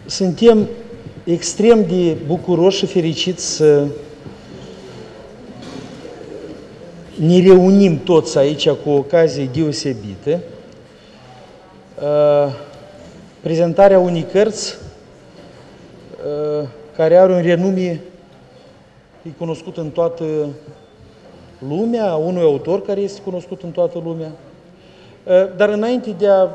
Suntem extrem de bucuroși și fericiți să ne reunim toți aici cu o ocazie deosebită. Prezentarea unei cărți care are un renume e cunoscut în toată lumea, a unui autor care este cunoscut în toată lumea. Dar înainte de a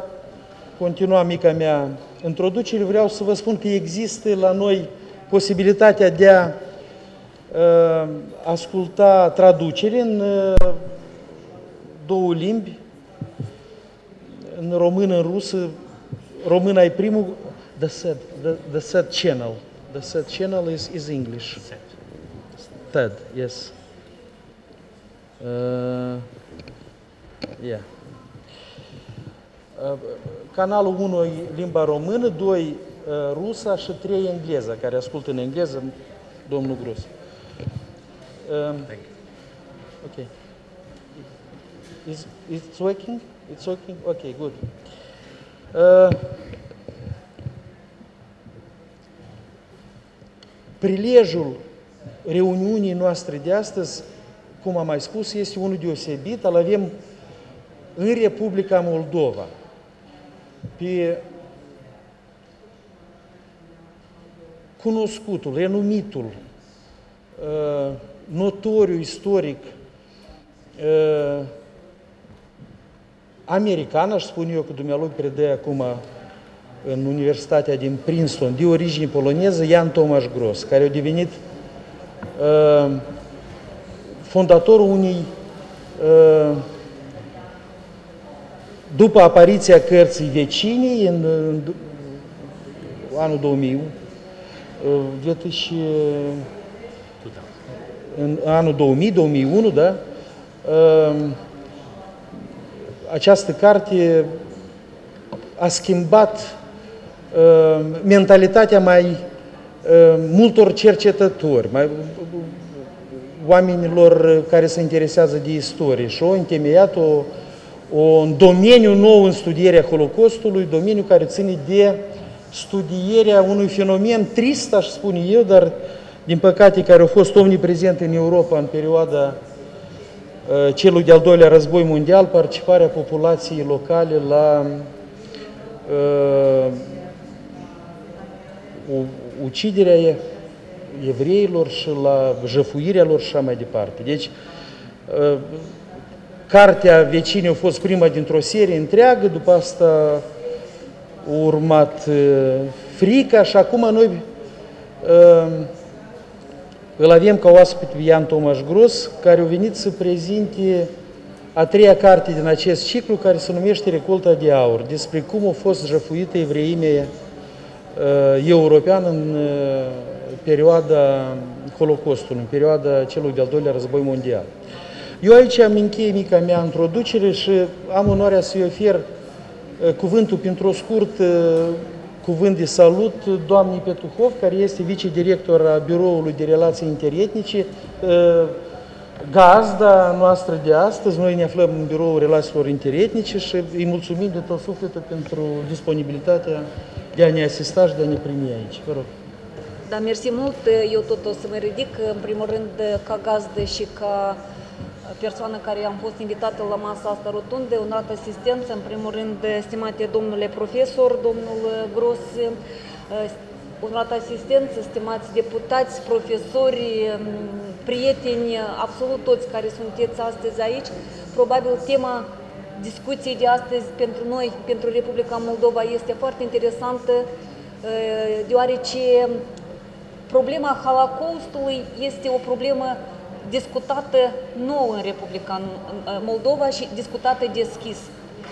continua mica mea introducere, vreau să vă spun că există la noi posibilitatea de a asculta traducere în două limbi, în română, în rusă. Româna e primul, the third channel. The third channel is English. Third, yes. Yeah. Canalul 1 e limba română, 2 rusa și 3 engleză, care ascultă în engleză, domnul Gros. Ok. It's working? It's working? Ok, good. Prilejul reuniunii noastre de astăzi, cum am mai spus, este unul deosebit. Îl avem în Republica Moldova, pe cunoscutul, renumitul, notoriu istoric american, aș spune eu, că dumnealui predă acum în Universitatea din Princeton, de origine poloneză, Tomаш Grosс, care a devenit fondatorul unei, după apariția cărții Vecinii, în anul 2000, în anul 2000-2001, da? Această carte a schimbat mentalitatea mai multor cercetători, oamenilor care se interesează de istorie și au întemeiat un domeniu nou în studierea Holocaustului, domeniu care ține de studierea unui fenomen trist, aș spune eu, dar din păcate care a fost omniprezent în Europa în perioada celui de-al doilea război mondial, participarea populației locale la uciderea evreilor și la jăfuirea lor și așa mai departe. Deci, cartea Vecinii a fost prima dintr-o serie întreagă, după asta a urmat Frica și acum noi îl avem ca oaspete pe Tomаш Grosс, care a venit să prezinte a treia carte din acest ciclu, care se numește Recolta de Aur, despre cum a fost jăfuită evreimea europeană în perioada Holocaustului, în perioada celui de-al doilea război mondial. Eu aici am încheiat mica mea introducere și am onoarea să-i ofer cuvântul pentru o scurt cuvânt de salut doamnei Petuhov, care este vicedirector a Biroului de Relații Interetnice, gazda noastră de astăzi. Noi ne aflăm în Biroul Relațiilor Interetnice și îi mulțumim de tot sufletul pentru disponibilitatea de a ne asista și de a ne primi aici. Vă rog. Da, mersi mult. Eu tot o să mă ridic, în primul rând, ca gazdă și ca persoană care am fost invitată la masa asta rotundă, onorată asistență, în primul rând, stimate domnule profesor, domnul Gros, onorată asistență, stimați deputați, profesori, prieteni, absolut toți care sunteți astăzi aici. Probabil tema discuției de astăzi pentru noi, pentru Republica Moldova, este foarte interesantă, deoarece problema Holocaustului este o problemă discutată nouă în Republica Moldova și discutată deschis.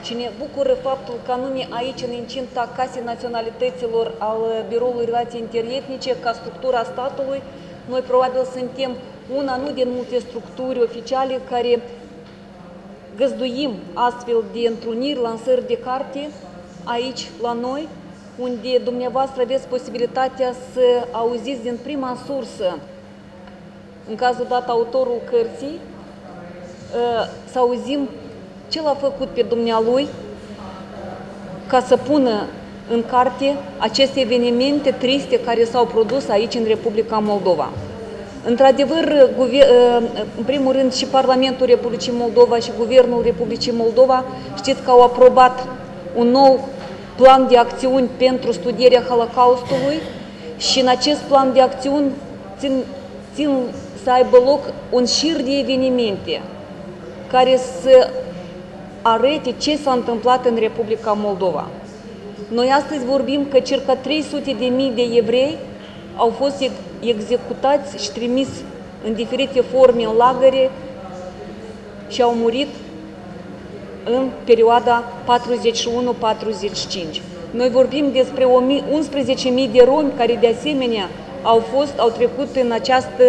Și ne bucură faptul că anume aici, în incinta Casei Naționalităților al Biroului Relații Interetnice, ca structura statului, noi probabil suntem una nu din multe structuri oficiale care găzduim astfel de întruniri, lansări de carte aici la noi, unde dumneavoastră aveți posibilitatea să auziți din prima sursă, în cazul dat autorul cărții, să auzim ce l-a făcut pe dumnealui ca să pună în carte aceste evenimente triste care s-au produs aici în Republica Moldova. Într-adevăr, în primul rând și Parlamentul Republicii Moldova și Guvernul Republicii Moldova știți că au aprobat un nou plan de acțiuni pentru studierea Holocaustului și în acest plan de acțiuni țin să aibă loc un șir de evenimente care să arate ce s-a întâmplat în Republica Moldova. Noi astăzi vorbim că circa 300.000 de evrei au fost executați și trimis în diferite forme în lagăre și au murit în perioada 41-45. Noi vorbim despre 11.000 de romi care de asemenea au trecut în această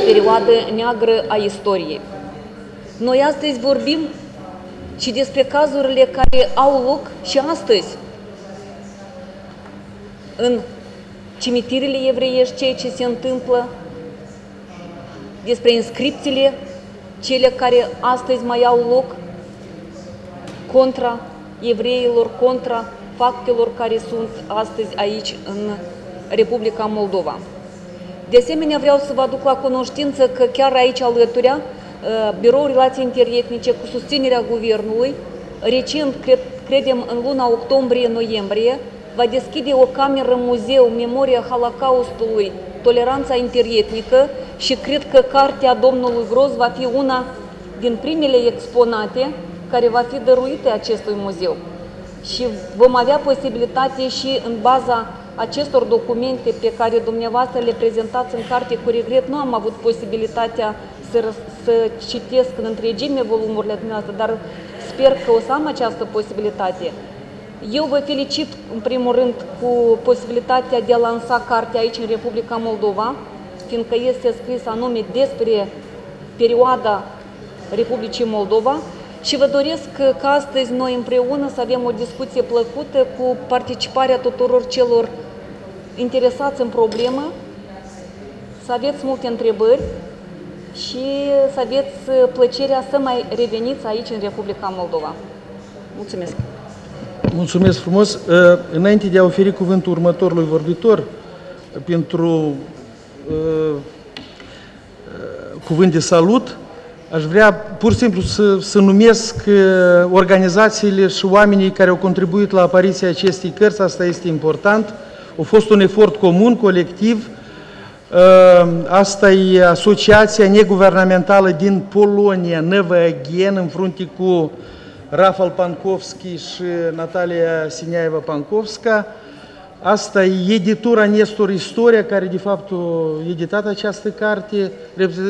perioadă neagră a istoriei. Noi astăzi vorbim și despre cazurile care au loc și astăzi în cimitirele evreiești, ceea ce se întâmplă, despre inscripțiile, cele care astăzi mai au loc contra evreilor, contra faptelor care sunt astăzi aici în Republica Moldova. De asemenea, vreau să vă aduc la cunoștință că chiar aici alăturea, Biroul Relații Interetnice cu susținerea Guvernului, recent, credem în luna octombrie-noiembrie, va deschide o cameră muzeu Memoria Holocaustului, Toleranța interetnică și cred că cartea domnului Gros va fi una din primele exponate care va fi dăruită acestui muzeu. Și vom avea posibilitate și în baza acestor documente pe care dumneavoastră le prezentați în carte, cu regret nu am avut posibilitatea să citesc în întregime volumurile dumneavoastră, dar sper că o să am această posibilitate. Eu vă felicit, în primul rând, cu posibilitatea de a lansa cartea aici în Republica Moldova, fiindcă este scris anume despre perioada Republicii Moldova și vă doresc ca astăzi noi împreună să avem o discuție plăcută cu participarea tuturor celor interesați în problemă, să aveți multe întrebări și să aveți plăcerea să mai reveniți aici în Republica Moldova. Mulțumesc! Mulțumesc frumos! Înainte de a oferi cuvântul următorului vorbitor pentru cuvânt de salut, aș vrea pur și simplu să numesc organizațiile și oamenii care au contribuit la apariția acestei cărți, asta este important. A fost un efort comun, colectiv. Asta e asociația neguvernamentală din Polonia, Năvăgen, în frunte cu Rafal Pankowski și Natalia Siniaeva-Pankowska. Asta e editura Nestor Istoria, care de fapt a editat această carte.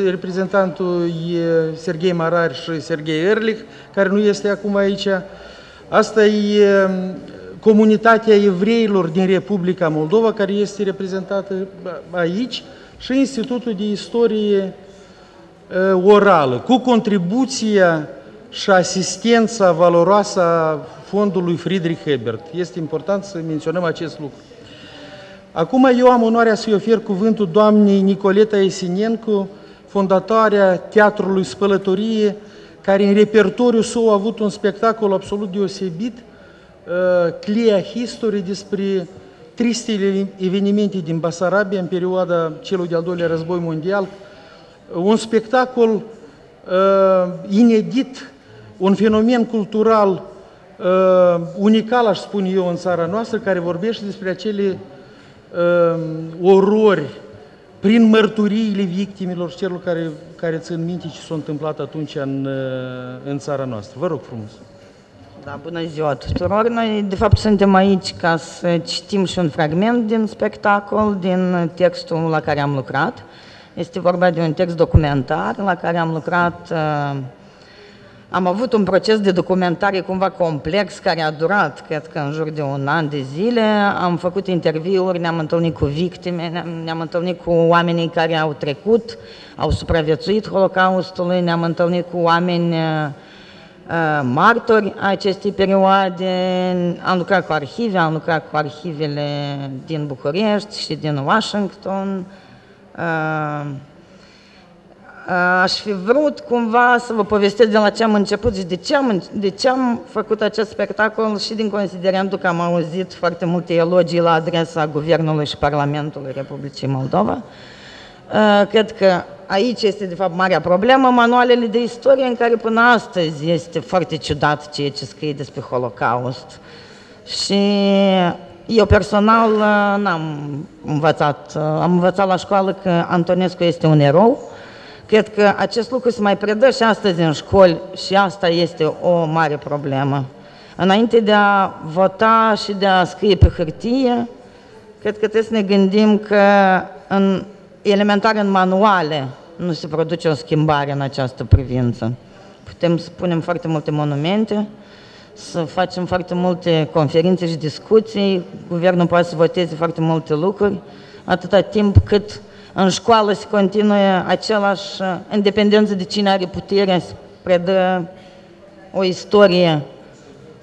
Reprezentantul e Serghei Marar și Serghei Erlich, care nu este acum aici. Asta e comunitatea evreilor din Republica Moldova, care este reprezentată aici, și Institutul de Istorie Orală, cu contribuția și asistența valoroasă a fondului Friedrich Ebert. Este important să menționăm acest lucru. Acum eu am onoarea să-i ofer cuvântul doamnei Nicoleta Esinencu, fondatoarea Teatrului Spălătorie, care în repertoriul său a avut un spectacol absolut deosebit, Clea History, despre tristele evenimente din Basarabia în perioada celui de-al doilea război mondial. Un spectacol inedit, un fenomen cultural unical, aș spune eu, în țara noastră, care vorbește despre acele orori prin mărturiile victimilor, celor care țin minte ce s-a întâmplat atunci în țara noastră. Vă rog frumos! Da, bună ziua tuturor! Noi, de fapt, suntem aici ca să citim și un fragment din spectacol, din textul la care am lucrat. Este vorba de un text documentar la care am lucrat. Am avut un proces de documentare cumva complex, care a durat, cred că, în jur de un an de zile. Am făcut interviuri, ne-am întâlnit cu victime, ne-am întâlnit cu oamenii care au trecut, au supraviețuit Holocaustului, ne-am întâlnit cu oameni martori a acestei perioade, am lucrat cu arhive, am lucrat cu arhivele din București și din Washington. aș fi vrut cumva să vă povestesc de la ce am început și de ce am făcut acest spectacol și din considerentul că am auzit foarte multe elogii la adresa Guvernului și Parlamentului Republicii Moldova. Cred că aici este de fapt marea problemă, manualele de istorie în care până astăzi este foarte ciudat ceea ce scrie despre Holocaust. Și eu personal am învățat la școală că Antonescu este un erou. Cred că acest lucru se mai predă și astăzi în școli și asta este o mare problemă. Înainte de a vota și de a scrie pe hârtie, cred că trebuie să ne gândim că elementar în manuale nu se produce o schimbare în această privință. Putem să punem foarte multe monumente, să facem foarte multe conferințe și discuții, guvernul poate să voteze foarte multe lucruri, atâta timp cât în școală se continuă același, independență de cine are puterea, se predă o istorie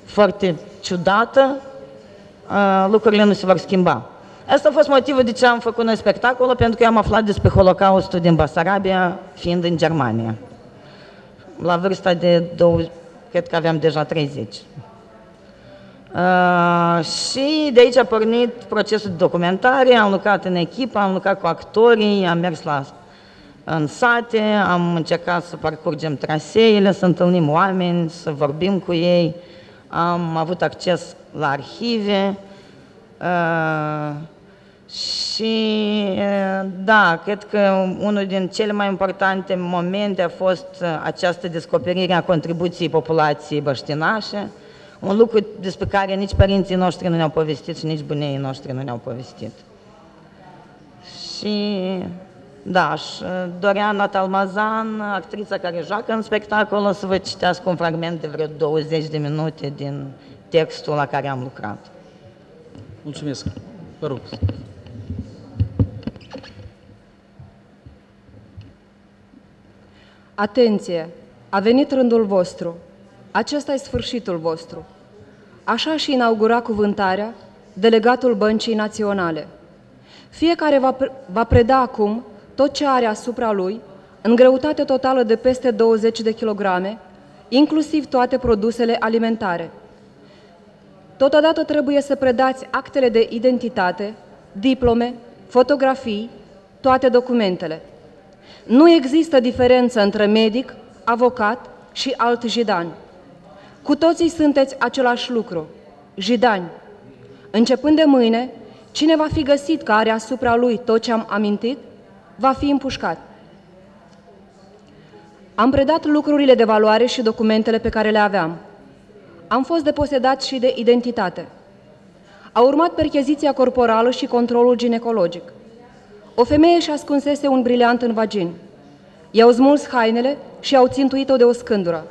foarte ciudată, lucrurile nu se vor schimba. Asta a fost motivul de ce am făcut noi spectacolul, pentru că eu am aflat despre Holocaustul din Basarabia, fiind în Germania. La vârsta de 20, cred că aveam deja 30. Și de aici a pornit procesul de documentare, am lucrat în echipă, am lucrat cu actorii, am mers în sate, am încercat să parcurgem traseele, să întâlnim oameni, să vorbim cu ei, am avut acces la arhive și da, cred că unul din cele mai importante momente a fost această descoperire a contribuției populației băștinașe, un lucru despre care nici părinții noștri nu ne-au povestit și nici buneii noștri nu ne-au povestit. Și da, și Doriana Talmazan, actrița care joacă în spectacol, o să vă citească un fragment de vreo 20 de minute din textul la care am lucrat. Mulțumesc. Vă rog. Atenție! A venit rândul vostru. Acesta e sfârșitul vostru. Așa și inaugura cuvântarea delegatul Băncii Naționale. Fiecare va preda acum tot ce are asupra lui, în greutate totală de peste 20 de kilograme, inclusiv toate produsele alimentare. Totodată trebuie să predați actele de identitate, diplome, fotografii, toate documentele. Nu există diferență între medic, avocat și alt jidan. Cu toții sunteți același lucru, jidani. Începând de mâine, cine va fi găsit că are asupra lui tot ce am amintit, va fi împușcat. Am predat lucrurile de valoare și documentele pe care le aveam. Am fost deposedat și de identitate. A urmat percheziția corporală și controlul ginecologic. O femeie și ascunsese un briliant în vagin. I-au smuls hainele și au țintuit-o de o scândură.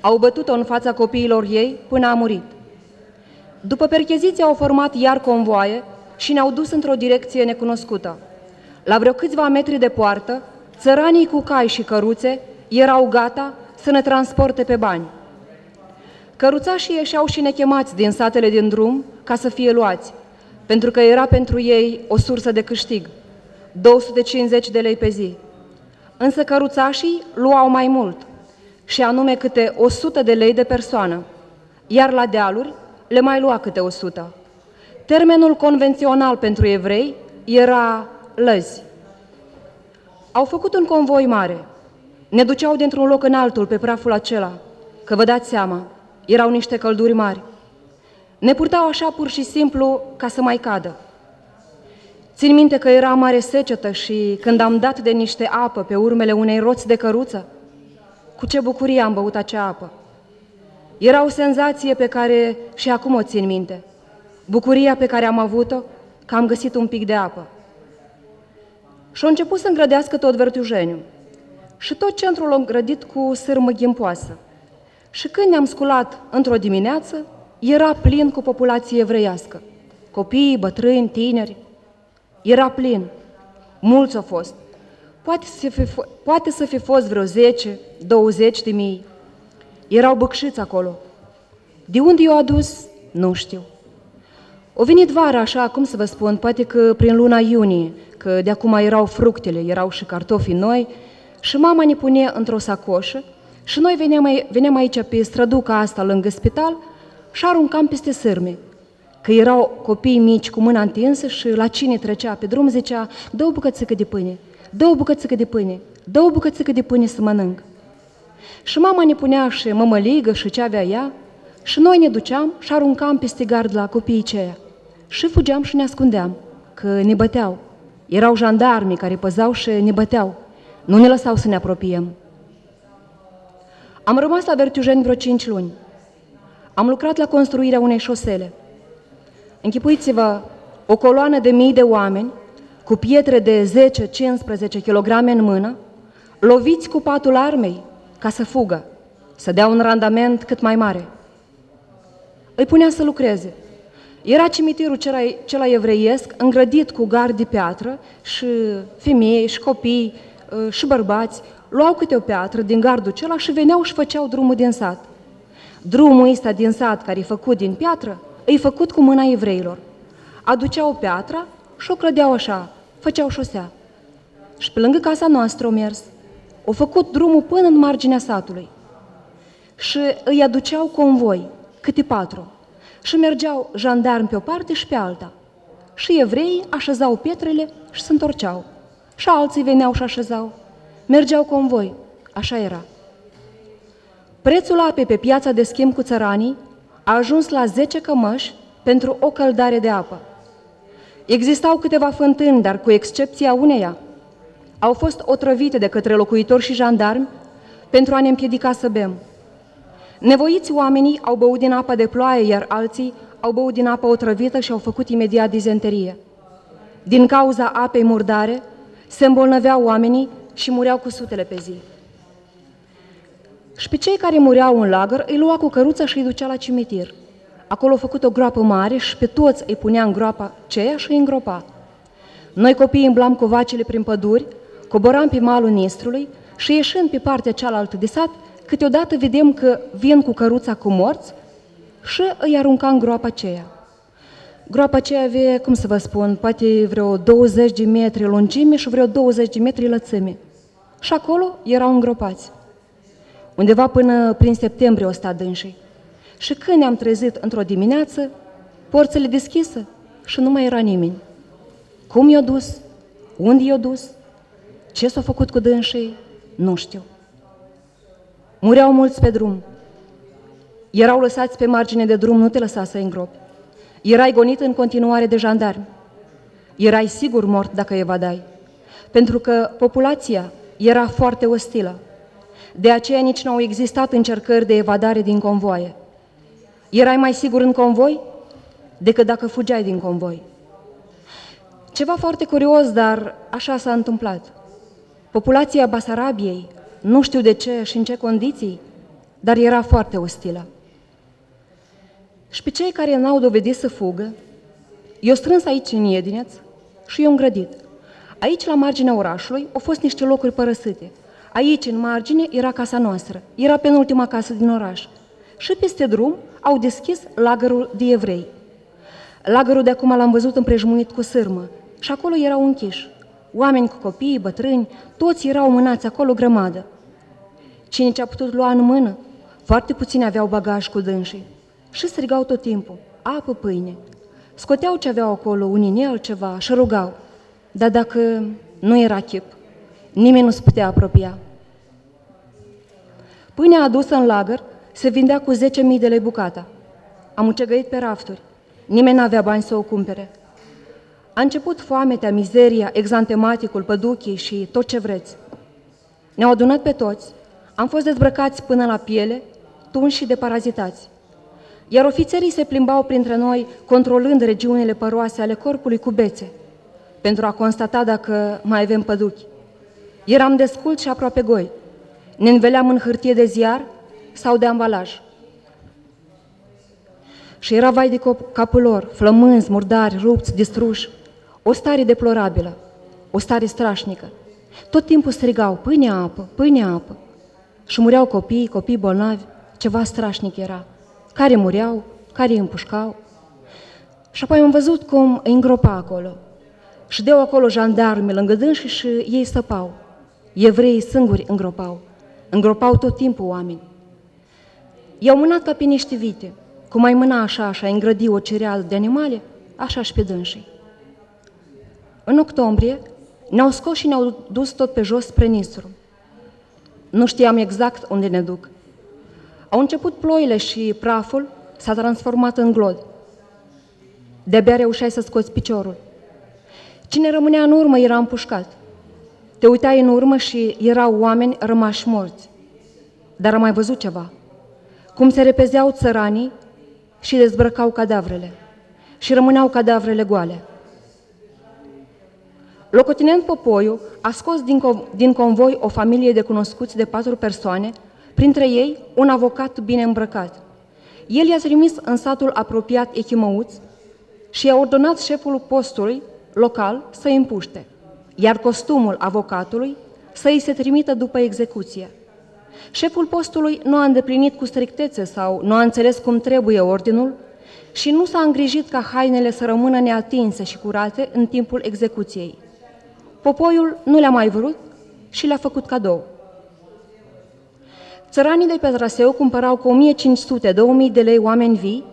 Au bătut-o în fața copiilor ei până a murit. După percheziție au format iar convoaie și ne-au dus într-o direcție necunoscută. La vreo câțiva metri de poartă, țăranii cu cai și căruțe erau gata să ne transporte pe bani. Căruțașii ieșeau și nechemați din satele din drum ca să fie luați, pentru că era pentru ei o sursă de câștig, 250 de lei pe zi. Însă căruțașii luau mai mult, și anume câte 100 de lei de persoană, iar la dealuri le mai lua câte 100. Termenul convențional pentru evrei era lăzi. Au făcut un convoi mare. Ne duceau dintr-un loc în altul pe praful acela, că vă dați seama, erau niște călduri mari. Ne purtau așa pur și simplu ca să mai cadă. Țin minte că era mare secetă și când am dat de niște apă pe urmele unei roți de căruță, cu ce bucurie am băut acea apă. Era o senzație pe care și acum o țin minte. Bucuria pe care am avut-o că am găsit un pic de apă. Și-a început să îngrădească tot Vertujeniu. Și tot centrul l-a îngrădit cu sârmă ghimpoasă. Și când ne-am sculat într-o dimineață, era plin cu populație evreiască. Copii, bătrâni, tineri. Era plin. Mulți au fost. Poate să fi fost vreo 10, 20 de mii. Erau băcșiți acolo. De unde i-au adus? Nu știu. O venit vara, așa, cum să vă spun, poate că prin luna iunie, că de acum erau fructele, erau și cartofii noi și mama ne punea într-o sacoșă și noi veneam aici pe străduca asta lângă spital și aruncam peste sârme. Că erau copii mici cu mâna întinsă și la cine trecea pe drum zicea: dă o bucățică de pâine, dă o bucățică de pâine, dă o bucățică de pâine să mănânc. Și mama ne punea și mămăligă și ce avea ea și noi ne duceam și aruncam peste gard la copiii ceia. Și fugeam și ne ascundeam, că ne băteau. Erau jandarmii care păzau și ne băteau. Nu ne lăsau să ne apropiem. Am rămas la Vertiujeni vreo 5 luni. Am lucrat la construirea unei șosele. Închipuiți-vă o coloană de mii de oameni cu pietre de 10-15 kg în mână, loviți cu patul armei ca să fugă, să dea un randament cât mai mare. Îi punea să lucreze. Era cimitirul cela evreiesc, îngrădit cu gard de piatră și femei, și copii, și bărbați luau câte o piatră din gardul acela și veneau și făceau drumul din sat. Drumul ăsta din sat, care e făcut din piatră, e făcut cu mâna evreilor. Aduceau piatra și o clădeau așa, făceau șosea. Și pe lângă casa noastră au mers. Au făcut drumul până în marginea satului. Și îi aduceau convoi, câte 4. Și mergeau jandarmi pe o parte și pe alta. Și evreii așezau pietrele și se întorceau. Și alții veneau și așezau. Mergeau convoi. Așa era. Prețul apei pe piața de schimb cu țăranii a ajuns la 10 cămăși pentru o căldare de apă. Existau câteva fântâni, dar cu excepția uneia, au fost otrăvite de către locuitori și jandarmi pentru a ne împiedica să bem. Nevoiți oamenii au băut din apa de ploaie, iar alții au băut din apă otrăvită și au făcut imediat dizenterie. Din cauza apei murdare, se îmbolnăveau oamenii și mureau cu sutele pe zi. Și pe cei care mureau în lagăr îi lua cu căruța și îi ducea la cimitir. Acolo a făcut o groapă mare și pe toți îi punea în groapa ceea și îi îngropa. Noi copiii îmblam covacele prin păduri, coboram pe malul Nistrului și ieșind pe partea cealaltă de sat, câteodată vedem că vin cu căruța cu morți și îi arunca în groapa aceea. Groapa aceea avea, cum să vă spun, poate vreo 20 de metri lungime și vreo 20 de metri lățime. Și acolo erau îngropați. Undeva până prin septembrie o sta dânsii. Și când ne-am trezit într-o dimineață, porțile deschise și nu mai era nimeni. Cum i-a dus? Unde i-a dus? Ce s-a făcut cu dânsii? Nu știu. Mureau mulți pe drum. Erau lăsați pe margine de drum, nu te lăsa să-i îngropi. Erai gonit în continuare de jandarmi. Erai sigur mort dacă evadai. Pentru că populația era foarte ostilă. De aceea nici nu au existat încercări de evadare din convoaie. Erai mai sigur în convoi decât dacă fugeai din convoi. Ceva foarte curios, dar așa s-a întâmplat. Populația Basarabiei, nu știu de ce și în ce condiții, dar era foarte ostilă. Și pe cei care n-au dovedit să fugă, i-au strâns aici în Iedineț și i-au îngrădit. Aici, la marginea orașului, au fost niște locuri părăsite. Aici, în margine, era casa noastră. Era penultima casă din oraș. Și peste drum au deschis lagărul de evrei. Lagărul de acum l-am văzut împrejmuit cu sârmă și acolo erau închiși. Oameni cu copii, bătrâni, toți erau mânați acolo grămadă. Cine ce-a putut lua în mână, foarte puțini aveau bagaj cu dânsii și strigau tot timpul: apă, pâine. Scoteau ce aveau acolo, un inel, ceva, și rugau. Dar dacă nu era chip, nimeni nu se putea apropia. Pâinea adusă în lagăr se vindea cu 10.000 de lei bucata. Am ucegăit pe rafturi. Nimeni n-avea bani să o cumpere. A început foametea, mizeria, exantematicul, păduchii și tot ce vreți. Ne-au adunat pe toți, am fost dezbrăcați până la piele, tunși și deparazitați. Iar ofițerii se plimbau printre noi, controlând regiunile păroase ale corpului cu bețe, pentru a constata dacă mai avem păduchi. Eram desculți și aproape goi. Ne înveleam în hârtie de ziar sau de ambalaj. Și era vai de capul lor, flămânzi, murdari, rupți, distruși. O stare deplorabilă, o stare strașnică. Tot timpul strigau: pâine, apă, pâine, apă. Și mureau copii bolnavi, ceva strașnic era. Care mureau, care îi împușcau. Și apoi am văzut cum îi îngropa acolo. Și deau acolo jandarmi lângă dânsii și ei săpau. Evreii singuri îngropau tot timpul oameni. I-au mânat ca pe niște vite, cum ai mâna așa și ai îngrădi o cereală de animale, așa și pe dânsii. În octombrie ne-au scos și ne-au dus tot pe jos spre Nistru. Nu știam exact unde ne duc. Au început ploile și praful s-a transformat în glod. De-abia reușeai să scoți piciorul. Cine rămânea în urmă era împușcat. Te uitai în urmă și erau oameni rămași morți. Dar am mai văzut ceva. Cum se repezeau țăranii și dezbrăcau cadavrele. Și rămâneau cadavrele goale. Locotenent Popoiu a scos din convoi o familie de cunoscuți de 4 persoane, printre ei un avocat bine îmbrăcat. El i-a trimis în satul apropiat Echimăuț și i-a ordonat șeful postului local să îi împuște, iar costumul avocatului să îi se trimită după execuție. Șeful postului nu a îndeplinit cu strictețe sau nu a înțeles cum trebuie ordinul și nu s-a îngrijit ca hainele să rămână neatinse și curate în timpul execuției. Popoiul nu le-a mai vrut și le-a făcut cadou. Țăranii de pe traseu cumpărau cu 1500-2000 de lei oameni vii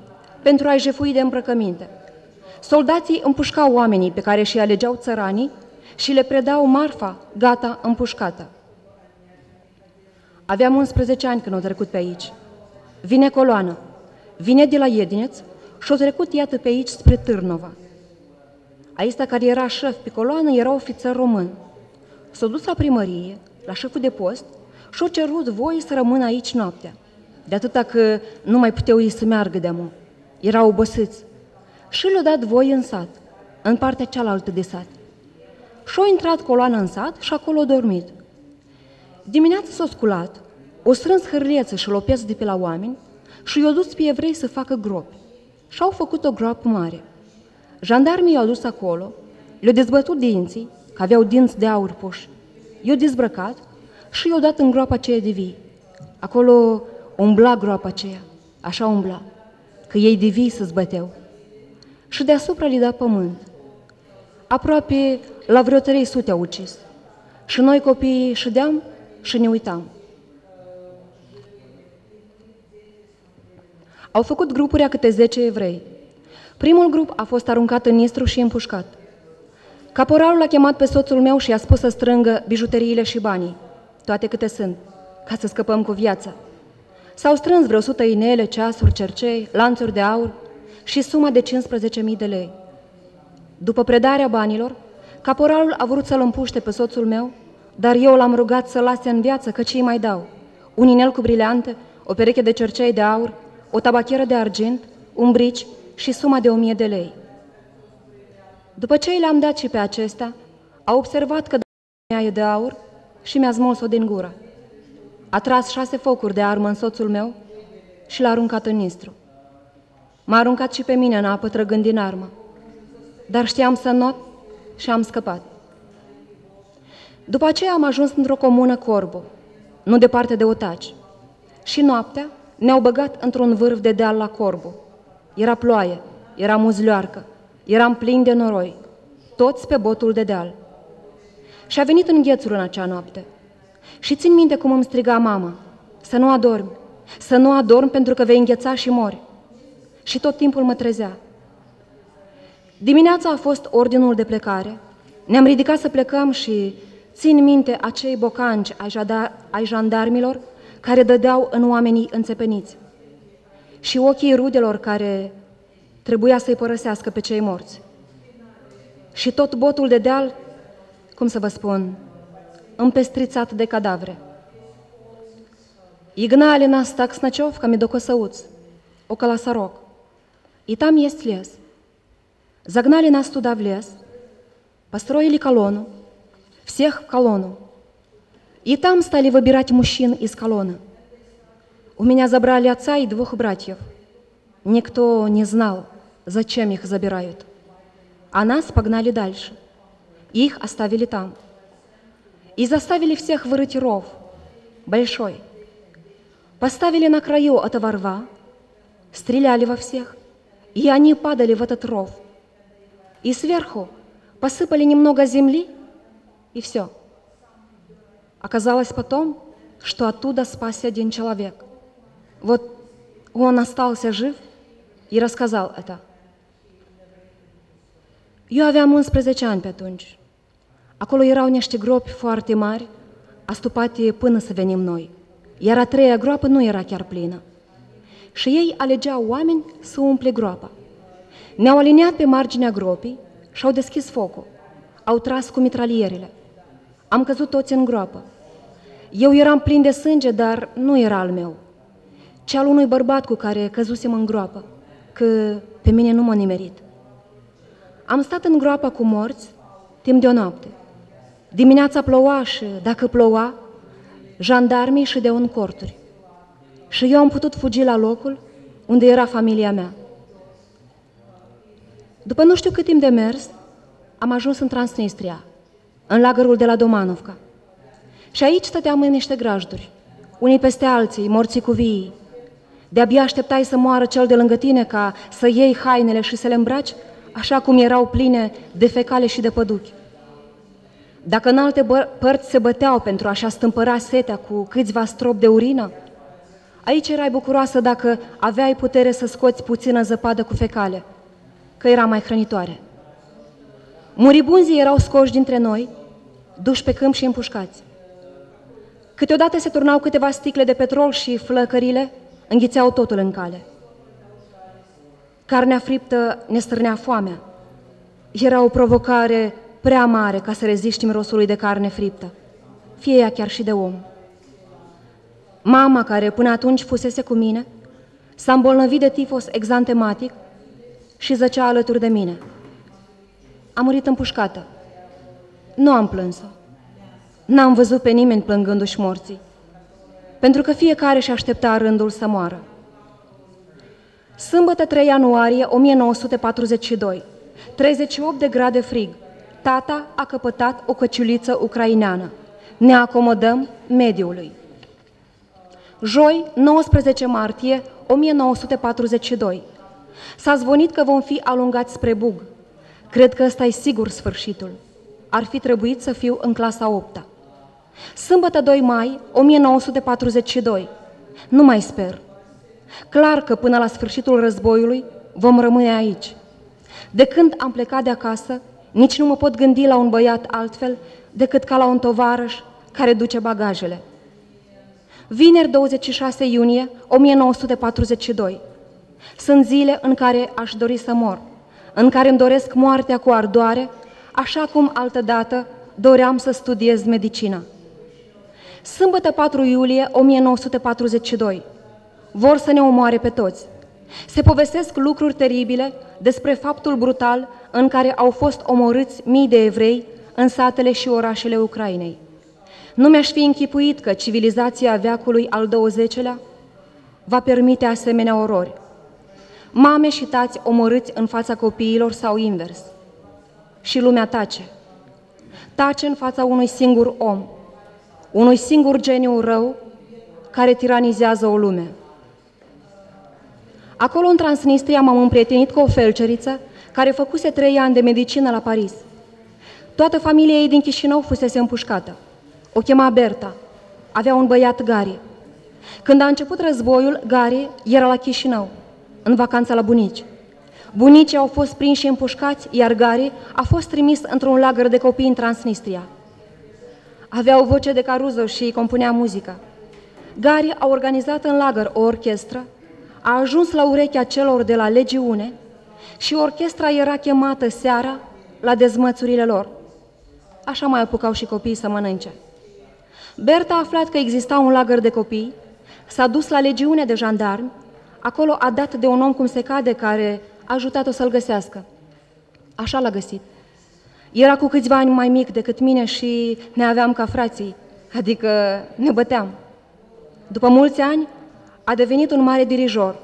pentru a-i jefui de îmbrăcăminte. Soldații împușcau oamenii pe care și alegeau țăranii și le predau marfa gata împușcată. Aveam 11 ani când au trecut pe aici. Vine coloană, vine de la Iedineț și au trecut iată pe aici spre Târnova. Aici care era șef pe coloană era ofițer român. S-a dus la primărie, la șeful de post și-a cerut voie să rămână aici noaptea. De atâta că nu mai puteau ei să meargă de-amu. Erau obosiți. Și le-a dat voie în sat, în partea cealaltă de sat. Și-a intrat coloana în sat și acolo a dormit. Dimineața s-a sculat, o strâns hârlieță și lopez de pe la oameni și i-a dus pe evrei să facă gropi. Și-au făcut o groapă mare. Jandarmii i-au dus acolo, le-au dezbătut dinții, că aveau dinți de aur puși, i-au dezbrăcat și i-au dat în groapa aceea de vii. Acolo umbla groapa aceea, așa umbla, că ei de vii se zbăteau. Și deasupra li-a dat pământ. Aproape la vreo 300 au ucis. Și noi copiii ședeam și ne uitam. Au făcut grupuri a câte 10 evrei. Primul grup a fost aruncat în Nistru și împușcat. Caporalul l-a chemat pe soțul meu și i-a spus să strângă bijuteriile și banii, toate câte sunt, ca să scăpăm cu viața. S-au strâns vreo 100 inele, ceasuri, cercei, lanțuri de aur și suma de 15.000 de lei. După predarea banilor, caporalul a vrut să-l împuște pe soțul meu, dar eu l-am rugat să lase în viață, că ce îi mai dau? Un inel cu brileante, o pereche de cercei de aur, o tabacheră de argint, un brici și suma de 1000 de lei. După ce le-am dat și pe acestea, a observat că mea e de aur și mi-a smuls-o din gură. A tras 6 focuri de armă în soțul meu și l-a aruncat în Nistru. M-a aruncat și pe mine în apă trăgând din armă, dar știam să not și am scăpat. După aceea am ajuns într-o comună Corbu, nu departe de Otaci, și noaptea ne-au băgat într-un vârf de deal la Corbu. Era ploaie, era muzlioarcă, eram plini de noroi, toți pe botul de deal. Și a venit înghețul în acea noapte. Și țin minte cum îmi striga mama, să nu adormi, să nu adormi pentru că vei îngheța și mori. Și tot timpul mă trezea. Dimineața a fost ordinul de plecare, ne-am ridicat să plecăm și țin minte acei bocanci ai jandarmilor care dădeau în oamenii înțepeniți și ochii rudelor care trebuia să-i părăsească pe cei morți. Și tot botul de deal, cum să vă spun, împestrițat de cadavre. И гнали нас так с ночевками до Косауц, около Сорок. И там есть лес. Загнали нас туда в лес, построили колонну, всех в колонну. И там стали выбирать мужчин из колонны. У меня забрали отца и 2 братьев. Никто не знал, зачем их забирают. А нас погнали дальше. Их оставили там. И заставили всех вырыть ров, большой. Поставили на краю этого рва, стреляли во всех, и они падали в этот ров. И сверху посыпали немного земли, и все. Оказалось потом, что оттуда спасся один человек. Вот он остался жив и рассказал это. Eu aveam 11 ani pe atunci. Acolo erau niște gropi foarte mari, astupate până să venim noi. Iar a treia groapă nu era chiar plină. Și ei alegeau oameni să umple groapa. Ne-au aliniat pe marginea gropii și au deschis focul. Au tras cu mitralierele. Am căzut toți în groapă. Eu eram plin de sânge, dar nu era al meu, ci al unui bărbat cu care căzusem în groapă, că pe mine nu m-a nimerit. Am stat în groapă cu morți timp de o noapte. Dimineața ploua și, dacă ploua, jandarmii ședeau în corturi. Și eu am putut fugi la locul unde era familia mea. După nu știu cât timp de mers, am ajuns în Transnistria, în lagărul de la Domanovka. Și aici stăteam în niște grajduri, unii peste alții, morții cu vii. De-abia așteptai să moară cel de lângă tine ca să iei hainele și să le îmbraci, așa cum erau pline de fecale și de păduchi. Dacă în alte părți se băteau pentru a-și astâmpăra setea cu câțiva strop de urină, aici erai bucuroasă dacă aveai putere să scoți puțină zăpadă cu fecale, că era mai hrănitoare. Muribunzii erau scoși dintre noi, duși pe câmp și împușcați. Câteodată se turnau câteva sticle de petrol și flăcările înghițeau totul în cale. Carnea friptă ne stârnea foamea. Era o provocare prea mare ca să reziști mirosului de carne friptă, fie ea chiar și de om. Mama, care până atunci fusese cu mine, s-a îmbolnăvit de tifos exantematic și zăcea alături de mine. A murit împușcată. Nu am plâns-o. N-am văzut pe nimeni plângându-și morții, pentru că fiecare și aștepta rândul să moară. Sâmbătă 3 ianuarie 1942, 38 de grade frig. Tata a căpătat o căciuliță ucraineană. Ne acomodăm mediului. Joi, 19 martie 1942. S-a zvonit că vom fi alungați spre Bug. Cred că ăsta e sigur sfârșitul. Ar fi trebuit să fiu în clasa 8-a. Sâmbătă 2 mai 1942. Nu mai sper. Clar că până la sfârșitul războiului vom rămâne aici. De când am plecat de acasă, nici nu mă pot gândi la un băiat altfel decât ca la un tovarăș care duce bagajele. Vineri 26 iunie 1942. Sunt zile în care aș dori să mor, în care îmi doresc moartea cu ardoare, așa cum altădată doream să studiez medicina. Sâmbătă 4 iulie 1942. Vor să ne omoare pe toți. Se povestesc lucruri teribile despre faptul brutal în care au fost omorâți mii de evrei în satele și orașele Ucrainei. Nu mi-aș fi închipuit că civilizația veacului al XX-lea va permite asemenea orori. Mame și tați omorâți în fața copiilor sau invers. Și lumea tace. Tace în fața unui singur om, unui singur geniu rău care tiranizează o lume. Acolo, în Transnistria, m-am împrietenit cu o felceriță care făcuse 3 ani de medicină la Paris. Toată familia ei din Chișinău fusese împușcată. O chema Berta. Avea un băiat, Gari. Când a început războiul, Gari era la Chișinău, în vacanța la bunici. Bunicii au fost prinși și împușcați, iar Gari a fost trimis într-un lagăr de copii în Transnistria. Avea o voce de caruzo și compunea muzică. Gari a organizat în lagăr o orchestră, a ajuns la urechea celor de la legiune și orchestra era chemată seara la dezmățurile lor. Așa mai apucau și copiii să mănânce. Berta a aflat că exista un lagăr de copii, s-a dus la legiune de jandarmi, acolo a dat de un om cum se cade care a ajutat-o să-l găsească. Așa l-a găsit. Era cu câțiva ani mai mic decât mine și ne aveam ca frații, adică ne băteam. După mulți ani a devenit un mare dirijor,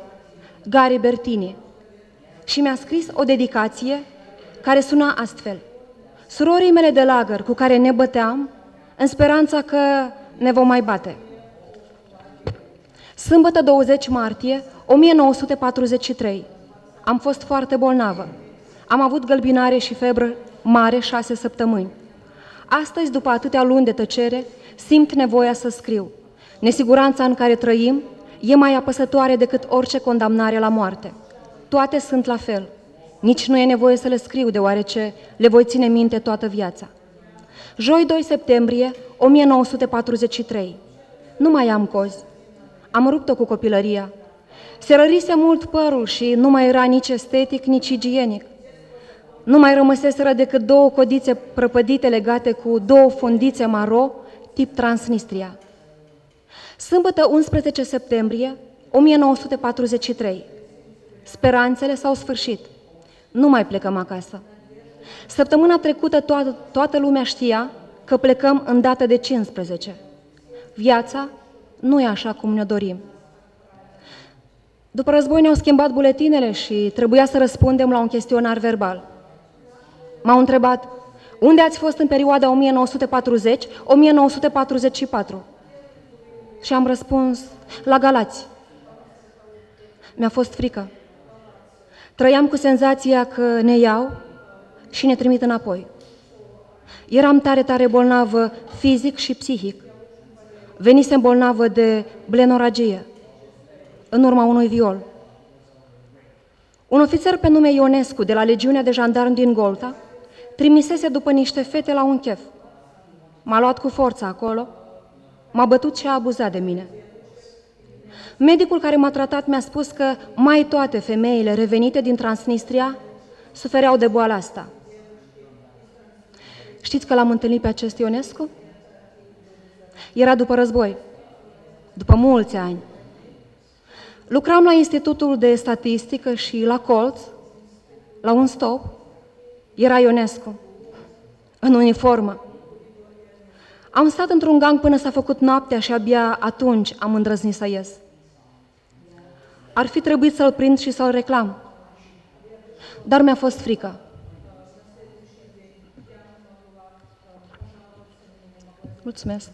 Gari Bertini, și mi-a scris o dedicație care suna astfel: surorii mele de lagăr cu care ne băteam, în speranța că ne vom mai bate. Sâmbătă 20 martie 1943. Am fost foarte bolnavă. Am avut gălbinare și febră mare 6 săptămâni. Astăzi, după atâtea luni de tăcere, simt nevoia să scriu. Nesiguranța în care trăim e mai apăsătoare decât orice condamnare la moarte. Toate sunt la fel. Nici nu e nevoie să le scriu, deoarece le voi ține minte toată viața. Joi 2 septembrie 1943. Nu mai am cozi. Am rupt-o cu copilăria. Se rărise mult părul și nu mai era nici estetic, nici igienic. Nu mai rămăseseră decât 2 codițe prăpădite legate cu 2 fundițe maro, tip Transnistria. Sâmbătă 11 septembrie 1943. Speranțele s-au sfârșit. Nu mai plecăm acasă. Săptămâna trecută toată lumea știa că plecăm în dată de 15. Viața nu e așa cum ne dorim. După război ne-au schimbat buletinele și trebuia să răspundem la un chestionar verbal. M-au întrebat, unde ați fost în perioada 1940-1944? Și am răspuns, la Galați. Mi-a fost frică. Trăiam cu senzația că ne iau și ne trimit înapoi. Eram tare, tare bolnavă fizic și psihic. Venisem bolnavă de blenoragie, în urma unui viol. Un ofițer pe nume Ionescu, de la Legiunea de Jandarmi din Golta, trimisese după niște fete la un chef. M-a luat cu forța acolo, m-a bătut și a abuzat de mine. Medicul care m-a tratat mi-a spus că mai toate femeile revenite din Transnistria sufereau de boala asta. Știți că l-am întâlnit pe acest Ionescu? Era după război, după mulți ani. Lucram la Institutul de Statistică și la colț, la un stop, era Ionescu, în uniformă. Am stat într-un gang până s-a făcut noaptea și abia atunci am îndrăznit să ies. Ar fi trebuit să-l prind și să-l reclam, dar mi-a fost frică. Mulțumesc!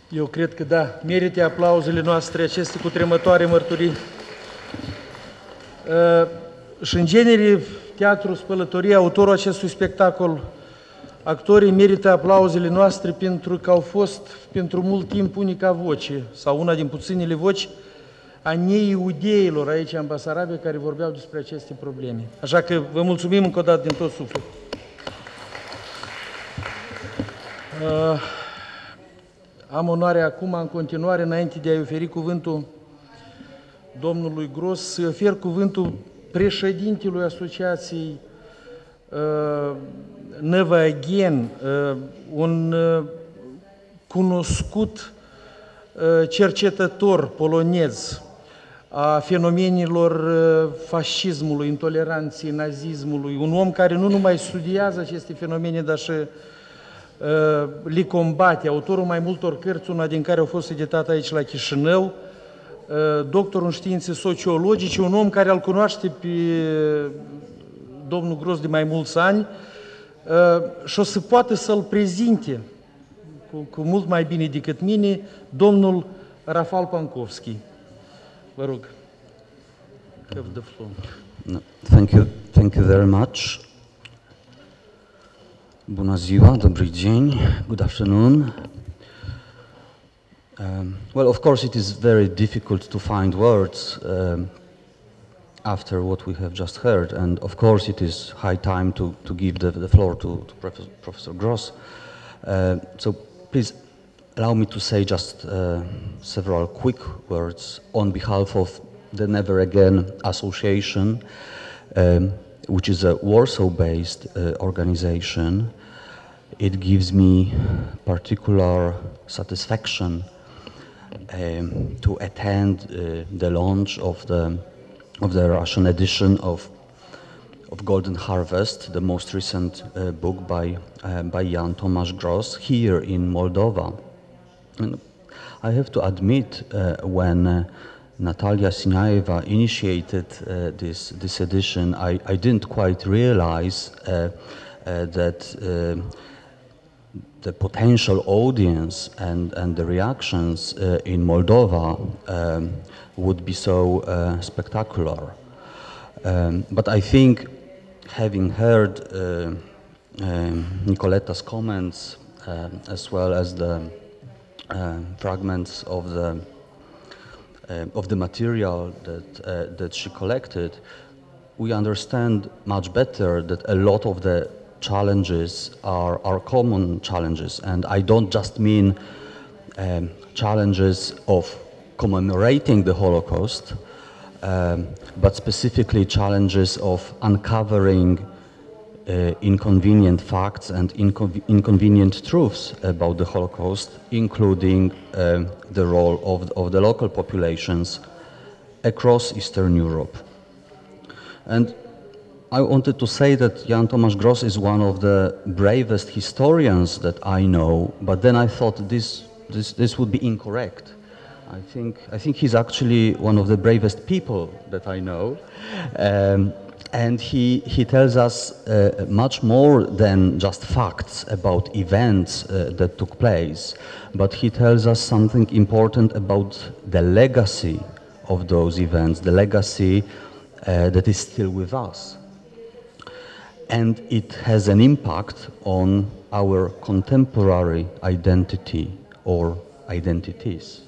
Eu cred că da, merită aplauzele noastre aceste cutremătoare mărturii. Și în genere, teatru, spălătorie, autorul acestui spectacol, actorii merită aplauzele noastre pentru că au fost pentru mult timp unica voce, sau una din puținele voci, a neiudeilor aici în Basarabia care vorbeau despre aceste probleme. Așa că vă mulțumim încă o dată din tot sufletul. Am onoarea acum, în continuare, înainte de a-i oferi cuvântul domnului Gros, să ofer cuvântul președintelui Asociației Nevagen, un cunoscut cercetător polonez a fenomenilor fascismului, intoleranței, nazismului, un om care nu numai studiază aceste fenomene, dar și le combate, autorul mai multor cărți, una din care au fost editate aici la Chișinău, doctor în științe sociologice, un om care îl cunoaște pe domnul Gros de mai mulți ani și o să poată să-l prezinte cu mult mai bine decât mine, domnul Rafal Pankowski. Vă rog. Have the floor. No, thank you very much. Bună ziua, dobry dzień, good afternoon. Well, of course, it is very difficult to find words after what we have just heard, and of course, it is high time to give the floor to Professor Gros. So, please allow me to say just several quick words on behalf of the Never Again Association, which is a Warsaw-based organization. It gives me particular satisfaction to attend the launch of the Russian edition of Golden Harvest, the most recent book by Jan Tomasz Gros here in Moldova. And I have to admit, when Natalia Sinaeva initiated this edition, I didn't quite realize that the potential audience and the reactions in Moldova would be so spectacular. But I think, having heard Nicoletta's comments as well as the fragments of the material that she collected, we understand much better that a lot of the challenges are common challenges. And I don't just mean challenges of commemorating the Holocaust, but specifically challenges of uncovering inconvenient facts and inconvenient truths about the Holocaust, including the role of the local populations across Eastern Europe. And I wanted to say that Jan Tomasz Gros is one of the bravest historians that I know, but then I thought this would be incorrect. I think he's actually one of the bravest people that I know. And he tells us much more than just facts about events that took place, but he tells us something important about the legacy of those events, the legacy that is still with us. And it has an impact on our contemporary identity or identities.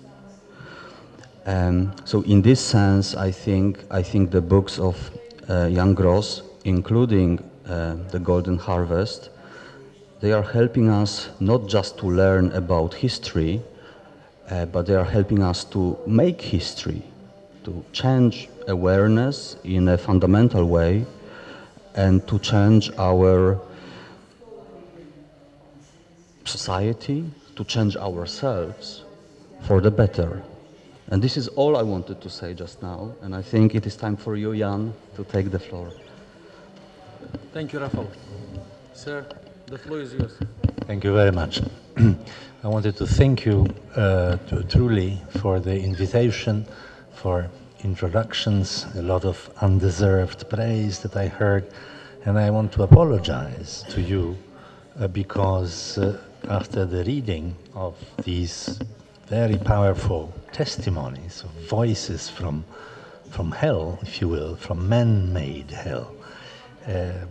So in this sense, I think the books of Jan Gros, including The Golden Harvest, they are helping us not just to learn about history, but they are helping us to make history, to change awareness in a fundamental way, and to change our society, to change ourselves for the better. And this is all I wanted to say just now, and I think it is time for you, Jan, to take the floor. Thank you, Rafał. Sir, the floor is yours. Thank you very much. I wanted to thank you truly for the invitation, for introductions, a lot of undeserved praise that I heard, and I want to apologize to you because after the reading of these very powerful testimonies of voices from hell, if you will, from man-made hell,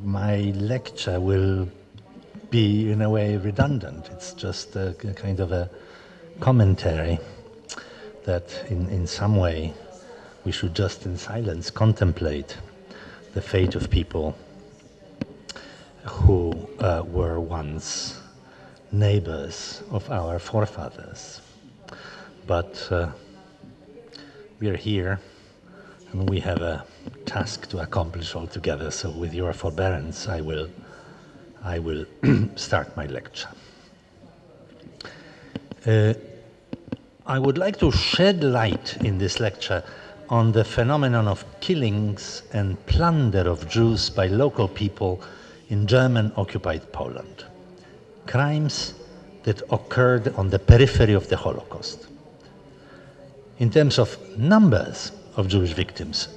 my lecture will be in a way redundant. It's just a kind of a commentary that in some way we should just in silence contemplate the fate of people who were once neighbors of our forefathers. But we are here and we have a task to accomplish all together, so with your forbearance I will start my lecture. I would like to shed light in this lecture on the phenomenon of killings and plunder of Jews by local people in German-occupied Poland. Crimes that occurred on the periphery of the Holocaust. In terms of numbers of Jewish victims,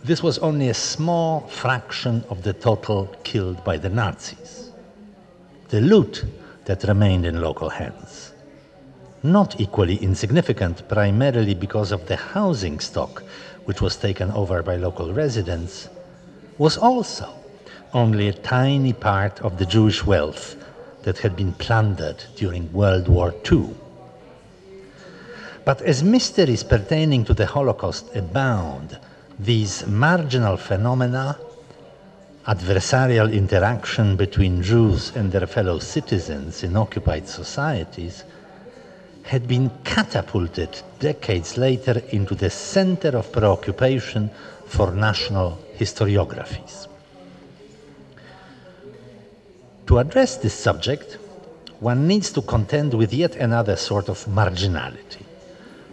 this was only a small fraction of the total killed by the Nazis. The loot that remained in local hands, not equally insignificant primarily because of the housing stock which was taken over by local residents, was also only a tiny part of the Jewish wealth that had been plundered during World War II. But as mysteries pertaining to the Holocaust abound, these marginal phenomena, adversarial interaction between Jews and their fellow citizens in occupied societies, had been catapulted decades later into the center of preoccupation for national historiographies. To address this subject, one needs to contend with yet another sort of marginality,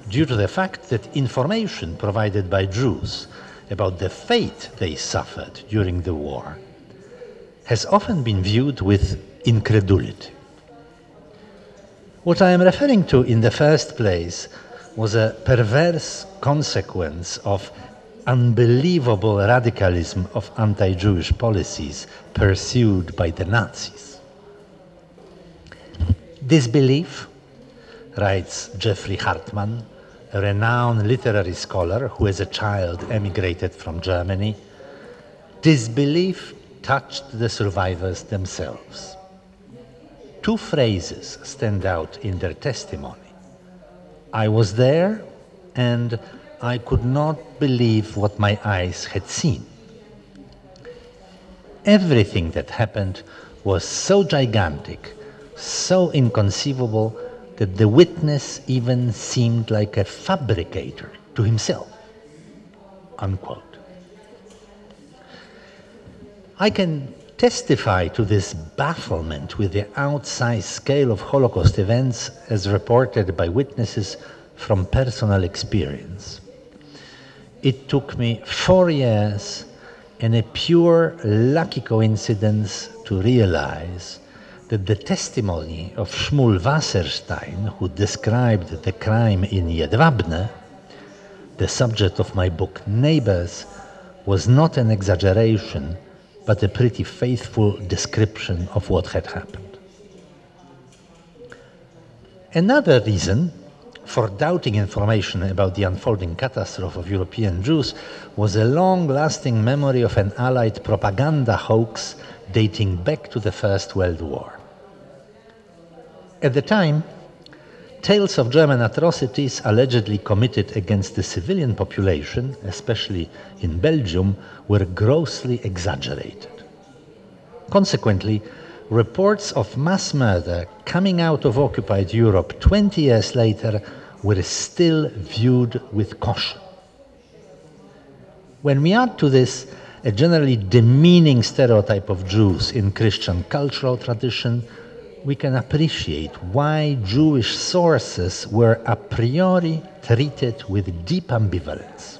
due to the fact that information provided by Jews about the fate they suffered during the war has often been viewed with incredulity. What I am referring to in the first place was a perverse consequence of unbelievable radicalism of anti-Jewish policies pursued by the Nazis. This belief, writes Jeffrey Hartman, a renowned literary scholar who as a child emigrated from Germany, this belief touched the survivors themselves. two phrases stand out in their testimony. I was there, and I could not believe what my eyes had seen. Everything that happened was so gigantic, so inconceivable, that the witness even seemed like a fabricator to himself. Unquote. I can testify to this bafflement with the outsized scale of Holocaust events as reported by witnesses from personal experience. It took me 4 years and a pure lucky coincidence to realize that the testimony of Shmuel Wasserstein, who described the crime in Jedwabne, the subject of my book Neighbors, was not an exaggeration, but a pretty faithful description of what had happened. Another reason for doubting information about the unfolding catastrophe of European Jews was a long-lasting memory of an Allied propaganda hoax dating back to the First World War. At the time, tales of German atrocities allegedly committed against the civilian population, especially in Belgium, were grossly exaggerated. Consequently, reports of mass murder coming out of occupied Europe 20 years later were still viewed with caution. When we add to this a generally demeaning stereotype of Jews in Christian cultural tradition, we can appreciate why Jewish sources were a priori treated with deep ambivalence.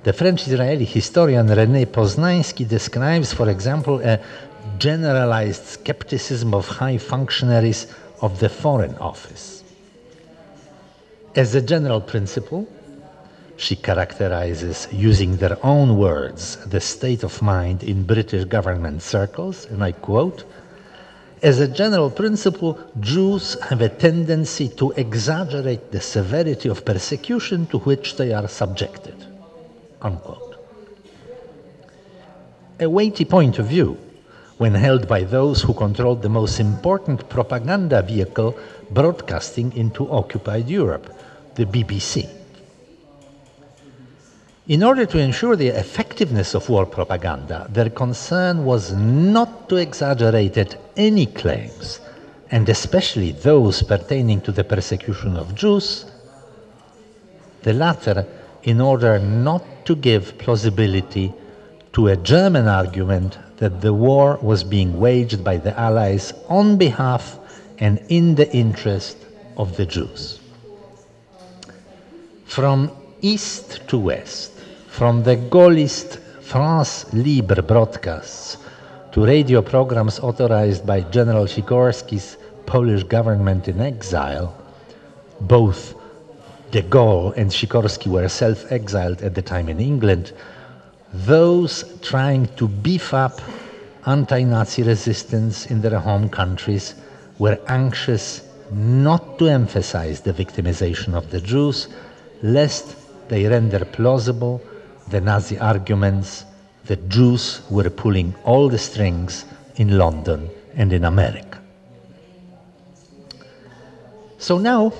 The French-Israeli historian René Poznański describes, for example, a generalized skepticism of high functionaries of the Foreign Office. As a general principle, she characterizes, using their own words, the state of mind in British government circles, and I quote, "As a general principle, Jews have a tendency to exaggerate the severity of persecution to which they are subjected." Unquote. A weighty point of view when held by those who controlled the most important propaganda vehicle broadcasting into occupied Europe, the BBC. In order to ensure the effectiveness of war propaganda, their concern was not to exaggerate any claims, and especially those pertaining to the persecution of Jews, the latter in order not to give plausibility to a German argument that the war was being waged by the Allies on behalf and in the interest of the Jews. From east to west, from the Gaullist France Libre broadcasts to radio programs authorized by General Sikorski's Polish government in exile, both de Gaulle and Sikorski were self-exiled at the time in England, those trying to beef up anti-Nazi resistance in their home countries were anxious not to emphasize the victimization of the Jews, lest they render plausible the Nazi arguments that Jews were pulling all the strings in London and in America. So now,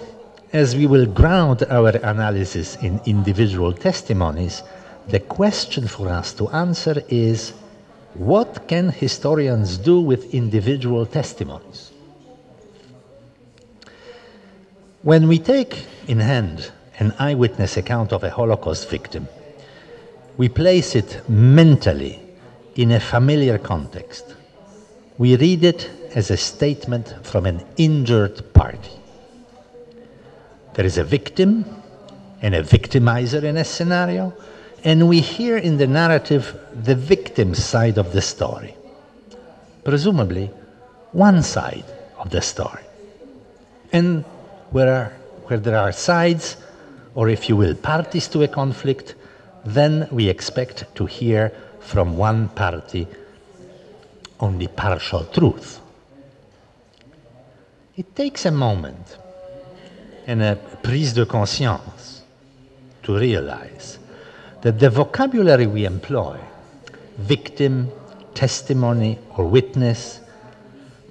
as we will ground our analysis in individual testimonies, the question for us to answer is, what can historians do with individual testimonies? When we take in hand an eyewitness account of a Holocaust victim, we place it mentally in a familiar context. We read it as a statement from an injured party. There is a victim and a victimizer in a scenario, and we hear in the narrative the victim's side of the story. Presumably, one side of the story. And where there are sides, or if you will, parties to a conflict, then we expect to hear from one party only partial truth. It takes a moment and a prise de conscience to realize that the vocabulary we employ, victim, testimony, or witness,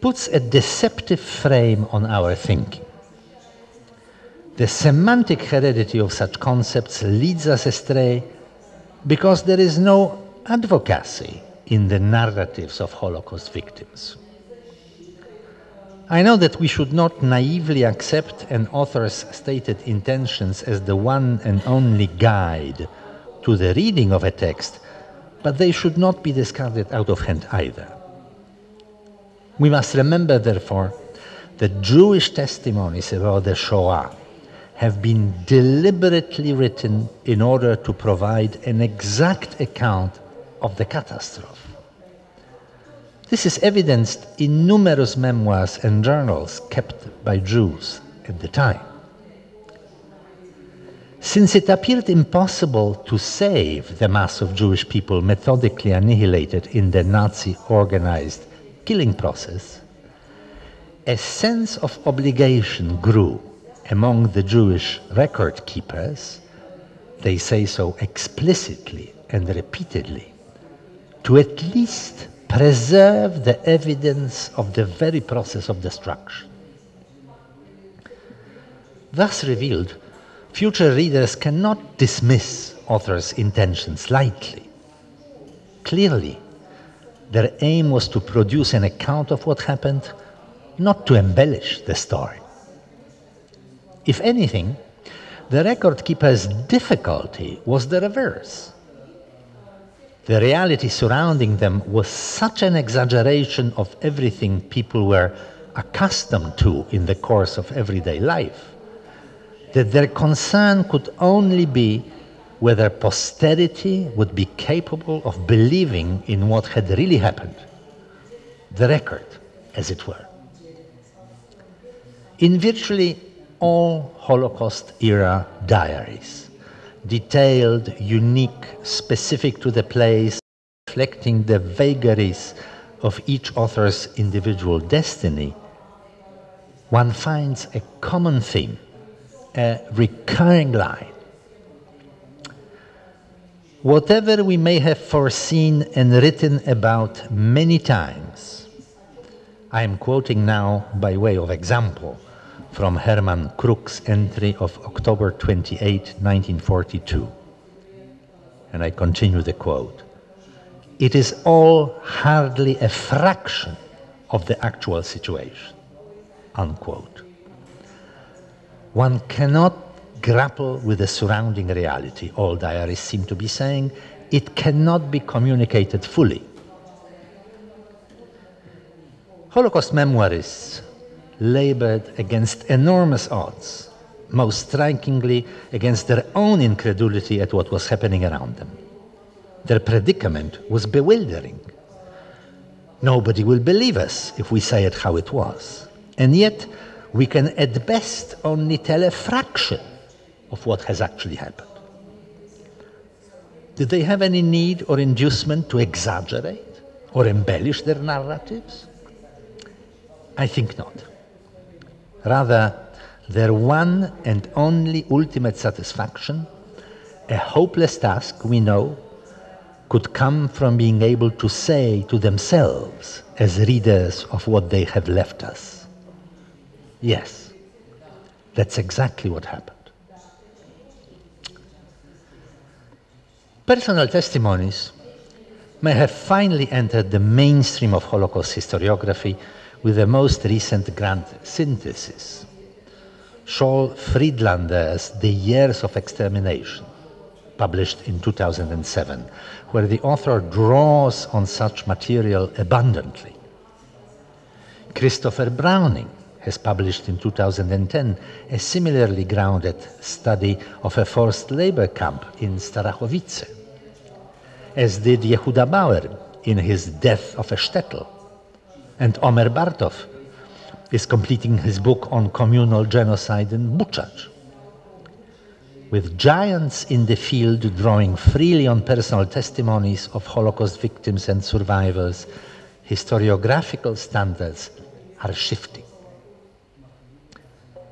puts a deceptive frame on our thinking. The semantic heredity of such concepts leads us astray because there is no advocacy in the narratives of Holocaust victims. I know that we should not naively accept an author's stated intentions as the one and only guide to the reading of a text, but they should not be discarded out of hand either. We must remember, therefore, that Jewish testimonies about the Shoah have been deliberately written in order to provide an exact account of the catastrophe. This is evidenced in numerous memoirs and journals kept by Jews at the time. Since it appeared impossible to save the mass of Jewish people methodically annihilated in the Nazi-organized killing process, a sense of obligation grew among the Jewish record keepers, they say so explicitly and repeatedly, to at least preserve the evidence of the very process of destruction. Thus revealed, future readers cannot dismiss authors' intentions lightly. Clearly, their aim was to produce an account of what happened, not to embellish the story. If anything, the record keeper's difficulty was the reverse. The reality surrounding them was such an exaggeration of everything people were accustomed to in the course of everyday life that their concern could only be whether posterity would be capable of believing in what had really happened, the record, as it were. In virtually all Holocaust-era diaries, detailed, unique, specific to the place, reflecting the vagaries of each author's individual destiny, one finds a common theme, a recurring line. Whatever we may have foreseen and written about many times, I am quoting now by way of example from Hermann Krug's entry of October 28, 1942. And I continue the quote. It is all hardly a fraction of the actual situation, unquote. One cannot grapple with the surrounding reality, all diarists seem to be saying. It cannot be communicated fully. Holocaust memoirists labored against enormous odds, most strikingly against their own incredulity at what was happening around them. Their predicament was bewildering. Nobody will believe us if we say it how it was. And yet, we can at best only tell a fraction of what has actually happened. Did they have any need or inducement to exaggerate or embellish their narratives? I think not. Rather, their one and only ultimate satisfaction, a hopeless task, we know, could come from being able to say to themselves, as readers of what they have left us, yes, that's exactly what happened. Personal testimonies may have finally entered the mainstream of Holocaust historiography with the most recent grand synthesis, Scholl Friedlander's The Years of Extermination, published in 2007, where the author draws on such material abundantly. Christopher Browning has published in 2010 a similarly grounded study of a forced labor camp in Starachowice, as did Yehuda Bauer in his Death of a Shtetl, and Omer Bartov is completing his book on communal genocide in Buchach. With giants in the field drawing freely on personal testimonies of Holocaust victims and survivors, historiographical standards are shifting.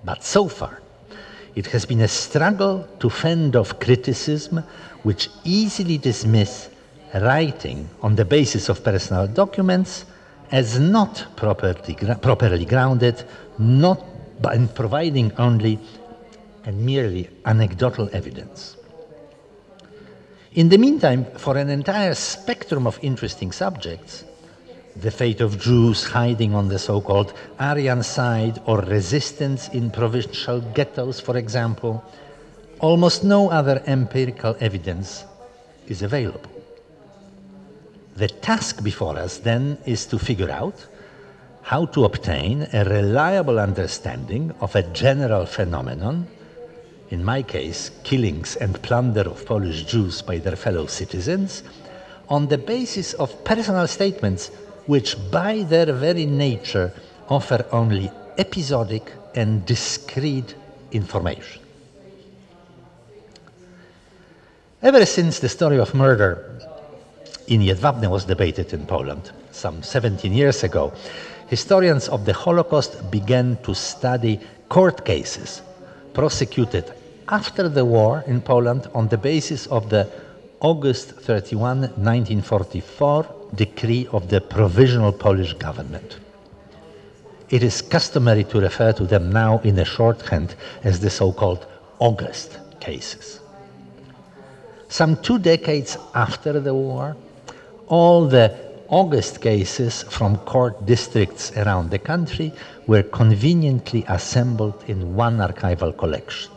But so far, it has been a struggle to fend off criticism which easily dismiss writing on the basis of personal documents as not properly grounded, not by providing only and merely anecdotal evidence. In the meantime, for an entire spectrum of interesting subjects, the fate of Jews hiding on the so-called Aryan side or resistance in provincial ghettos, for example, almost no other empirical evidence is available. The task before us then is to figure out how to obtain a reliable understanding of a general phenomenon, in my case, killings and plunder of Polish Jews by their fellow citizens, on the basis of personal statements which by their very nature offer only episodic and discrete information. Ever since the story of murder in Jedwabne was debated in Poland some 17 years ago, historians of the Holocaust began to study court cases prosecuted after the war in Poland on the basis of the August 31, 1944 decree of the Provisional Polish Government. It is customary to refer to them now in a shorthand as the so-called August cases. Some 2 decades after the war, all the August cases from court districts around the country were conveniently assembled in one archival collection.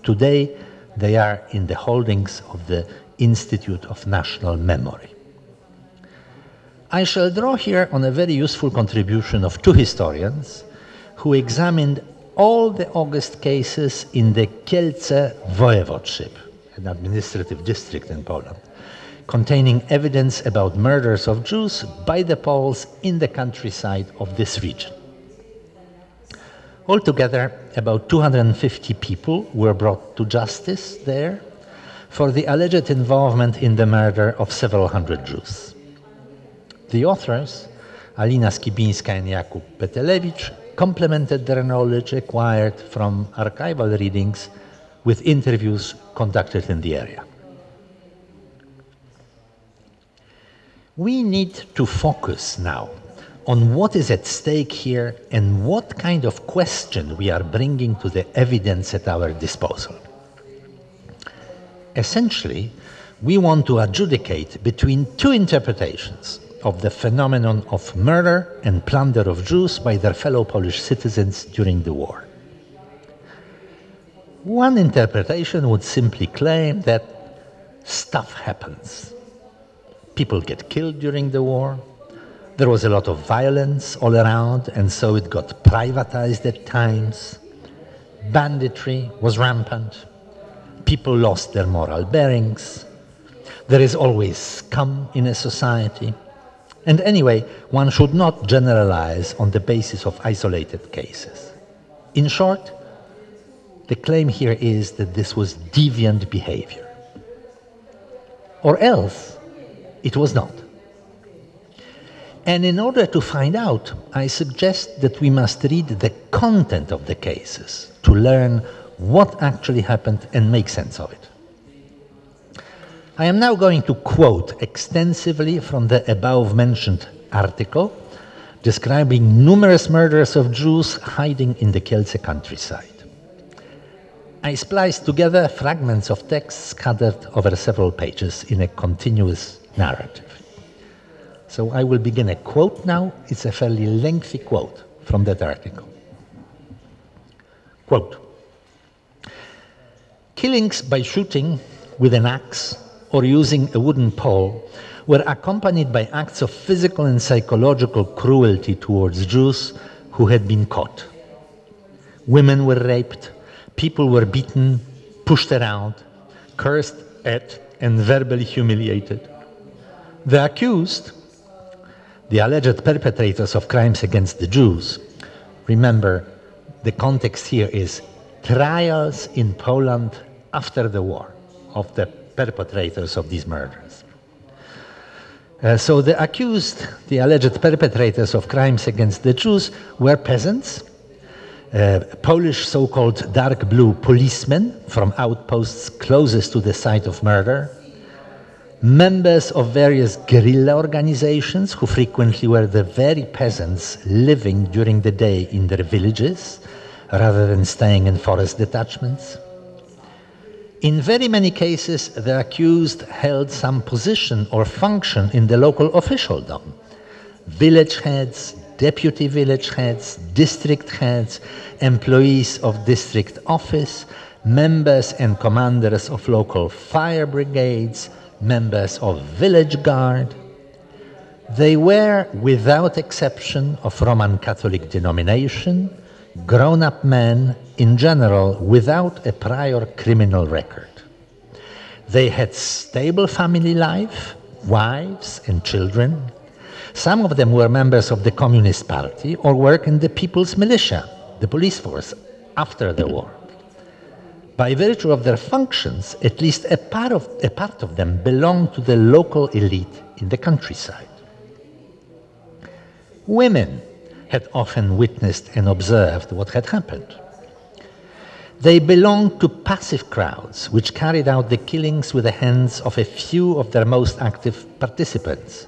Today, they are in the holdings of the Institute of National Memory. I shall draw here on a very useful contribution of 2 historians who examined all the August cases in the Kielce voivodeship, an administrative district in Poland, containing evidence about murders of Jews by the Poles in the countryside of this region. Altogether, about 250 people were brought to justice there for the alleged involvement in the murder of several hundred Jews. The authors, Alina Skibińska and Jakub Petelewicz, complemented their knowledge acquired from archival readings with interviews conducted in the area. We need to focus now on what is at stake here and what kind of question we are bringing to the evidence at our disposal. Essentially, we want to adjudicate between 2 interpretations of the phenomenon of murder and plunder of Jews by their fellow Polish citizens during the war. One interpretation would simply claim that stuff happens. People get killed during the war. There was a lot of violence all around, and so it got privatized at times. Banditry was rampant. People lost their moral bearings. There is always scum in a society. And anyway, one should not generalize on the basis of isolated cases. In short, the claim here is that this was deviant behavior. Or else, it was not. And in order to find out, I suggest that we must read the content of the cases to learn what actually happened and make sense of it. I am now going to quote extensively from the above-mentioned article describing numerous murders of Jews hiding in the Kielce countryside. I spliced together fragments of text scattered over several pages in a continuous narrative. So I will begin a quote now. It's a fairly lengthy quote from that article. Quote, "Killings by shooting with an axe or using a wooden pole were accompanied by acts of physical and psychological cruelty towards Jews who had been caught. Women were raped, people were beaten, pushed around, cursed at, and verbally humiliated. The accused, the alleged perpetrators of crimes against the Jews, remember, the context here is trials in Poland after the war of the perpetrators of these murders. So the accused, the alleged perpetrators of crimes against the Jews were peasants, Polish so-called dark blue policemen from outposts closest to the site of murder, members of various guerrilla organizations who frequently were the very peasants living during the day in their villages rather than staying in forest detachments. In very many cases, the accused held some position or function in the local officialdom. Village heads, deputy village heads, district heads, employees of district office, members and commanders of local fire brigades, members of village guard. They were, without exception, of Roman Catholic denomination, grown-up men, in general, without a prior criminal record. They had stable family life, wives and children. Some of them were members of the Communist Party or worked in the People's Militia, the police force, after the war. By virtue of their functions, at least a part of them belonged to the local elite in the countryside. Women had often witnessed and observed what had happened. They belonged to passive crowds which carried out the killings with the hands of a few of their most active participants.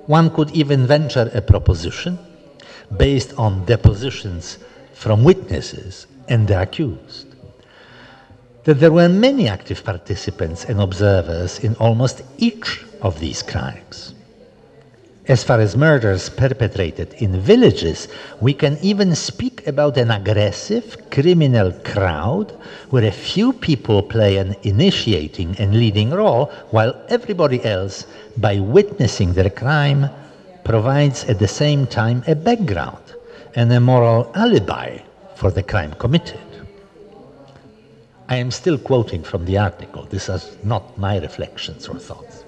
One could even venture a proposition based on depositions from witnesses and the accused, that there were many active participants and observers in almost each of these crimes. As far as murders perpetrated in villages, we can even speak about an aggressive criminal crowd where a few people play an initiating and leading role, while everybody else, by witnessing their crime, provides at the same time a background and a moral alibi for the crime committed. I am still quoting from the article. This is not my reflections or thoughts.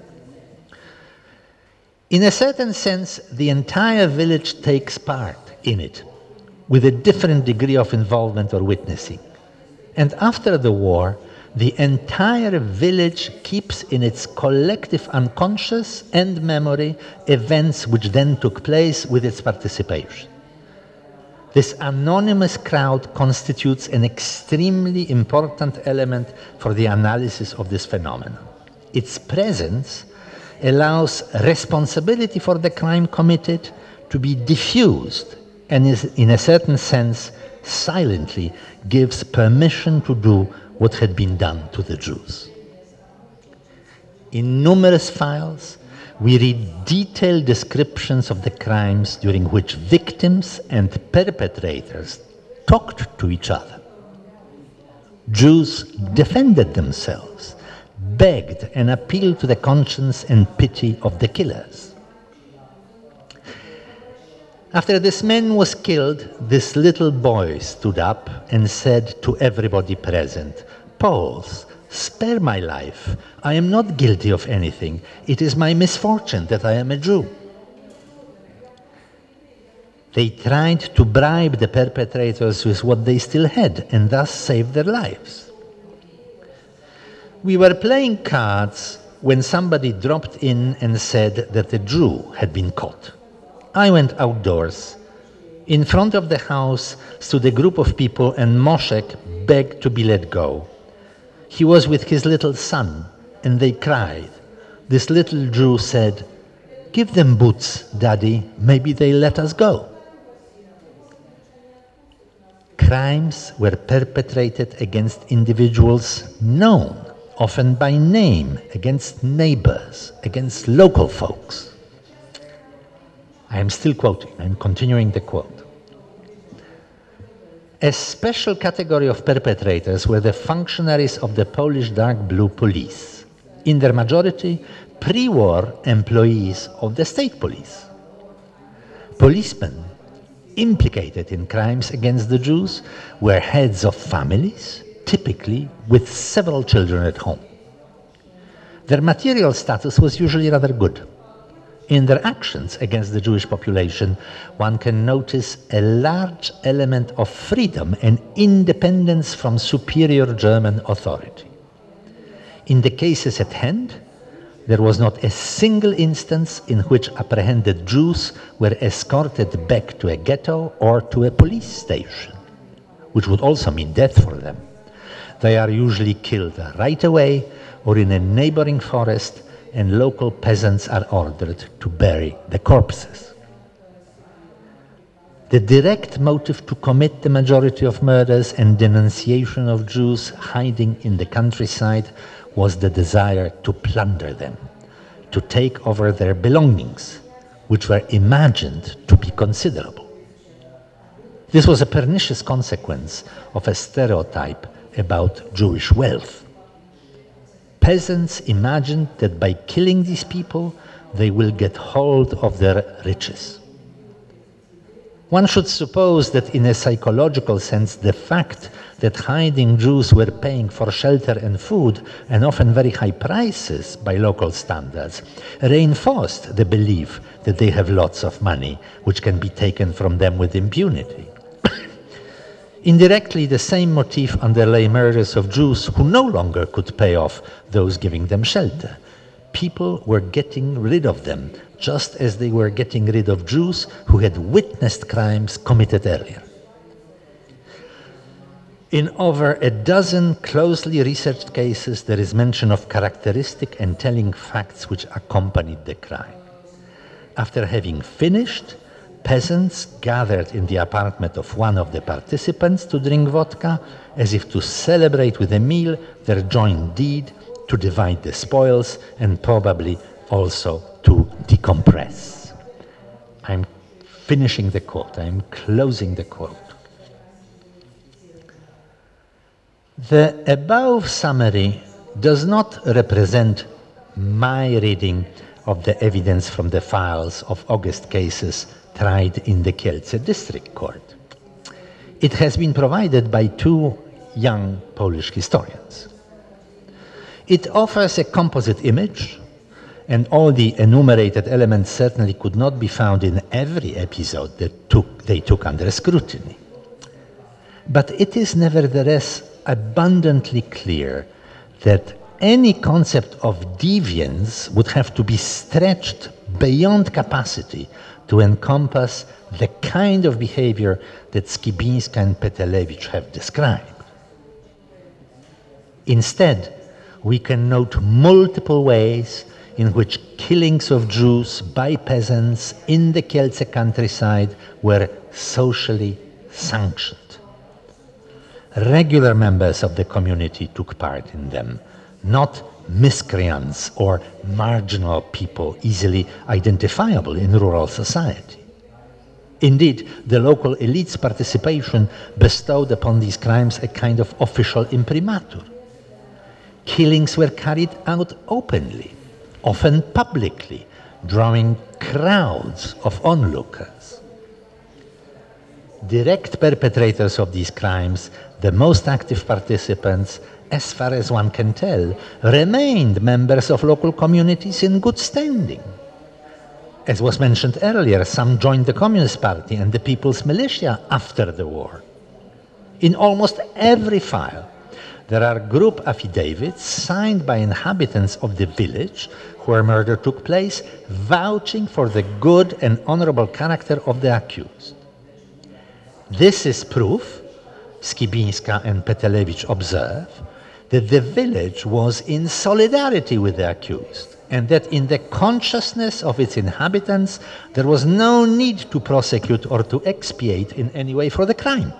In a certain sense, the entire village takes part in it, with a different degree of involvement or witnessing. And after the war, the entire village keeps in its collective unconscious and memory events which then took place with its participation. This anonymous crowd constitutes an extremely important element for the analysis of this phenomenon. Its presence allows responsibility for the crime committed to be diffused and is, in a certain sense, silently gives permission to do what had been done to the Jews. In numerous files, we read detailed descriptions of the crimes during which victims and perpetrators talked to each other. Jews defended themselves, begged and appealed to the conscience and pity of the killers. After this man was killed, this little boy stood up and said to everybody present, "Poles, spare my life. I am not guilty of anything. It is my misfortune that I am a Jew." They tried to bribe the perpetrators with what they still had and thus save their lives. We were playing cards when somebody dropped in and said that a Jew had been caught. I went outdoors. In front of the house stood a group of people and Moshek begged to be let go. He was with his little son and they cried. This little Jew said, "Give them boots, Daddy, maybe they'll let us go." Crimes were perpetrated against individuals known, often by name, against neighbors, against local folks. I am still quoting, I'm continuing the quote. A special category of perpetrators were the functionaries of the Polish dark blue police, in their majority pre-war employees of the state police. Policemen implicated in crimes against the Jews were heads of families, typically with several children at home. Their material status was usually rather good. In their actions against the Jewish population, one can notice a large element of freedom and independence from superior German authority. In the cases at hand, there was not a single instance in which apprehended Jews were escorted back to a ghetto or to a police station, which would also mean death for them. They are usually killed right away or in a neighboring forest and local peasants are ordered to bury the corpses. The direct motive to commit the majority of murders and denunciation of Jews hiding in the countryside was the desire to plunder them, to take over their belongings, which were imagined to be considerable. This was a pernicious consequence of a stereotype about Jewish wealth. Peasants imagined that by killing these people, they will get hold of their riches. One should suppose that in a psychological sense, the fact that hiding Jews were paying for shelter and food, and often very high prices by local standards, reinforced the belief that they have lots of money, which can be taken from them with impunity. Indirectly, the same motif underlay murders of Jews who no longer could pay off those giving them shelter. People were getting rid of them, just as they were getting rid of Jews who had witnessed crimes committed earlier. In over a dozen closely researched cases, there is mention of characteristic and telling facts which accompanied the crime. After having finished, peasants gathered in the apartment of one of the participants to drink vodka, as if to celebrate with a meal their joint deed, to divide the spoils, and probably also to decompress. I'm finishing the quote, I'm closing the quote. The above summary does not represent my reading of the evidence from the files of August cases tried in the Kielce District Court. It has been provided by two young Polish historians. It offers a composite image, and all the enumerated elements certainly could not be found in every episode that they took under scrutiny. But it is nevertheless abundantly clear that any concept of deviance would have to be stretched beyond capacity to encompass the kind of behavior that Skibinska and Petelewicz have described. Instead, we can note multiple ways in which killings of Jews by peasants in the Kielce countryside were socially sanctioned. Regular members of the community took part in them, not miscreants or marginal people easily identifiable in rural society. Indeed, the local elite's participation bestowed upon these crimes a kind of official imprimatur. Killings were carried out openly, often publicly, drawing crowds of onlookers. Direct perpetrators of these crimes, the most active participants, as far as one can tell, remained members of local communities in good standing. As was mentioned earlier, some joined the Communist Party and the People's Militia after the war. In almost every file, there are group affidavits signed by inhabitants of the village where murder took place, vouching for the good and honorable character of the accused. This is proof, Skibinska and Petelewicz observe, that the village was in solidarity with the accused, and that in the consciousness of its inhabitants, there was no need to prosecute or to expiate in any way for the crime.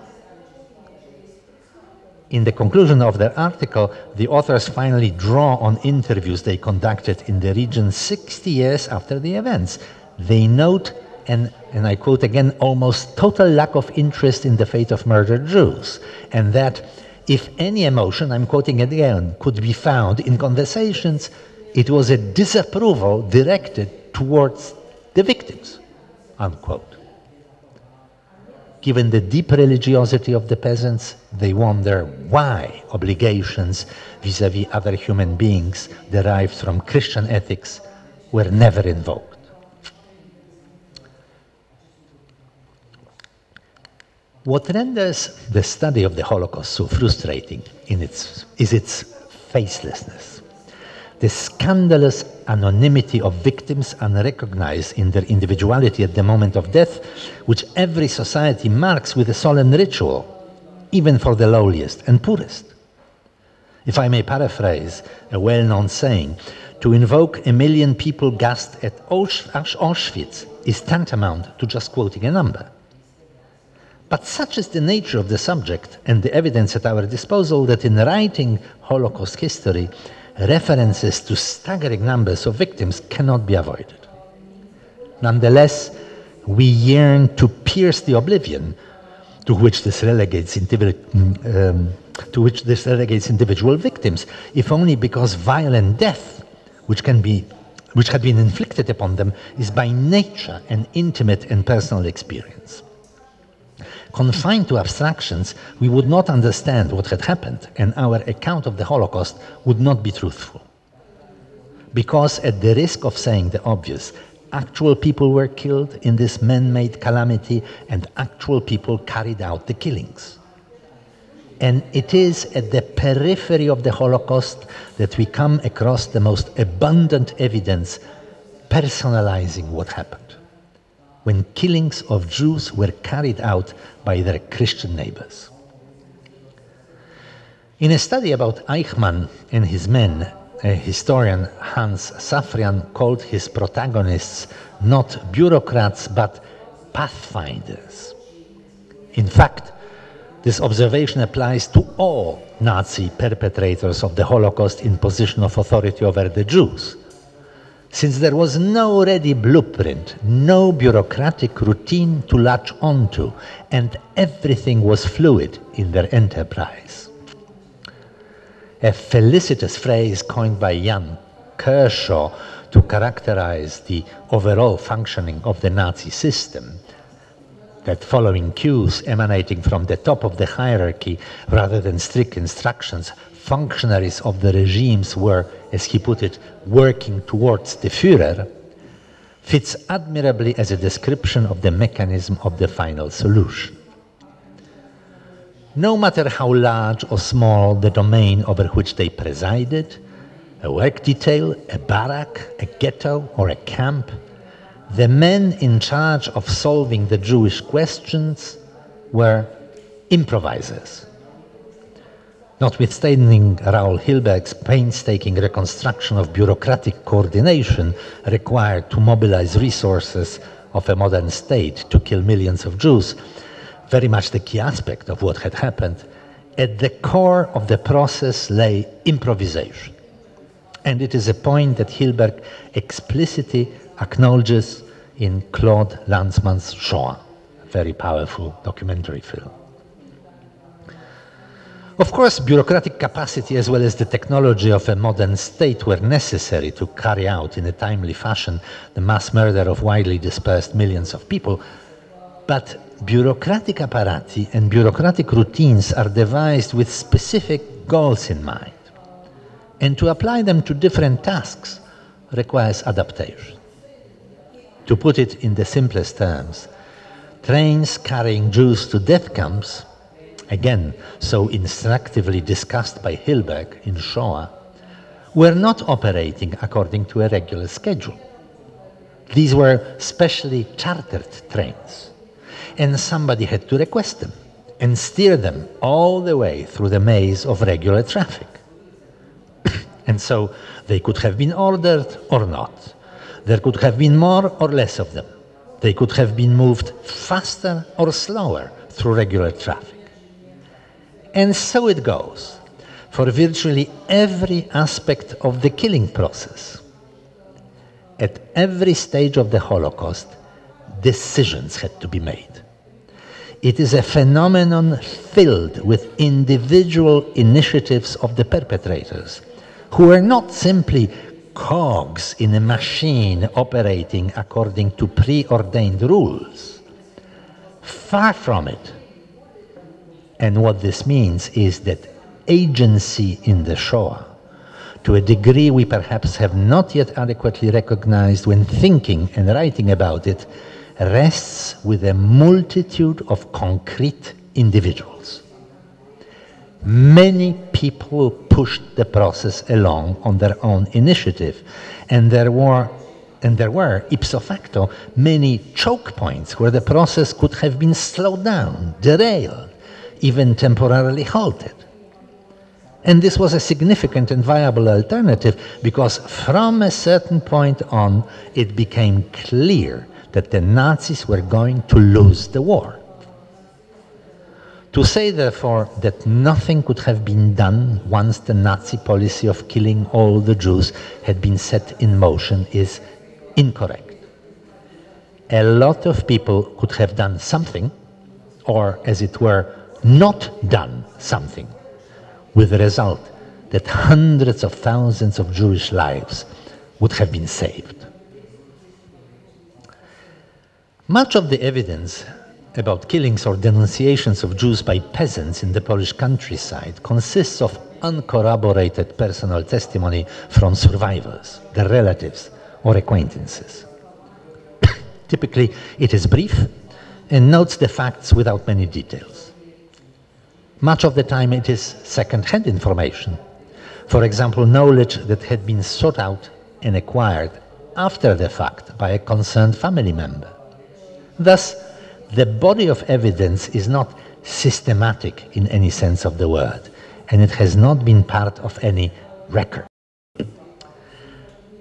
In the conclusion of their article, the authors finally draw on interviews they conducted in the region 60 years after the events. They note, and I quote again, almost total lack of interest in the fate of murdered Jews, and that if any emotion, I'm quoting again, could be found in conversations, it was a disapproval directed towards the victims, unquote. Given the deep religiosity of the peasants, they wonder why obligations vis-à-vis other human beings derived from Christian ethics were never invoked. What renders the study of the Holocaust so frustrating is its facelessness. The scandalous anonymity of victims unrecognized in their individuality at the moment of death, which every society marks with a solemn ritual, even for the lowliest and poorest. If I may paraphrase a well-known saying, To invoke 1 million people gassed at Auschwitz is tantamount to just quoting a number. But such is the nature of the subject and the evidence at our disposal that in writing Holocaust history, references to staggering numbers of victims cannot be avoided. Nonetheless, we yearn to pierce the oblivion to which this relegates individual victims, if only because violent death, which had been inflicted upon them, is by nature an intimate and personal experience. Confined to abstractions, we would not understand what had happened, and our account of the Holocaust would not be truthful. Because, at the risk of saying the obvious, actual people were killed in this man-made calamity, and actual people carried out the killings. And it is at the periphery of the Holocaust that we come across the most abundant evidence personalizing what happened, when killings of Jews were carried out by their Christian neighbors. In a study about Eichmann and his men, a historian, Hans Safrian, called his protagonists not bureaucrats but pathfinders. In fact, this observation applies to all Nazi perpetrators of the Holocaust in position of authority over the Jews, since there was no ready blueprint, no bureaucratic routine to latch onto, and everything was fluid in their enterprise. A felicitous phrase coined by Jan Kershaw to characterize the overall functioning of the Nazi system, that following cues emanating from the top of the hierarchy rather than strict instructions, functionaries of the regimes were, as he put it, working towards the Führer, fits admirably as a description of the mechanism of the final solution. No matter how large or small the domain over which they presided, a work detail, a barrack, a ghetto, or a camp, the men in charge of solving the Jewish questions were improvisers. Notwithstanding Raoul Hilberg's painstaking reconstruction of bureaucratic coordination required to mobilize resources of a modern state to kill millions of Jews, very much the key aspect of what had happened, at the core of the process lay improvisation. And it is a point that Hilberg explicitly acknowledges in Claude Lanzmann's Shoah, a very powerful documentary film. Of course, bureaucratic capacity as well as the technology of a modern state were necessary to carry out in a timely fashion the mass murder of widely dispersed millions of people, but bureaucratic apparati and bureaucratic routines are devised with specific goals in mind, and to apply them to different tasks requires adaptation. To put it in the simplest terms, trains carrying Jews to death camps, again so instructively discussed by Hilberg in Shoah, were not operating according to a regular schedule. These were specially chartered trains, and somebody had to request them and steer them all the way through the maze of regular traffic. And so they could have been ordered or not. There could have been more or less of them. They could have been moved faster or slower through regular traffic. And so it goes for virtually every aspect of the killing process. At every stage of the Holocaust, decisions had to be made. It is a phenomenon filled with individual initiatives of the perpetrators, who are not simply cogs in a machine operating according to preordained rules. Far from it. And what this means is that agency in the Shoah, to a degree we perhaps have not yet adequately recognized when thinking and writing about it, rests with a multitude of concrete individuals. Many people pushed the process along on their own initiative, and there were, ipso facto, many choke points where the process could have been slowed down, derailed, even temporarily halted. And this was a significant and viable alternative because from a certain point on, it became clear that the Nazis were going to lose the war. To say, therefore, that nothing could have been done once the Nazi policy of killing all the Jews had been set in motion is incorrect. A lot of people could have done something, or, as it were, not done something, with the result that hundreds of thousands of Jewish lives would have been saved. Much of the evidence about killings or denunciations of Jews by peasants in the Polish countryside consists of uncorroborated personal testimony from survivors, their relatives, or acquaintances. Typically, it is brief and notes the facts without many details. Much of the time, it is second-hand information. For example, knowledge that had been sought out and acquired after the fact by a concerned family member. Thus, the body of evidence is not systematic in any sense of the word, and it has not been part of any record.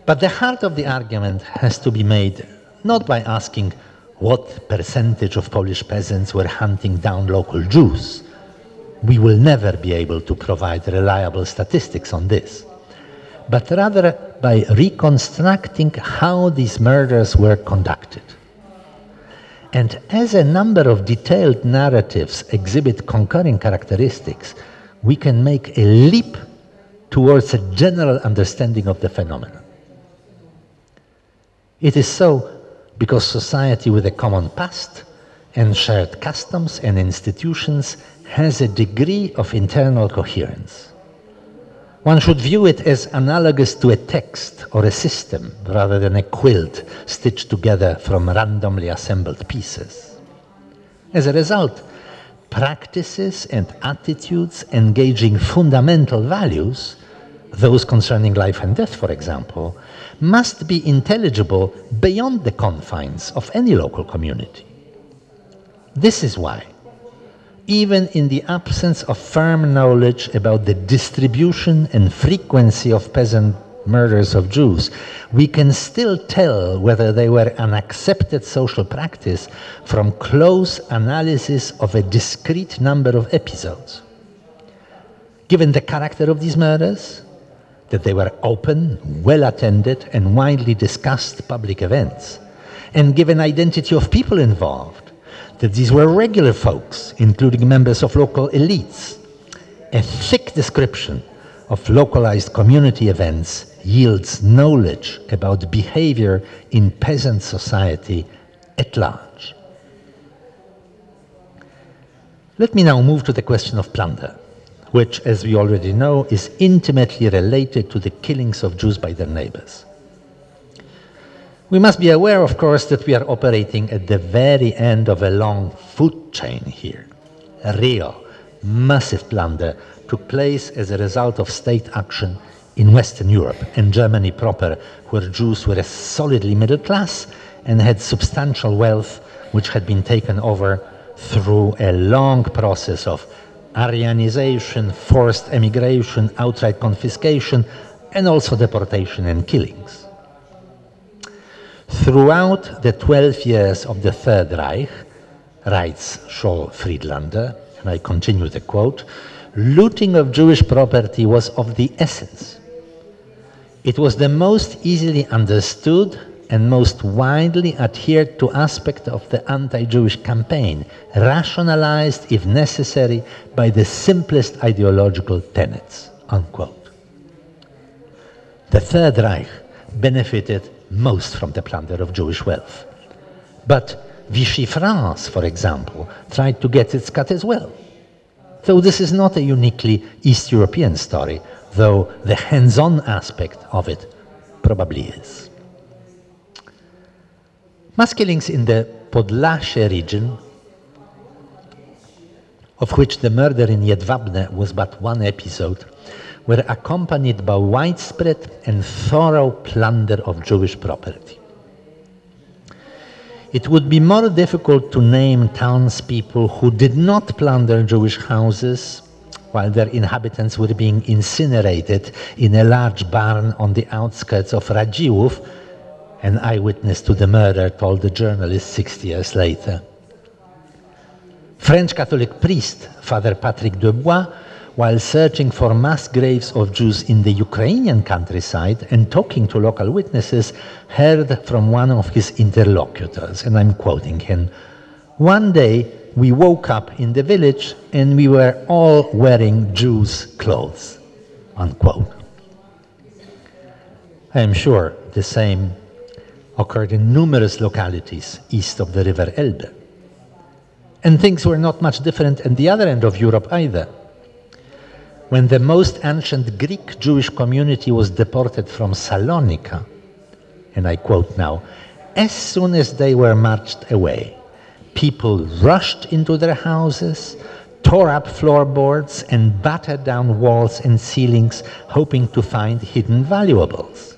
But the heart of the argument has to be made not by asking what percentage of Polish peasants were hunting down local Jews. We will never be able to provide reliable statistics on this, but rather by reconstructing how these murders were conducted. And as a number of detailed narratives exhibit concurring characteristics, we can make a leap towards a general understanding of the phenomenon. It is so because society with a common past and shared customs and institutions has a degree of internal coherence. One should view it as analogous to a text or a system rather than a quilt stitched together from randomly assembled pieces. As a result, practices and attitudes engaging fundamental values, those concerning life and death, for example, must be intelligible beyond the confines of any local community. This is why, even in the absence of firm knowledge about the distribution and frequency of peasant murders of Jews, we can still tell whether they were an accepted social practice from close analysis of a discrete number of episodes. Given the character of these murders, that they were open, well-attended, and widely discussed public events, and given identity of people involved, that these were regular folks, including members of local elites. A thick description of localized community events yields knowledge about behavior in peasant society at large. Let me now move to the question of plunder, which, as we already know, is intimately related to the killings of Jews by their neighbors. We must be aware, of course, that we are operating at the very end of a long food chain here. A real, massive plunder took place as a result of state action in Western Europe and Germany proper, where Jews were solidly middle class and had substantial wealth which had been taken over through a long process of Aryanization, forced emigration, outright confiscation, and also deportation and killings. Throughout the 12 years of the Third Reich, writes Scholl Friedlander, and I continue the quote, looting of Jewish property was of the essence. It was the most easily understood and most widely adhered to aspect of the anti-Jewish campaign, rationalized, if necessary, by the simplest ideological tenets, unquote. The Third Reich benefited most from the plunder of Jewish wealth. But Vichy France, for example, tried to get its cut as well. Though this is not a uniquely East European story, though the hands-on aspect of it probably is. Mass killings in the Podlasie region, of which the murder in Jedwabne was but one episode, were accompanied by widespread and thorough plunder of Jewish property. It would be more difficult to name townspeople who did not plunder Jewish houses while their inhabitants were being incinerated in a large barn on the outskirts of Radziłów, an eyewitness to the murder told the journalist 60 years later. French Catholic priest Father Patrick Dubois, while searching for mass graves of Jews in the Ukrainian countryside and talking to local witnesses, heard from one of his interlocutors, and I'm quoting him, "One day we woke up in the village and we were all wearing Jews' clothes," unquote. I am sure the same occurred in numerous localities east of the river Elbe. And things were not much different at the other end of Europe either. When the most ancient Greek Jewish community was deported from Salonika, and I quote now, "As soon as they were marched away, people rushed into their houses, tore up floorboards, and battered down walls and ceilings, hoping to find hidden valuables.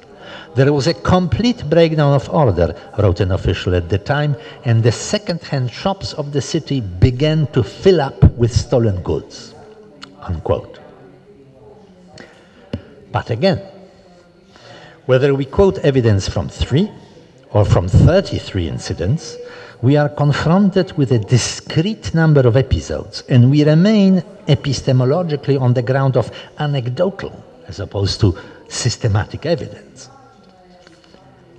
There was a complete breakdown of order," wrote an official at the time, "and the second-hand shops of the city began to fill up with stolen goods," unquote. But again, whether we quote evidence from 3 or from 33 incidents, we are confronted with a discrete number of episodes, and we remain epistemologically on the ground of anecdotal as opposed to systematic evidence.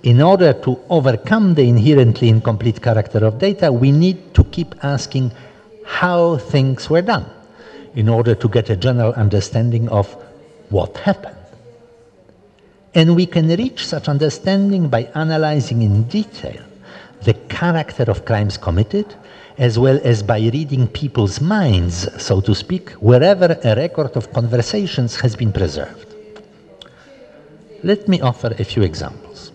In order to overcome the inherently incomplete character of data, we need to keep asking how things were done in order to get a general understanding of what happened. And we can reach such understanding by analyzing in detail the character of crimes committed, as well as by reading people's minds, so to speak, wherever a record of conversations has been preserved. Let me offer a few examples.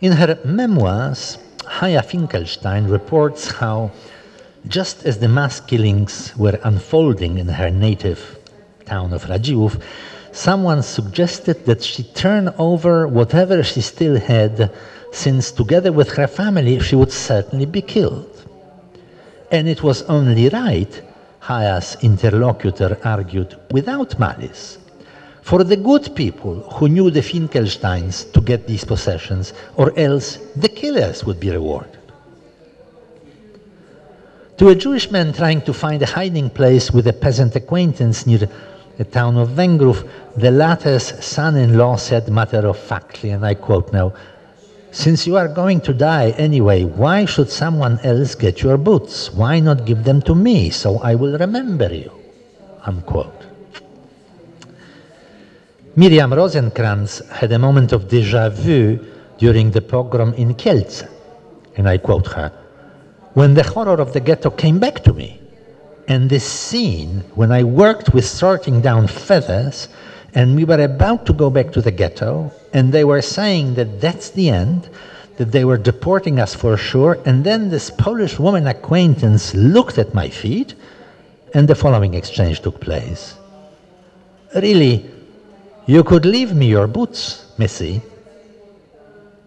In her memoirs, Haya Finkelstein reports how, just as the mass killings were unfolding in her native town of Radziłów, someone suggested that she turn over whatever she still had, since together with her family she would certainly be killed. And it was only right, Haya's interlocutor argued without malice, for the good people who knew the Finkelsteins to get these possessions, or else the killers would be rewarded. To a Jewish man trying to find a hiding place with a peasant acquaintance near the town of Węgrów, the latter's son-in-law said matter-of-factly, and I quote now, "Since you are going to die anyway, why should someone else get your boots? Why not give them to me so I will remember you?" Unquote. Miriam Rosenkrantz had a moment of déjà vu during the pogrom in Kielce, and I quote her, "When the horror of the ghetto came back to me, and this scene when I worked with sorting down feathers, and we were about to go back to the ghetto, and they were saying that that's the end, that they were deporting us for sure, and then this Polish woman acquaintance looked at my feet, and the following exchange took place. 'Really, you could leave me your boots, Missy.'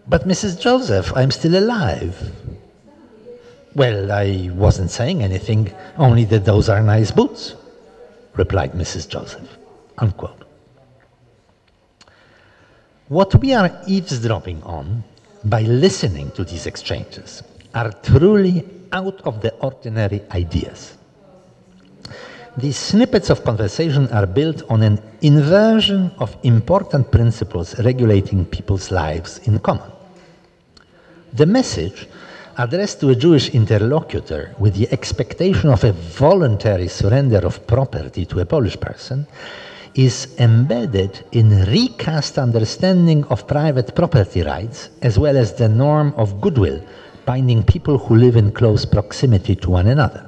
'But Mrs. Joseph, I'm still alive.' 'Well, I wasn't saying anything, only that those are nice boots,' replied Mrs. Joseph." Unquote. What we are eavesdropping on by listening to these exchanges are truly out of the ordinary ideas. These snippets of conversation are built on an inversion of important principles regulating people's lives in common. The message addressed to a Jewish interlocutor with the expectation of a voluntary surrender of property to a Polish person is embedded in recast understanding of private property rights, as well as the norm of goodwill binding people who live in close proximity to one another.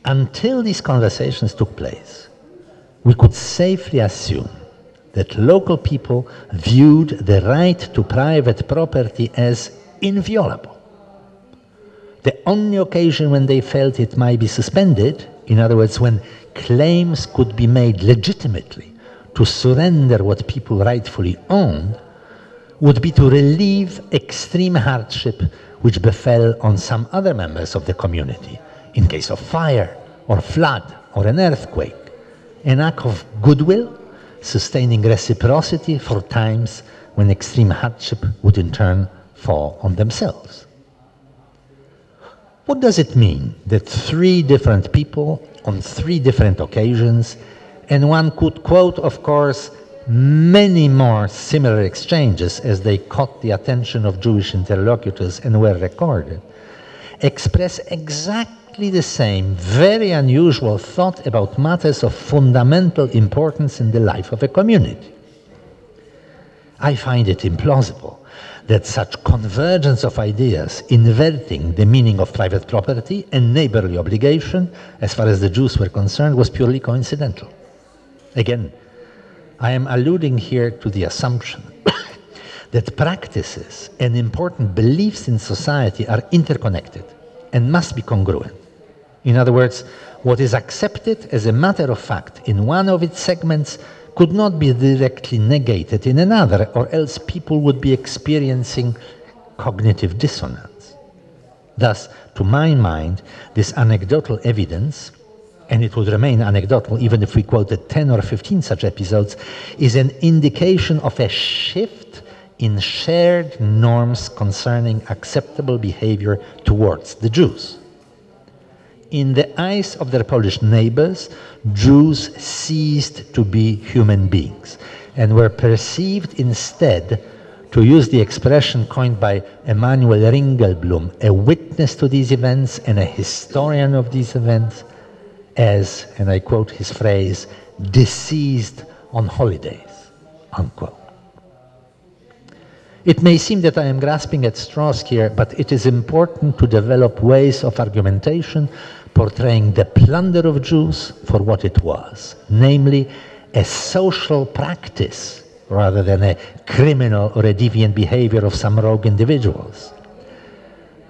Until these conversations took place, we could safely assume that local people viewed the right to private property as inviolable. The only occasion when they felt it might be suspended, in other words, when claims could be made legitimately to surrender what people rightfully owned, would be to relieve extreme hardship which befell on some other members of the community, in case of fire or flood or an earthquake, an act of goodwill, sustaining reciprocity for times when extreme hardship would in turn fall on themselves. What does it mean that three different people on three different occasions, and one could quote, of course, many more similar exchanges as they caught the attention of Jewish interlocutors and were recorded, express exactly the same very unusual thought about matters of fundamental importance in the life of a community? I find it implausible that such convergence of ideas inverting the meaning of private property and neighborly obligation, as far as the Jews were concerned, was purely coincidental. Again, I am alluding here to the assumption that practices and important beliefs in society are interconnected and must be congruent. In other words, what is accepted as a matter of fact in one of its segments could not be directly negated in another, or else people would be experiencing cognitive dissonance. Thus, to my mind, this anecdotal evidence, and it would remain anecdotal even if we quoted 10 or 15 such episodes, is an indication of a shift in shared norms concerning acceptable behavior towards the Jews. In the eyes of their Polish neighbors, Jews ceased to be human beings and were perceived instead, to use the expression coined by Emanuel Ringelblum, a witness to these events and a historian of these events, as, and I quote his phrase, deceased on holidays, unquote. It may seem that I am grasping at straws here, but it is important to develop ways of argumentation portraying the plunder of Jews for what it was, namely a social practice rather than a criminal or a deviant behavior of some rogue individuals.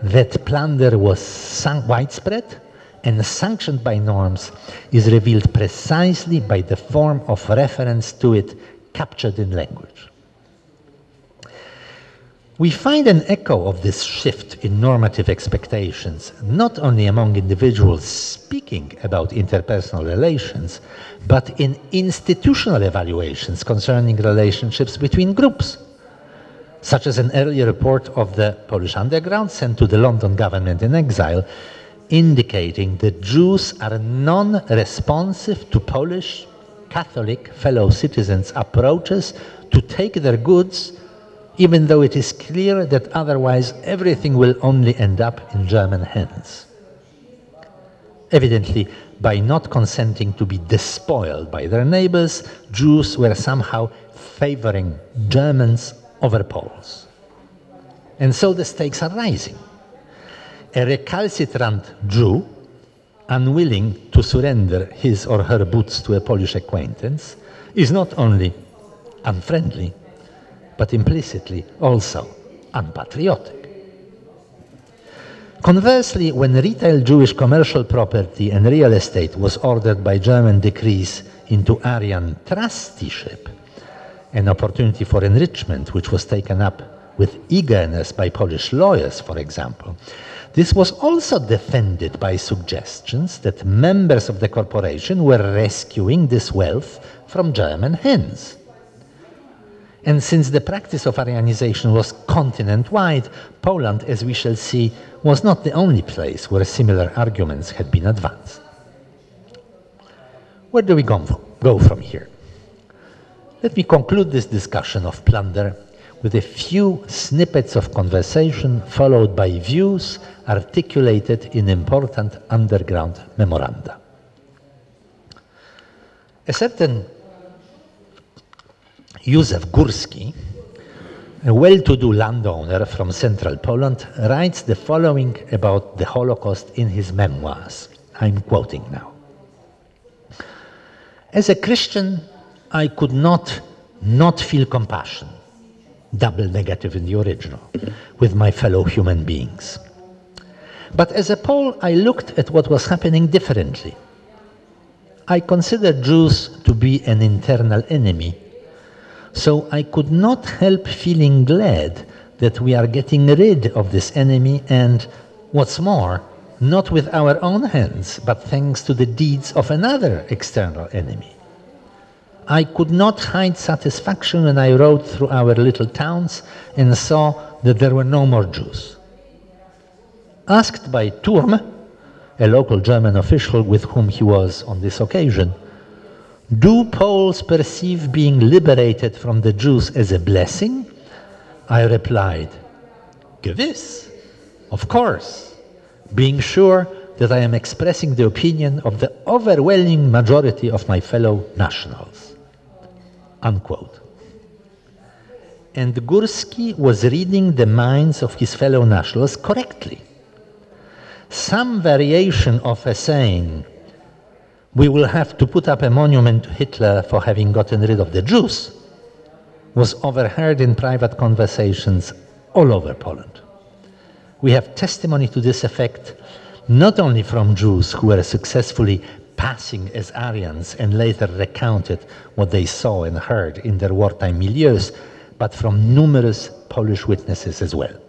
That plunder was widespread and sanctioned by norms is revealed precisely by the form of reference to it captured in language. We find an echo of this shift in normative expectations, not only among individuals speaking about interpersonal relations, but in institutional evaluations concerning relationships between groups, such as an earlier report of the Polish underground sent to the London government in exile, indicating that Jews are non-responsive to Polish Catholic fellow citizens' approaches to take their goods, even though it is clear that otherwise everything will only end up in German hands. Evidently, by not consenting to be despoiled by their neighbors, Jews were somehow favoring Germans over Poles. And so the stakes are rising. A recalcitrant Jew, unwilling to surrender his or her boots to a Polish acquaintance, is not only unfriendly, but implicitly also unpatriotic. Conversely, when retail Jewish commercial property and real estate was ordered by German decrees into Aryan trusteeship, an opportunity for enrichment which was taken up with eagerness by Polish lawyers, for example, this was also defended by suggestions that members of the corporation were rescuing this wealth from German hands. And since the practice of Aryanization was continent-wide, Poland, as we shall see, was not the only place where similar arguments had been advanced. Where do we go from here? Let me conclude this discussion of plunder with a few snippets of conversation followed by views articulated in important underground memoranda. A certain Józef Górski, a well-to-do landowner from central Poland, writes the following about the Holocaust in his memoirs. I'm quoting now. As a Christian, I could not feel compassion, double negative in the original, with my fellow human beings. But as a Pole, I looked at what was happening differently. I considered Jews to be an internal enemy, so I could not help feeling glad that we are getting rid of this enemy and, what's more, not with our own hands, but thanks to the deeds of another external enemy. I could not hide satisfaction when I rode through our little towns and saw that there were no more Jews. Asked by Turm, a local German official with whom he was on this occasion, do Poles perceive being liberated from the Jews as a blessing? I replied, gewiss, of course, being sure that I am expressing the opinion of the overwhelming majority of my fellow nationals. Unquote. And Górski was reading the minds of his fellow nationals correctly. Some variation of a saying, we will have to put up a monument to Hitler for having gotten rid of the Jews, was overheard in private conversations all over Poland. We have testimony to this effect not only from Jews who were successfully passing as Aryans and later recounted what they saw and heard in their wartime milieus, but from numerous Polish witnesses as well.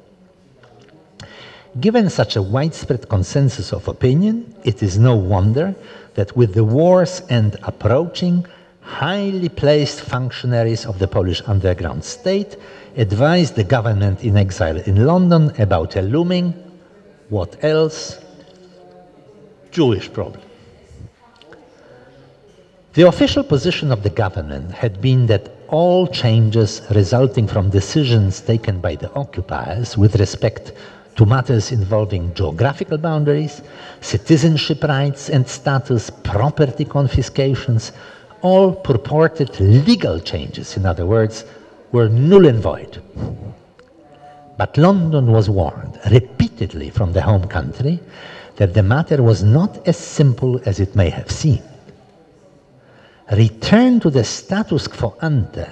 Given such a widespread consensus of opinion, it is no wonder that with the war's end approaching, highly placed functionaries of the Polish underground state advised the government in exile in London about a looming, what else, Jewish problem. The official position of the government had been that all changes resulting from decisions taken by the occupiers with respect to matters involving geographical boundaries, citizenship rights and status, property confiscations, all purported legal changes, in other words, were null and void. But London was warned repeatedly from the home country that the matter was not as simple as it may have seemed. Return to the status quo ante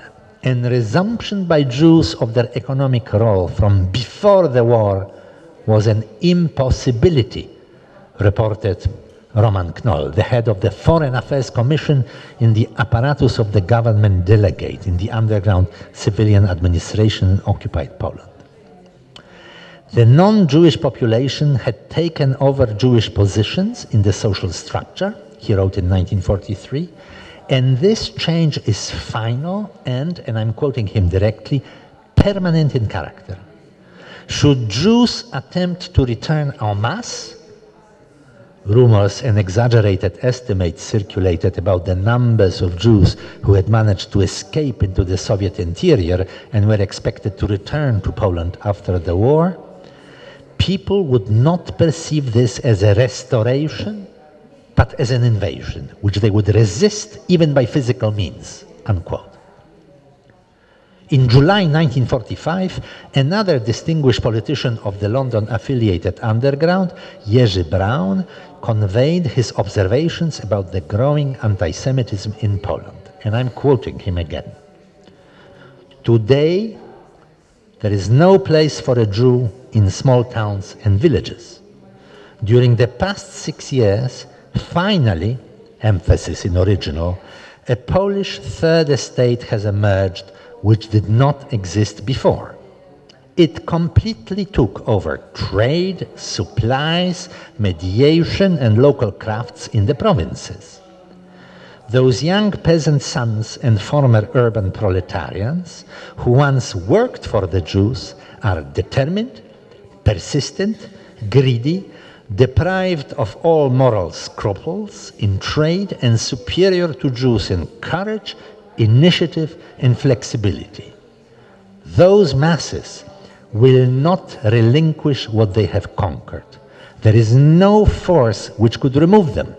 and resumption by Jews of their economic role from before the war was an impossibility, reported Roman Knoll, the head of the Foreign Affairs Commission in the apparatus of the government delegate in the underground civilian administration in occupied Poland. The non-Jewish population had taken over Jewish positions in the social structure, he wrote in 1943, and this change is final and I'm quoting him directly, permanent in character. Should Jews attempt to return en masse, rumors and exaggerated estimates circulated about the numbers of Jews who had managed to escape into the Soviet interior and were expected to return to Poland after the war. People would not perceive this as a restoration, but as an invasion, which they would resist even by physical means, unquote. In July 1945, another distinguished politician of the London-affiliated underground, Jerzy Braun, conveyed his observations about the growing anti-Semitism in Poland. And I'm quoting him again. Today, there is no place for a Jew in small towns and villages. During the past 6 years, finally, emphasis in original, a Polish third estate has emerged which did not exist before. It completely took over trade, supplies, mediation, and local crafts in the provinces. Those young peasant sons and former urban proletarians who once worked for the Jews are determined, persistent, greedy, deprived of all moral scruples in trade, and superior to Jews in courage, initiative, and flexibility. Those masses will not relinquish what they have conquered. There is no force which could remove them.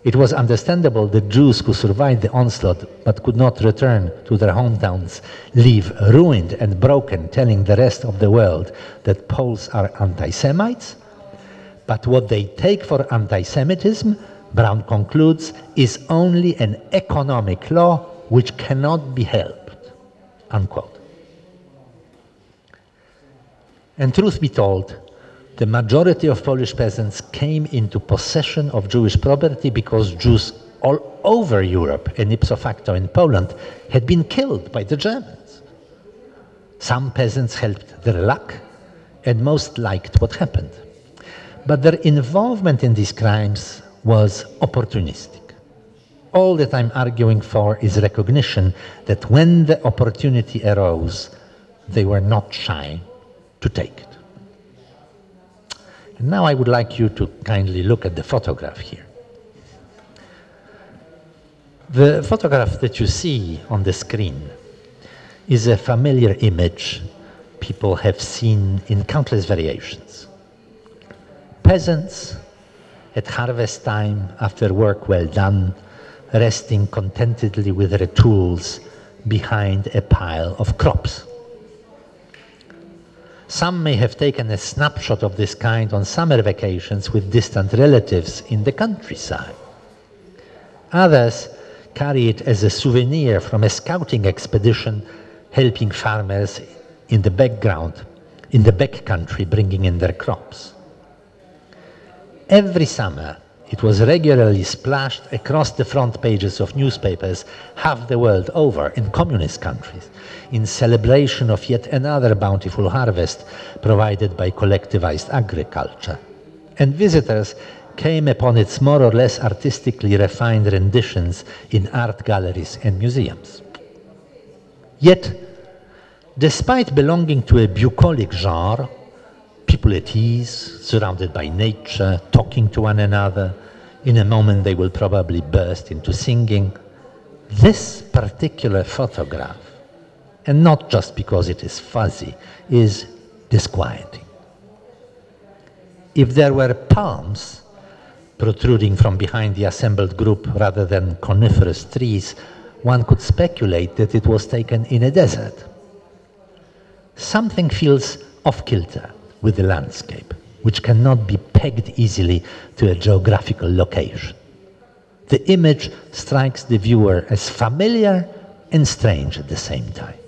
It was understandable that Jews who survived the onslaught but could not return to their hometowns leave ruined and broken, telling the rest of the world that Poles are anti-Semites. But what they take for anti-Semitism, Braun concludes, is only an economic law which cannot be helped, unquote. And truth be told, the majority of Polish peasants came into possession of Jewish property because Jews all over Europe and ipso facto in Poland had been killed by the Germans. Some peasants helped their luck and most liked what happened. but their involvement in these crimes was opportunistic. All that I'm arguing for is recognition that when the opportunity arose, they were not shy to take it. And now I would like you to kindly look at the photograph here. The photograph that you see on the screen is a familiar image people have seen in countless variations. Peasants at harvest time, after work well done, resting contentedly with their tools behind a pile of crops. Some may have taken a snapshot of this kind on summer vacations with distant relatives in the countryside. Others carry it as a souvenir from a scouting expedition helping farmers in the background, in the backcountry, bringing in their crops. Every summer, it was regularly splashed across the front pages of newspapers half the world over in communist countries in celebration of yet another bountiful harvest provided by collectivized agriculture. And visitors came upon its more or less artistically refined renditions in art galleries and museums. Yet, despite belonging to a bucolic genre, people at ease, surrounded by nature, talking to one another, in a moment they will probably burst into singing, this particular photograph, and not just because it is fuzzy, is disquieting. If there were palms protruding from behind the assembled group rather than coniferous trees, one could speculate that it was taken in a desert. Something feels off-kilter with the landscape, which cannot be pegged easily to a geographical location. The image strikes the viewer as familiar and strange at the same time.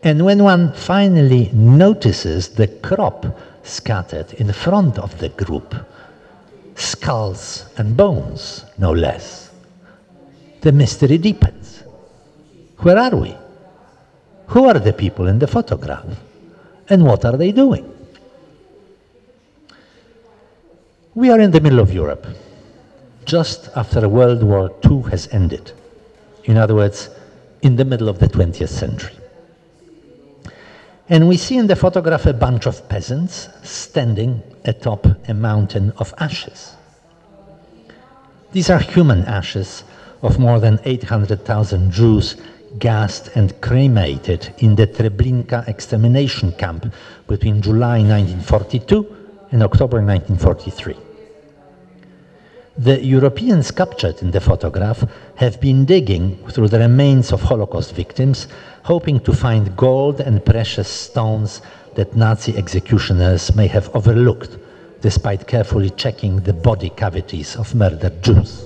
And when one finally notices the crop scattered in front of the group, skulls and bones, no less, the mystery deepens. Where are we? Who are the people in the photograph? And what are they doing? We are in the middle of Europe, just after World War II has ended. In other words, in the middle of the 20th century. And we see in the photograph a bunch of peasants standing atop a mountain of ashes. These are human ashes of more than 800,000 Jews gassed and cremated in the Treblinka extermination camp between July 1942 and October 1943. The Europeans captured in the photograph have been digging through the remains of Holocaust victims, hoping to find gold and precious stones that Nazi executioners may have overlooked, despite carefully checking the body cavities of murdered Jews.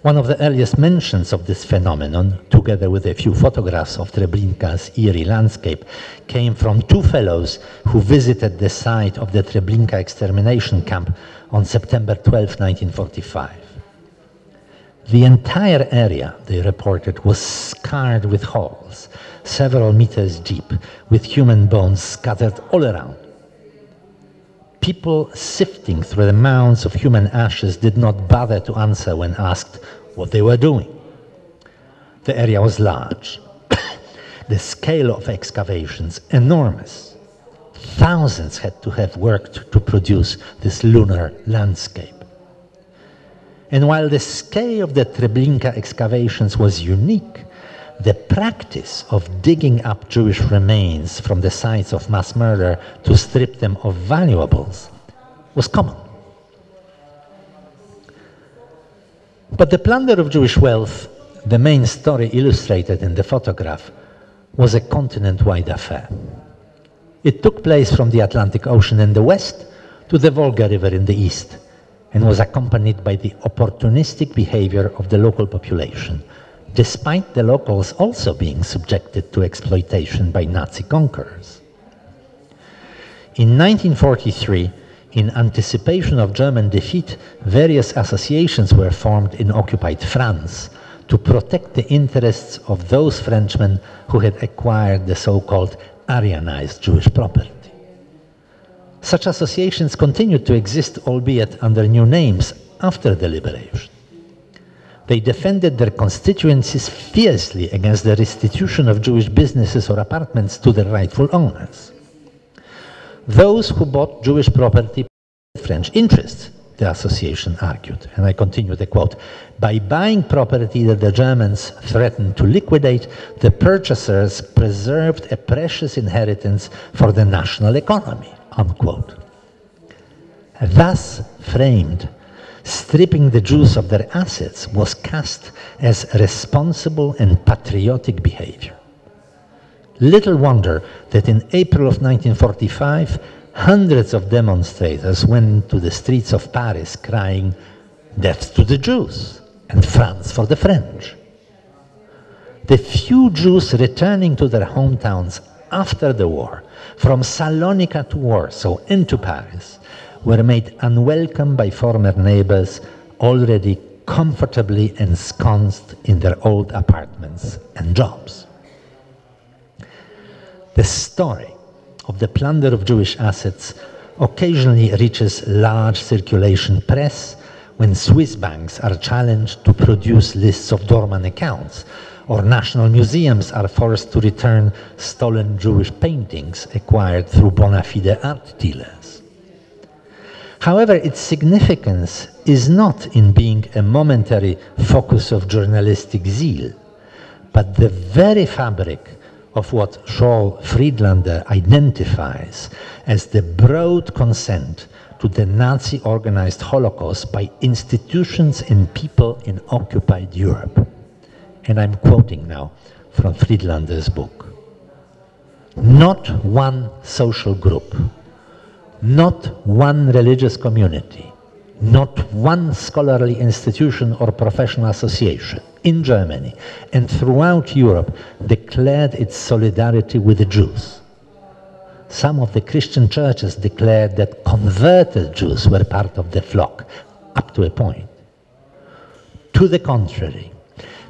One of the earliest mentions of this phenomenon, together with a few photographs of Treblinka's eerie landscape, came from two fellows who visited the site of the Treblinka extermination camp on September 12, 1945. The entire area, they reported, was scarred with holes, several meters deep, with human bones scattered all around. People sifting through the mounds of human ashes did not bother to answer when asked what they were doing. The area was large. The scale of excavations enormous. Thousands had to have worked to produce this lunar landscape. And while the scale of the Treblinka excavations was unique, the practice of digging up Jewish remains from the sites of mass murder to strip them of valuables was common. But the plunder of Jewish wealth, the main story illustrated in the photograph, was a continent-wide affair. It took place from the Atlantic Ocean in the west to the Volga River in the east, and was accompanied by the opportunistic behavior of the local population, despite the locals also being subjected to exploitation by Nazi conquerors. In 1943, in anticipation of German defeat, various associations were formed in occupied France to protect the interests of those Frenchmen who had acquired the so-called Aryanized Jewish property. Such associations continued to exist, albeit under new names, after the liberation. They defended their constituencies fiercely against the restitution of Jewish businesses or apartments to their rightful owners. Those who bought Jewish property paid French interests, the association argued, and I continue the quote, by buying property that the Germans threatened to liquidate, the purchasers preserved a precious inheritance for the national economy, unquote. Thus framed, stripping the Jews of their assets was cast as responsible and patriotic behavior. Little wonder that in April of 1945, hundreds of demonstrators went to the streets of Paris crying, "Death to the Jews," and "France for the French." The few Jews returning to their hometowns after the war, from Salonika to Warsaw and to Paris, were made unwelcome by former neighbors already comfortably ensconced in their old apartments and jobs. The story of the plunder of Jewish assets occasionally reaches large circulation press when Swiss banks are challenged to produce lists of dormant accounts, or national museums are forced to return stolen Jewish paintings acquired through bona fide art dealers. However, its significance is not in being a momentary focus of journalistic zeal, but the very fabric of what Scholl Friedlander identifies as the broad consent to the Nazi-organized Holocaust by institutions and people in occupied Europe. And I'm quoting now from Friedlander's book. Not one social group, not one religious community, not one scholarly institution or professional association in Germany and throughout Europe declared its solidarity with the Jews. Some of the Christian churches declared that converted Jews were part of the flock, up to a point. To the contrary,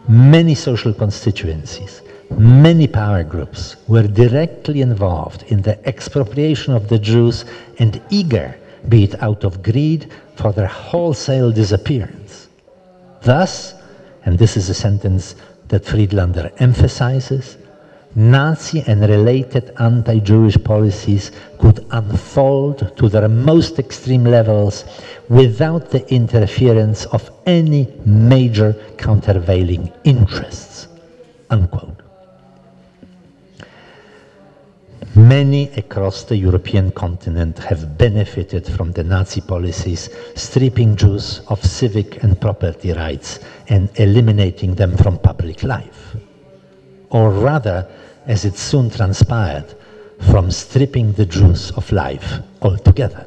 many social constituencies, many power groups were directly involved in the expropriation of the Jews and eager, be it out of greed, for their wholesale disappearance. Thus, and this is a sentence that Friedlander emphasizes, Nazi and related anti-Jewish policies could unfold to their most extreme levels without the interference of any major countervailing interests, unquote. Many across the European continent have benefited from the Nazi policies, stripping Jews of civic and property rights and eliminating them from public life. Or rather, as it soon transpired, from stripping the Jews of life altogether.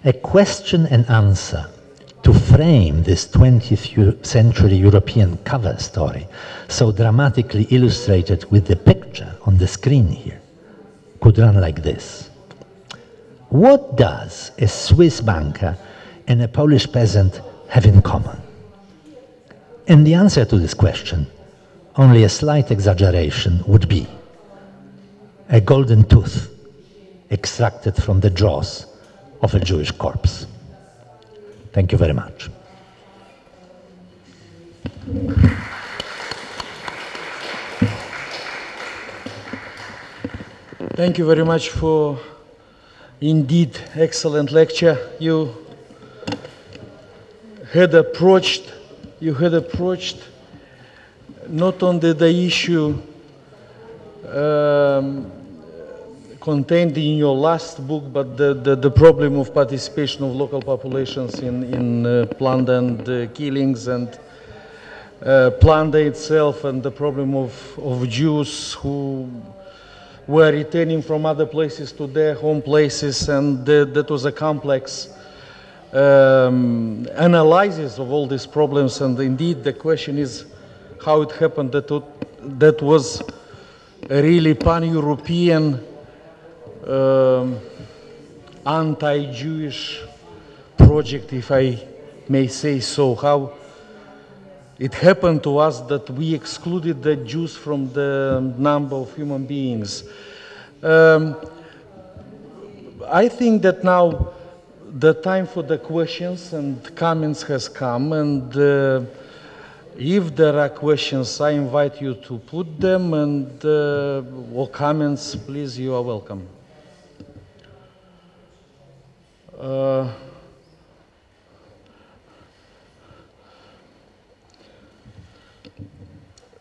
A question and answer to frame this 20th century European cover story, so dramatically illustrated with the picture on the screen here, could run like this. What does a Swiss banker and a Polish peasant have in common? And the answer to this question, only a slight exaggeration, would be a golden tooth extracted from the jaws of a Jewish corpse. Thank you very much. Thank you very much for indeed excellent lecture. You had approached not only the issue contained in your last book, but the problem of participation of local populations in plunder and killings, and plunder itself, and the problem of Jews who were returning from other places to their home places, and that was a complex analysis of all these problems. And indeed the question is how it happened that was a really pan-European anti-Jewish project, if I may say so. How it happened to us that we excluded the Jews from the number of human beings. I think that now the time for the questions and comments has come, and if there are questions, I invite you to put them, and or comments, please, you are welcome.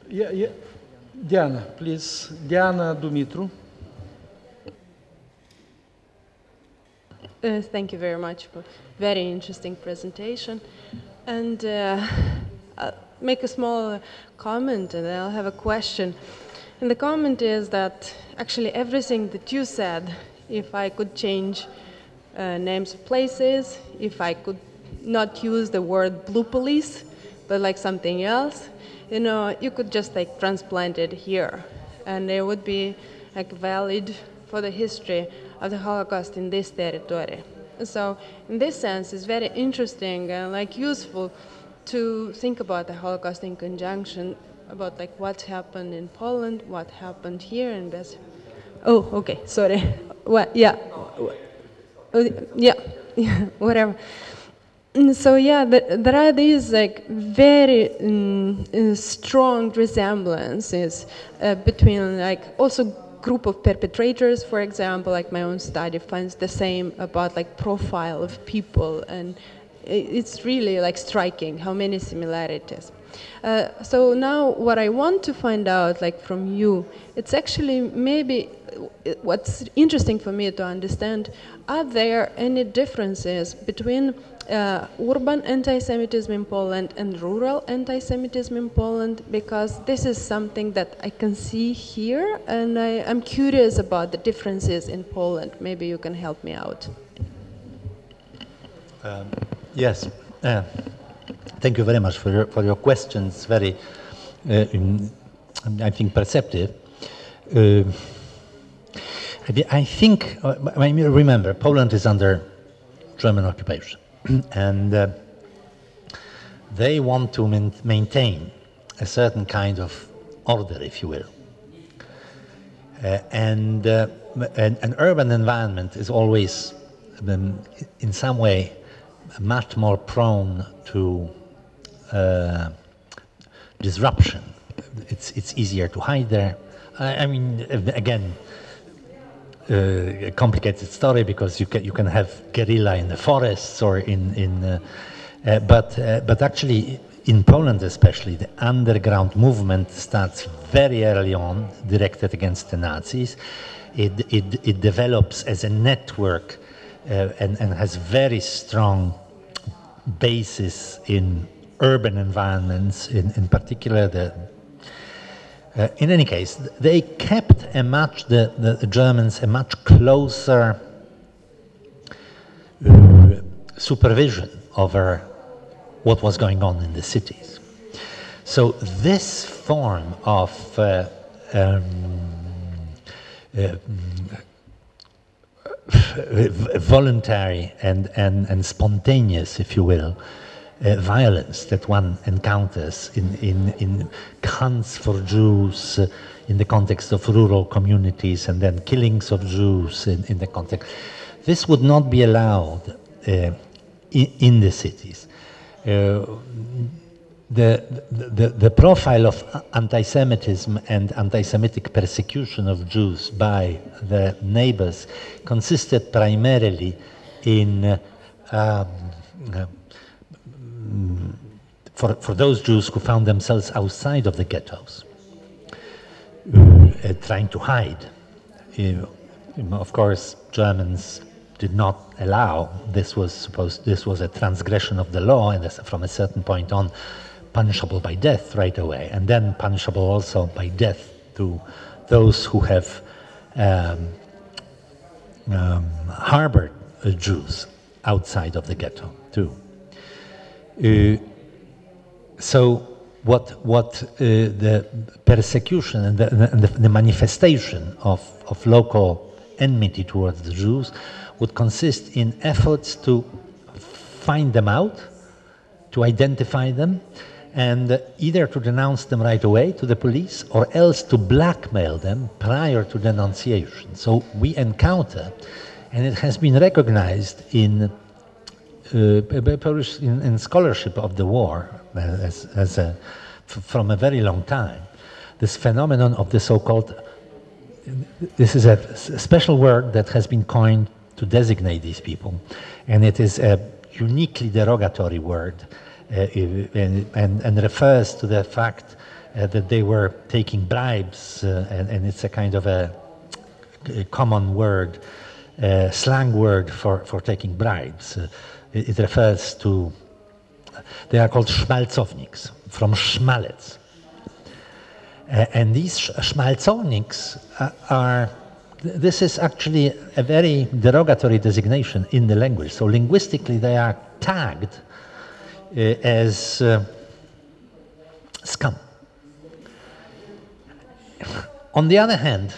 Yeah. Diana, please. Diana Dumitru. Thank you very much for very interesting presentation. And I'll make a small comment and then I'll have a question. And the comment is that actually everything that you said, if I could change names of places, if I could not use the word blue police, but like something else, you know, you could just like transplant it here. And it would be like valid for the history of the Holocaust in this territory. So in this sense, it's very interesting and like useful to think about the Holocaust in conjunction about like what happened in Poland, what happened here in Bes. Oh, okay, sorry. Well, yeah, yeah, whatever. So yeah, there are these like very strong resemblances between like also group of perpetrators, for example, like my own study finds the same about like profile of people, and it's really like striking how many similarities. So now what I want to find out like from you, it's actually maybe what's interesting for me to understand, are there any differences between urban anti-Semitism in Poland and rural anti-Semitism in Poland, because this is something that I can see here, and I'm curious about the differences in Poland. Maybe you can help me out. Yes, thank you very much for your questions. Very, I think, perceptive. I think, I mean, remember, Poland is under German occupation. And they want to maintain a certain kind of order, if you will. And an urban environment is always, in some way, much more prone to disruption. It's easier to hide there. I mean, again, a complicated story because you can have guerrilla in the forests or but actually in Poland especially the underground movement starts very early on, directed against the Nazis. It develops as a network and has very strong basis in urban environments, in particular in any case, they kept the Germans a much closer supervision over what was going on in the cities. So this form of voluntary and spontaneous, if you will, violence that one encounters in hunts for Jews in the context of rural communities and then killings of Jews in the context. This would not be allowed in the cities. The profile of anti-Semitism and anti-Semitic persecution of Jews by the neighbors consisted primarily in for those Jews who found themselves outside of the ghettos, trying to hide. Of course, Germans did not allow. This was a transgression of the law, and from a certain point on, punishable by death right away, and then punishable also by death to those who have harbored Jews outside of the ghetto too. So what the persecution and the manifestation of local enmity towards the Jews would consist in efforts to find them out, to identify them, and either to denounce them right away to the police or else to blackmail them prior to denunciation. So we encounter and it has been recognized in in scholarship of the war from a very long time. This phenomenon of the so-called, this is a special word that has been coined to designate these people, and it is a uniquely derogatory word, and refers to the fact that they were taking bribes, and it's a kind of a common word, slang word for taking bribes. It refers to, they are called schmalzowniks, from schmalec. And these schmalzowniks are, this is actually a very derogatory designation in the language. So linguistically they are tagged as scum. On the other hand,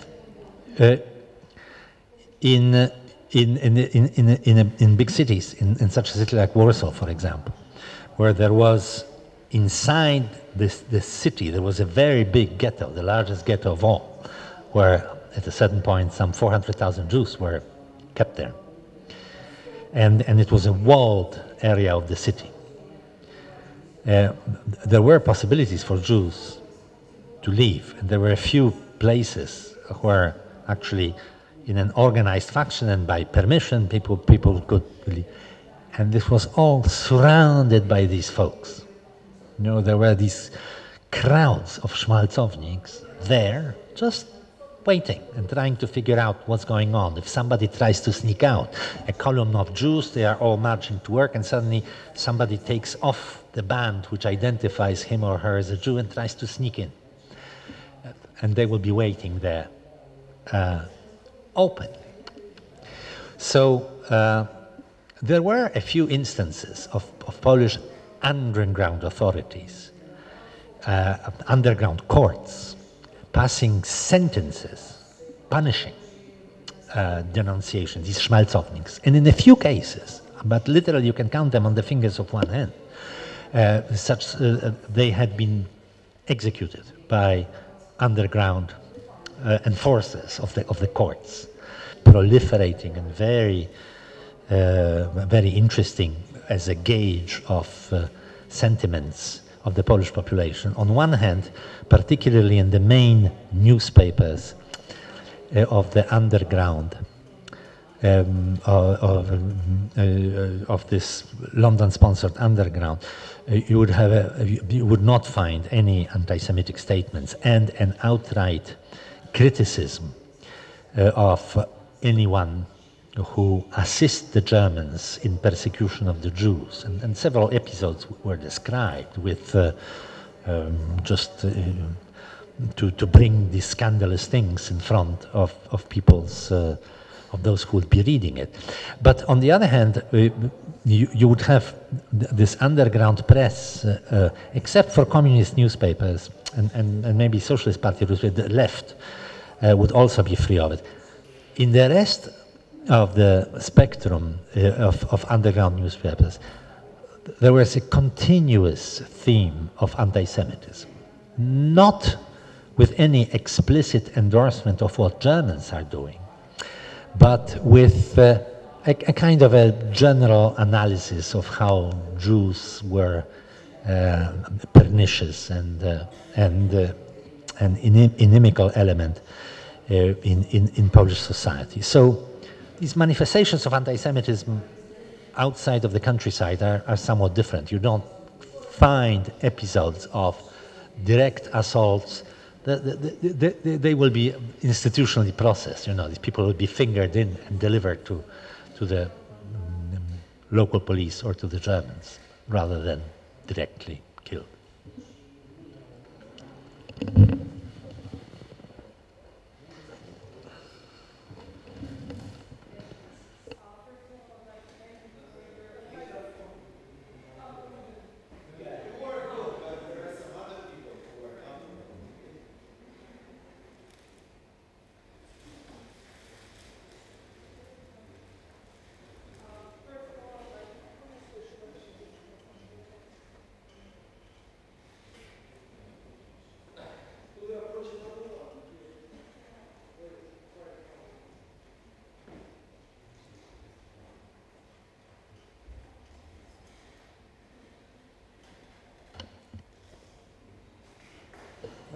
in big cities, in such a city like Warsaw, for example, where there was inside this city, there was a very big ghetto, the largest ghetto of all, where at a certain point some 400,000 Jews were kept there. And it was a walled area of the city. There were possibilities for Jews to leave, and there were a few places where actually in an organized fashion and by permission people could leave. And this was all surrounded by these folks. You know, there were these crowds of schmalzowniks there just waiting and trying to figure out what's going on. If somebody tries to sneak out, a column of Jews, they are all marching to work, and suddenly somebody takes off the band which identifies him or her as a Jew and tries to sneak in. And they will be waiting there openly. So there were a few instances of Polish underground authorities, underground courts, passing sentences, punishing denunciation, these schmalzowniks. And in a few cases, but literally you can count them on the fingers of one hand, they had been executed by underground enforcers of the courts, proliferating and very interesting as a gauge of sentiments of the Polish population. On one hand, particularly in the main newspapers of the underground, of this London-sponsored underground, you would not find any anti-Semitic statements and an outright criticism of anyone who assists the Germans in persecution of the Jews. And several episodes were described with just to bring these scandalous things in front of people's, of those who would be reading it. But on the other hand, you would have this underground press, except for communist newspapers and maybe Socialist Party, the left would also be free of it. In the rest of the spectrum of underground newspapers, there was a continuous theme of anti-Semitism, not with any explicit endorsement of what Germans are doing, but with a kind of a general analysis of how Jews were pernicious and inimical element in Polish society. So these manifestations of anti-Semitism outside of the countryside are somewhat different. You don't find episodes of direct assaults. They will be institutionally processed. You know, these people will be fingered in and delivered to the local police or to the Germans rather than directly killed.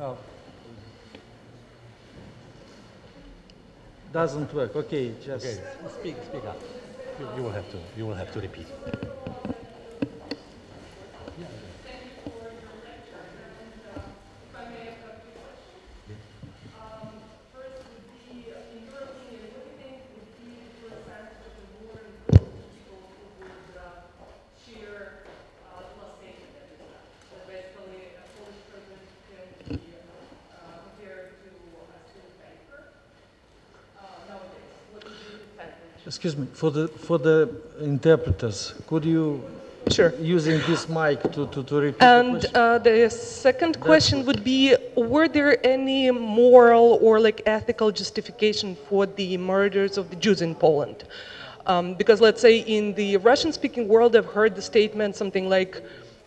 Oh. Doesn't work. Okay, just Okay, speak up. You will have to repeat. Excuse me, for the interpreters, could you, Sure. using this mic to repeat And the question? the second question would be, were there any moral or like ethical justification for the murders of the Jews in Poland? Because let's say in the Russian-speaking world, I've heard the statement something like,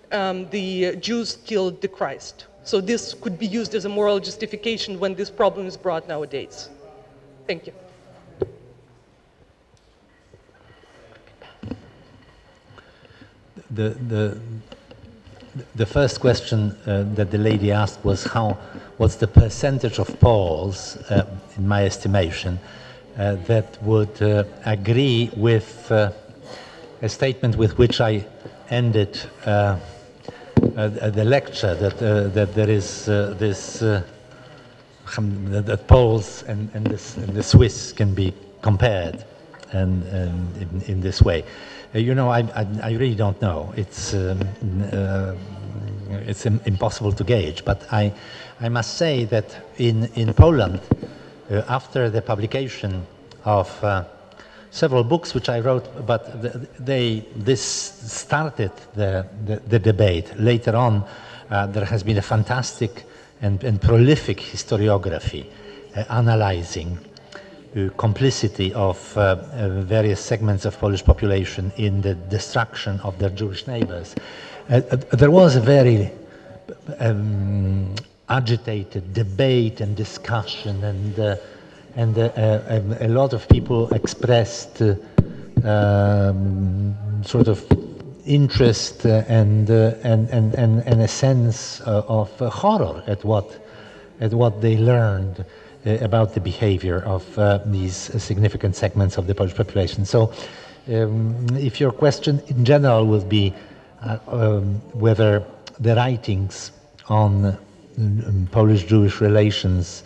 the Jews killed the Christ. So this could be used as a moral justification when this problem is brought nowadays. Thank you. The first question that the lady asked was what's the percentage of Poles, in my estimation, that would agree with a statement with which I ended the lecture, that there is that Poles and the Swiss can be compared and in this way. You know, I really don't know. It's impossible to gauge. But I must say that in Poland, after the publication of several books which I wrote, but this started the debate. Later on, there has been a fantastic and prolific historiography analyzing complicity of various segments of Polish population in the destruction of their Jewish neighbors. There was a very agitated debate and discussion, and a lot of people expressed sort of interest and a sense of horror at what they learned about the behavior of these significant segments of the Polish population. So if your question in general would be whether the writings on Polish-Jewish relations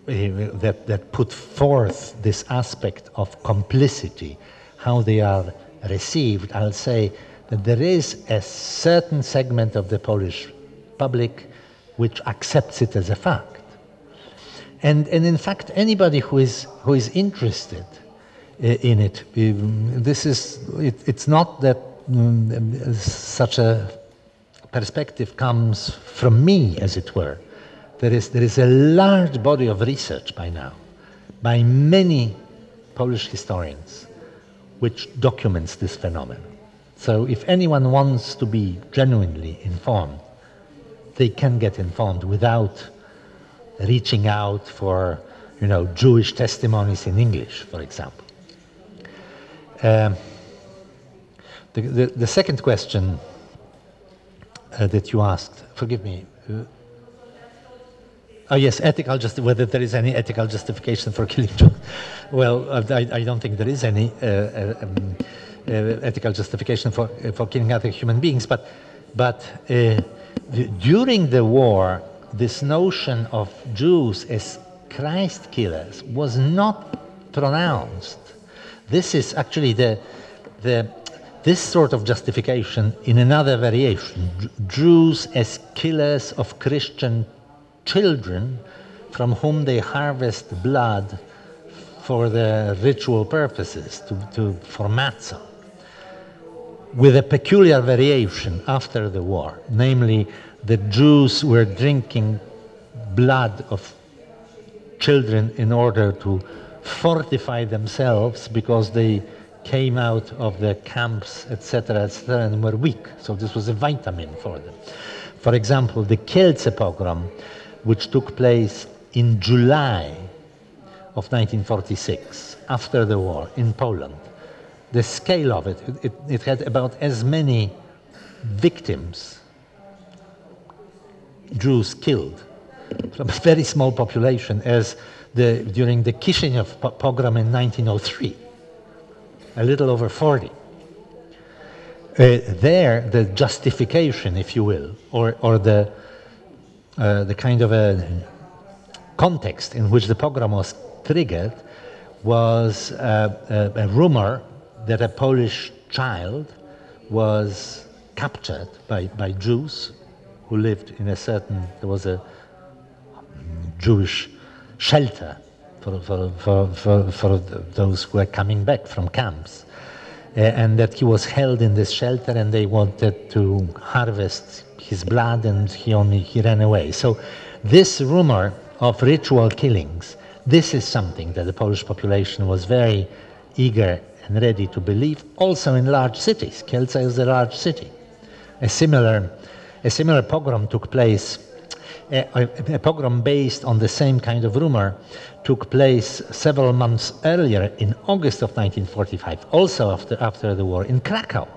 that put forth this aspect of complicity, how they are received, I'll say that there is a certain segment of the Polish public which accepts it as a fact. And in fact, anybody who is interested in it, it's not that such a perspective comes from me, as it were. There is a large body of research by now, by many Polish historians, which documents this phenomenon. So if anyone wants to be genuinely informed, they can get informed without reaching out for, Jewish testimonies in English, for example. The second question that you asked, forgive me. Oh yes, whether there is any ethical justification for killing Jews. Well, I don't think there is any ethical justification for killing other human beings, but during the war, this notion of Jews as Christ killers was not pronounced. This is actually this sort of justification in another variation. Jews as killers of Christian children from whom they harvest blood for their ritual purposes, for matzah, with a peculiar variation after the war, namely the Jews were drinking blood of children in order to fortify themselves because they came out of the camps, etc., and were weak. So this was a vitamin for them. For example, the Kielce pogrom, which took place in July of 1946, after the war, in Poland, the scale of it had about as many victims, Jews killed, from a very small population as during the Chisinau pogrom in 1903, a little over 40. There, the justification, if you will, or the kind of a context in which the pogrom was triggered was a rumor that a Polish child was captured by Jews who lived in there was a Jewish shelter for those who were coming back from camps. And that he was held in this shelter and they wanted to harvest his blood and he ran away. So this rumor of ritual killings, this is something that the Polish population was very eager and ready to believe, also in large cities. Kielce is a large city. A similar pogrom took place, a pogrom based on the same kind of rumor took place several months earlier in August of 1945, also after the war, in Krakow,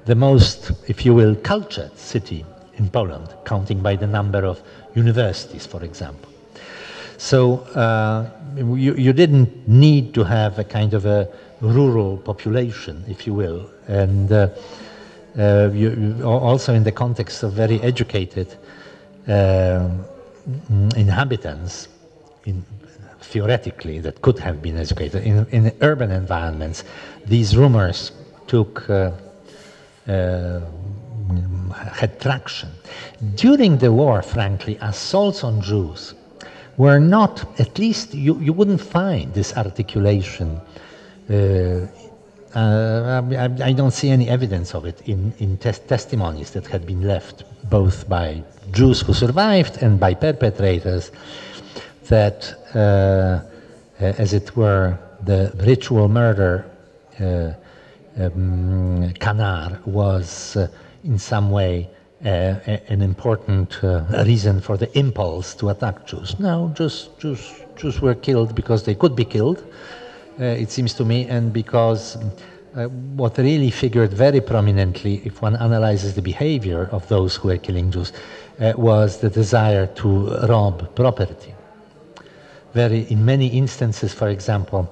the most, if you will, cultured city in Poland, counting by the number of universities, for example. So you didn't need to have a kind of a rural population, if you will, and also in the context of very educated inhabitants, theoretically, that could have been educated in urban environments, these rumors had traction. During the war, frankly, assaults on Jews were not, at least you wouldn't find this articulation. I don't see any evidence of it in testimonies that had been left both by Jews who survived and by perpetrators, that, as it were, the ritual murder canar was in some way an important reason for the impulse to attack Jews. No, Jews were killed because they could be killed, it seems to me, and because what really figured very prominently, if one analyzes the behavior of those who were killing Jews, was the desire to rob property. In many instances, for example,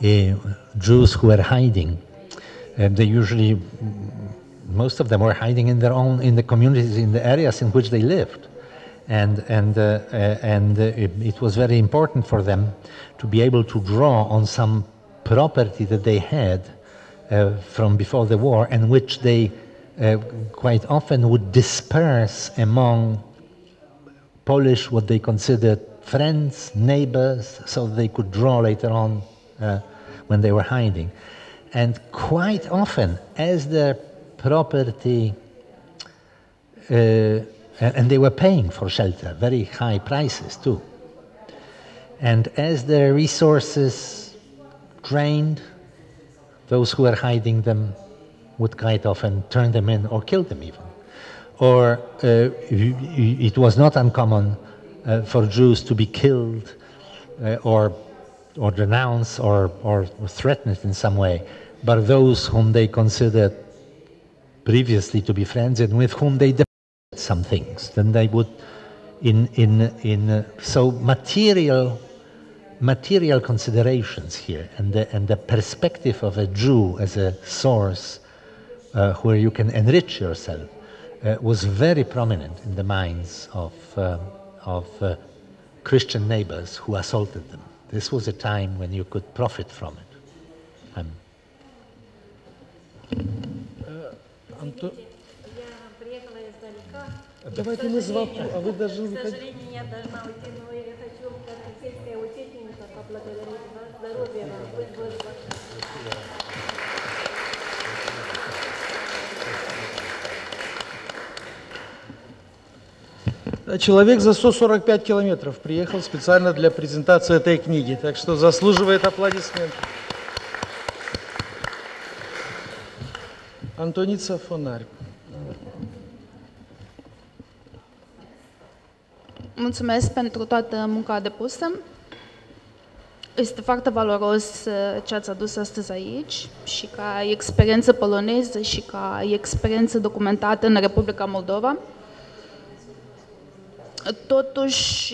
Jews who were hiding, they usually, most of them were hiding in the communities, in the areas in which they lived. And it was very important for them to be able to draw on some property that they had from before the war, and which they quite often would disperse among Polish, what they considered friends, neighbors, so they could draw later on when they were hiding. And quite often, as their property, and they were paying for shelter, very high prices too. And as their resources drained, those who were hiding them would quite often turn them in or kill them even. Or it was not uncommon for Jews to be killed or denounced or threatened in some way by those whom they considered previously to be friends and with whom they debated some things. Then they would, so material considerations here, and the perspective of a Jew as a source where you can enrich yourself was very prominent in the minds of Christian neighbors who assaulted them. This was a time when you could profit from it. Давайте мы звонку, а вы должны выходить. К сожалению, я должна уйти, но я хочу, как сельская учительница, поблагодарить вас. Здоровья вам, пусть Бог вас. Человек за 145 километров приехал специально для презентации этой книги, так что заслуживает аплодисментов. Antonița Fonar. Mulțumesc pentru toată munca depusă. Este foarte valoros ce ați adus astăzi aici și ca experiență poloneză și ca experiență documentată în Republica Moldova. Totuși,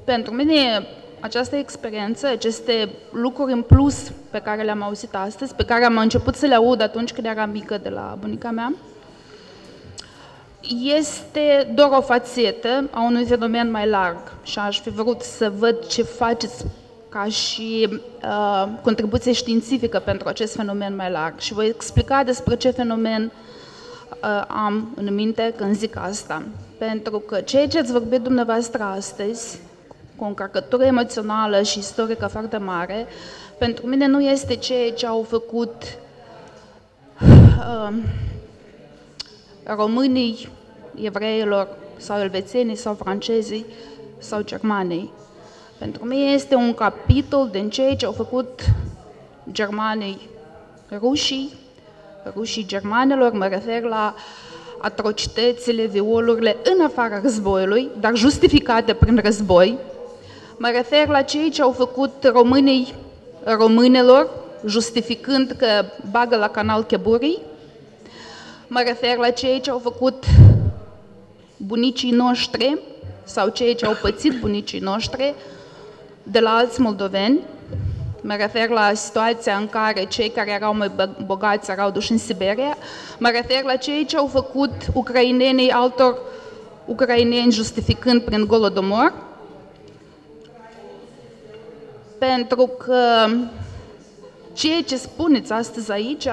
pentru mine, această experiență, aceste lucruri în plus pe care le-am auzit astăzi, pe care am început să le aud atunci când eram mică de la bunica mea, este doar o fațetă a unui fenomen mai larg și aș fi vrut să văd ce faceți ca și contribuție științifică pentru acest fenomen mai larg și voi explica despre ce fenomen am în minte când zic asta. Pentru că ceea ce ați vorbit dumneavoastră astăzi, cu o încărcătură emoțională și istorică foarte mare, pentru mine nu este ceea ce au făcut românii, evreilor sau elvețenii sau francezii sau germanii. Pentru mine este un capitol din ceea ce au făcut germanii rușii germanilor, mă refer la atrocitățile, violurile în afara războiului, dar justificate prin război. Mă refer la cei ce au făcut românii românilor, justificând că bagă la canal cheburii. Mă refer la cei ce au făcut bunicii noștri sau cei ce au pățit bunicii noștri de la alți moldoveni. Mă refer la situația în care cei care erau mai bogați erau duși în Siberia. Mă refer la cei ce au făcut ucrainenii altor ucraineni justificând prin Golodomor. Pentru că ceea ce spuneți astăzi aici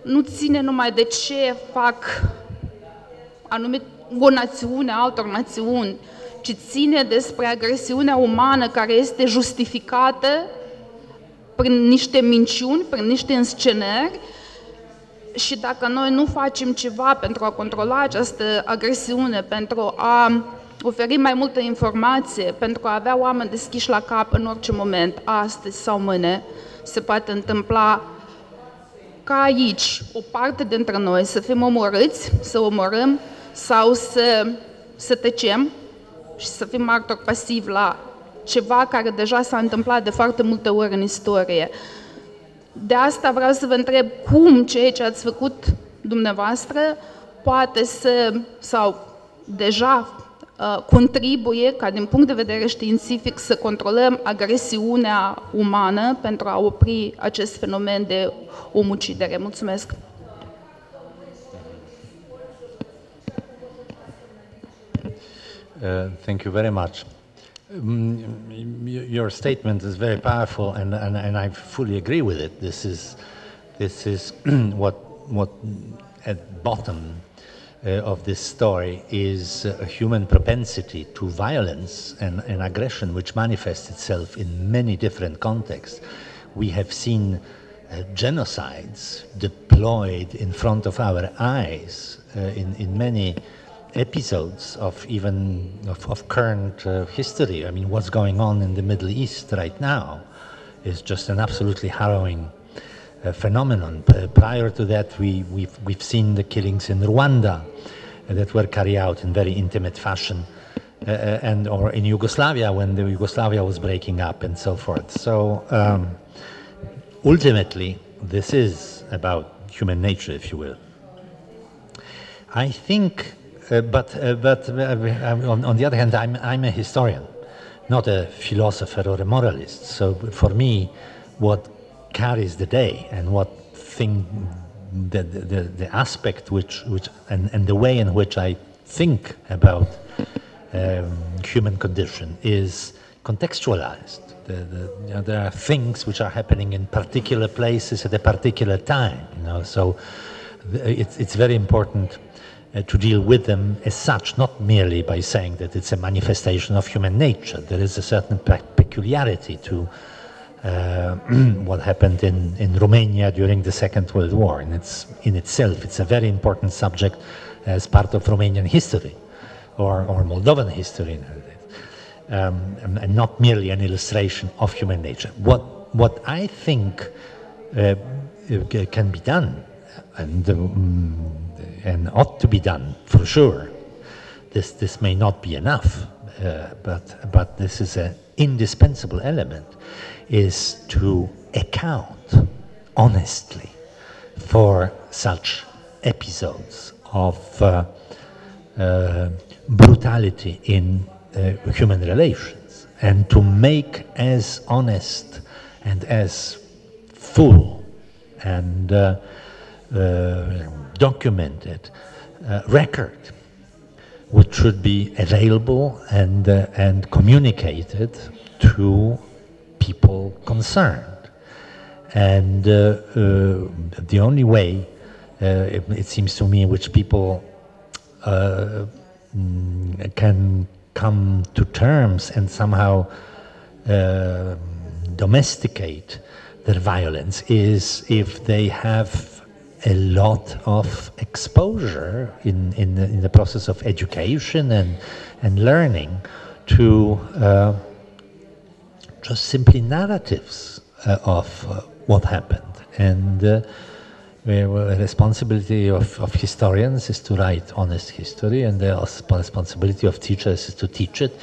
nu ține numai de ce fac anumit o națiune, altor națiuni, ci ține despre agresiunea umană care este justificată prin niște minciuni, prin niște înscenări și dacă noi nu facem ceva pentru a controla această agresiune, pentru a oferi mai multă informație, pentru a avea oameni deschiși la cap în orice moment, astăzi sau mâine, se poate întâmpla ca aici o parte dintre noi să fim omorâți, să omorâm sau să tăcem și să fim martori pasivi la ceva care deja s-a întâmplat de foarte multe ori în istorie. De asta vreau să vă întreb cum ceea ce ați făcut dumneavoastră poate sau deja contribuie ca din punct de vedere științific să controlăm agresiunea umană pentru a opri acest fenomen de omucidere. Mulțumesc! Thank you very much. Your statement is very powerful, and I fully agree with it. This is what at bottom of this story is a human propensity to violence and aggression, which manifests itself in many different contexts. We have seen genocides deployed in front of our eyes in many episodes of current history. I mean, what's going on in the Middle East right now is just an absolutely harrowing phenomenon. Prior to that, we've seen the killings in Rwanda that were carried out in very intimate fashion, or in Yugoslavia when the Yugoslavia was breaking up and so forth. So ultimately, this is about human nature, if you will. I think. But on the other hand, I'm a historian, not a philosopher or a moralist. So for me, what carries the day and what the aspect and the way in which I think about human condition is contextualized. There are things which are happening in particular places at a particular time. So it's very important to deal with them as such, not merely by saying that it's a manifestation of human nature. There is a certain peculiarity to what happened in Romania during the Second World War, and in itself it's a very important subject as part of Romanian history or Moldovan history, and not merely an illustration of human nature. What I think can be done and ought to be done for sure. This may not be enough, but this is an indispensable element, is to account honestly for such episodes of brutality in human relations, and to make as honest and as full and documented record which should be available and communicated to people concerned. And the only way, it seems to me, in which people can come to terms and somehow domesticate their violence is if they have a lot of exposure in the process of education and learning to just simply narratives of what happened. And the responsibility of historians is to write honest history, and the responsibility of teachers is to teach it,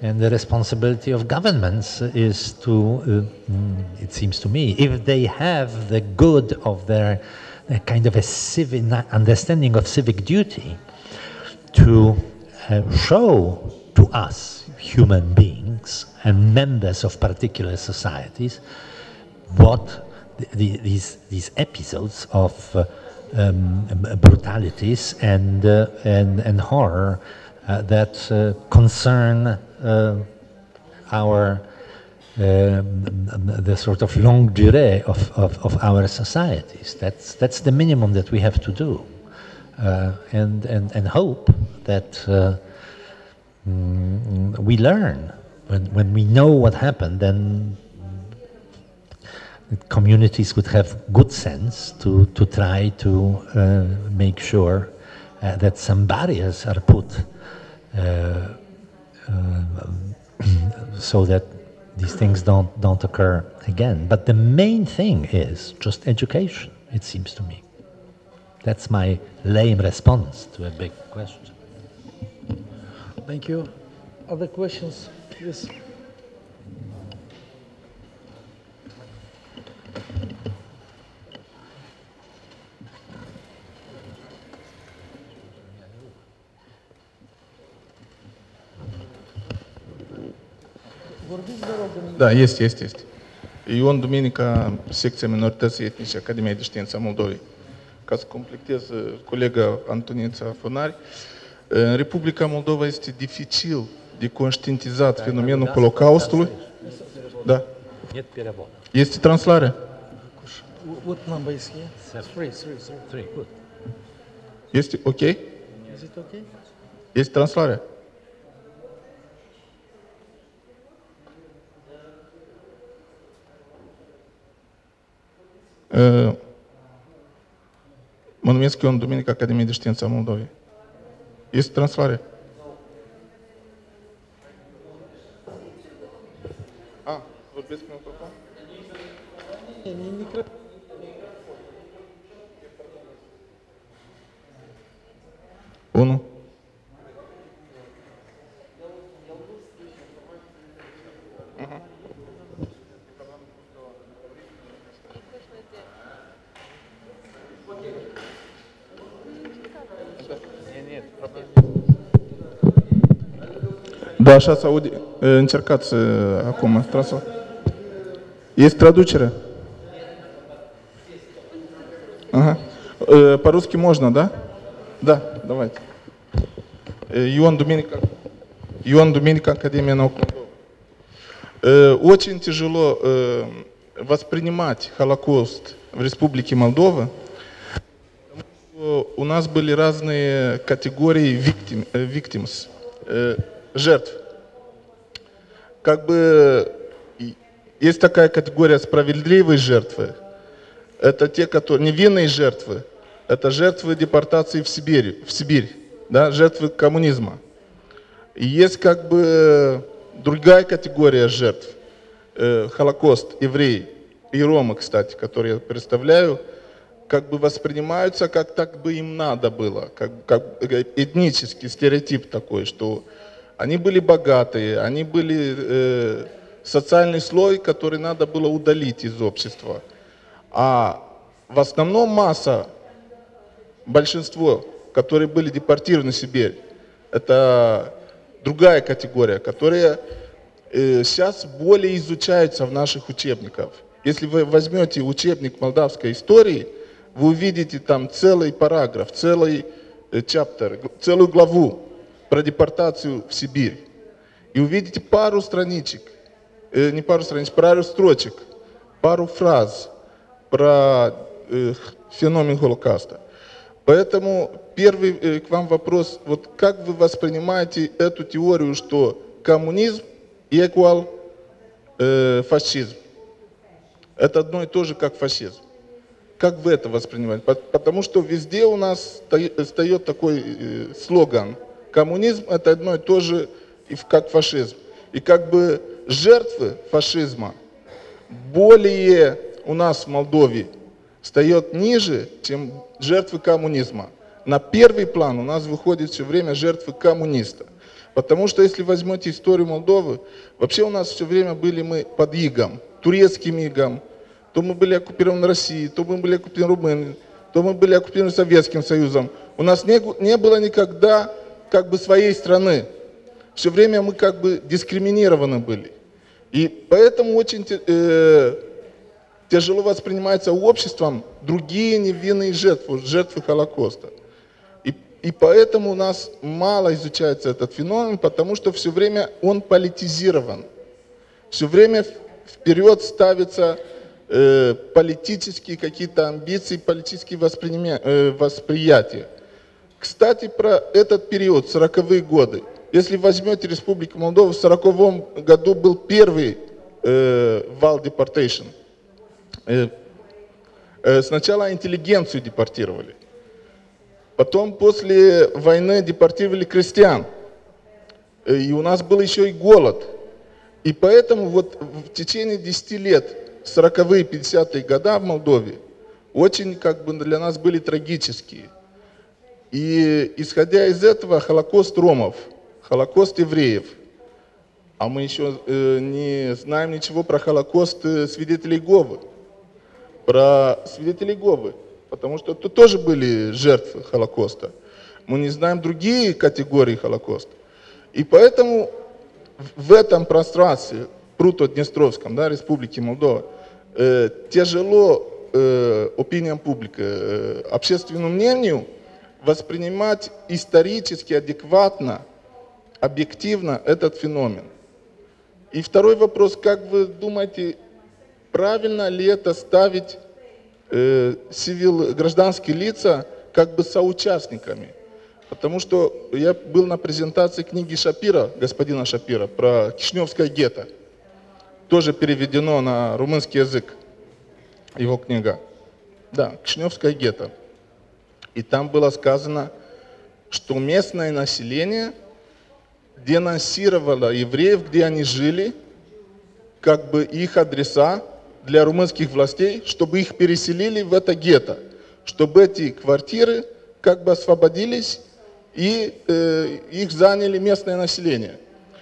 and the responsibility of governments is to, it seems to me, if they have the good of their kind of a civic understanding of civic duty, to show to us, human beings and members of particular societies, what these episodes of brutalities and horror that concern our the sort of longue durée of our societies. That's the minimum that we have to do, and hope that we learn. When we know what happened, then communities would have good sense to try to make sure that some barriers are put so that these things don't occur again. But the main thing is just education, it seems to me. That's my lame response to a big question. Thank you. Other questions, please? Da, este. Ion Duminica, secția minorității etnice, Academia de Știință a Moldovei. Ca să completez colega Antonița Fonari, în Republica Moldova este dificil de conștientizat fenomenul Holocaustului. Da. Este translarea. What number is here? Three. Good. Este ok? Is it okay? Este translarea. Mă numesc Ion Duminica, Academia de Știință a Moldovei. Este translare? Vorbesc cu microfon? Unu. Da, așa se aude. Încercați acum. Este traducere? Ага. По-русски можно, да? Да, давайте. Ион Думеника, Академия наук Молдовы. Очень тяжело воспринимать Холокост в Республике Молдова. У нас были разные категории victims, жертв. Как бы есть такая категория справедливой жертвы. Это те, которые невинные жертвы. Это жертвы депортации в Сибирь, да, жертвы коммунизма. И есть как бы другая категория жертв. Холокост, евреи и ромы, кстати, которые я представляю, как бы воспринимаются, как так бы им надо было, как этнический стереотип такой, что они были богатые, они были социальный слой, который надо было удалить из общества. А в основном масса, большинство, которые были депортированы в Сибирь, Это другая категория, которая сейчас более изучается в наших учебниках. Если вы возьмете учебник молдавской истории, вы увидите там целый параграф, целый чаптер, целую главу про депортацию в Сибирь. И увидите пару страничек, не пару страничек, пару строчек, пару фраз про феномен Холокоста. Поэтому первый к вам вопрос, вот как вы воспринимаете эту теорию, что коммунизм equal фашизм? Это одно и то же, как фашизм. Как вы это воспринимаете? Потому что везде у нас встает такой слоган. Коммунизм это одно и то же, как фашизм. И как бы жертвы фашизма более у нас в Молдове встает ниже, чем жертвы коммунизма. На первый план у нас выходит все время жертвы коммуниста. Потому что если возьмете историю Молдовы, вообще у нас все время были мы под игом, турецким игом. То мы были оккупированы Россией, то мы были оккупированы Румынией, то мы были оккупированы Советским Союзом. У нас не было никогда как бы своей страны. Все время мы как бы дискриминированы были. И поэтому очень тяжело воспринимается обществом другие невинные жертвы Холокоста. И поэтому у нас мало изучается этот феномен, потому что все время он политизирован. Все время вперед ставятся политические какие-то амбиции, политические восприятия. Кстати, про этот период, 40-е годы. Если возьмете Республику Молдова, в 1940 году был первый вал депортейшн. Сначала интеллигенцию депортировали. Потом после войны депортировали крестьян. И у нас был еще и голод. И поэтому вот в течение 10 лет, 40-е, 50-е годы в Молдове, очень как бы для нас были трагические. И исходя из этого, Холокост ромов, Холокост евреев, а мы еще не знаем ничего про Холокост свидетелей Иеговы. Про свидетелей Иеговы, потому что тут тоже были жертвы Холокоста. Мы не знаем другие категории Холокоста. И поэтому в этом пространстве, Пруто-Днестровском, да, Республики Молдова, тяжело opinion публика, общественному мнению воспринимать исторически адекватно, объективно этот феномен. И второй вопрос, как вы думаете, правильно ли это ставить гражданские лица как бы соучастниками? Потому что я был на презентации книги Шапира, господина Шапира, про Кишиневское гетто. Тоже переведено на румынский язык, его книга. Да, Кишиневское гетто. И там было сказано, что местное население денонсировало евреев, где они жили, как бы их адреса для румынских властей, чтобы их переселили в это гетто, чтобы эти квартиры как бы освободились и их заняли местное население.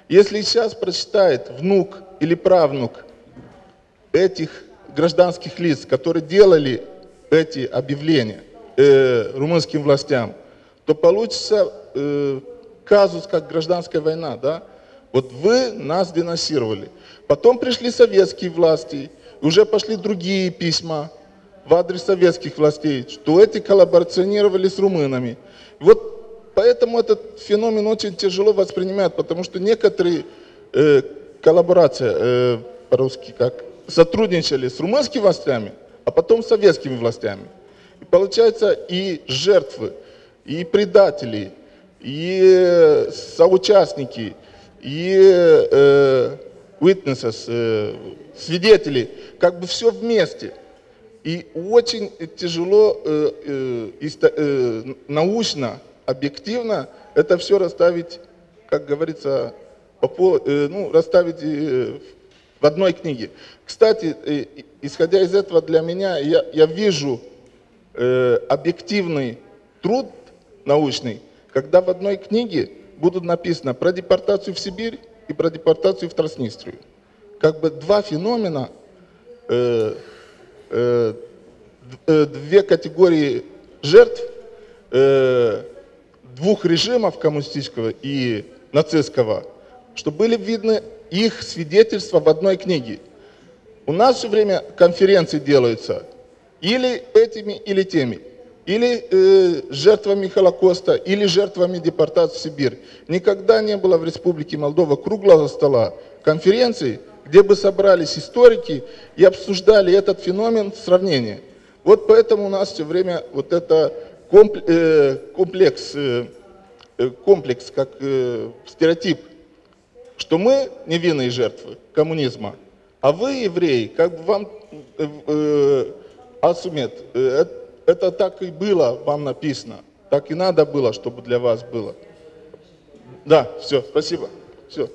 Если сейчас прочитает внук или правнук этих гражданских лиц, которые делали эти объявления румынским властям, то получится казус, как гражданская война, да? Вот вы нас денонсировали. Потом пришли советские власти, и уже пошли другие письма в адрес советских властей, что эти коллаборационировали с румынами. Вот поэтому этот феномен очень тяжело воспринимают, потому что некоторые коллаборации, по-русски как, сотрудничали с румынскими властями, а потом с советскими властями. И получается и жертвы, и предатели, и соучастники, и witnesses, свидетели, как бы все вместе. И очень тяжело научно, объективно это все расставить, как говорится, расставить в одной книге. Кстати, исходя из этого, для меня, я вижу объективный труд научный, когда в одной книге будут написано про депортацию в Сибирь и про депортацию в Транснистрию. Как бы два феномена, две категории жертв, двух режимов, коммунистического и нацистского, что были видны их свидетельства в одной книге. У нас же время конференции делаются или этими, или теми. Или жертвами Холокоста, или жертвами депортации в Сибирь. Никогда не было в Республике Молдова круглого стола конференции, где бы собрались историки и обсуждали этот феномен в сравнении. Вот поэтому у нас все время вот это комплекс, как стереотип, что мы невинные жертвы коммунизма, а вы, евреи, как бы вам асумет, это так и было, вам написано. Так и надо было, чтобы для вас было. Да, все, спасибо. Все.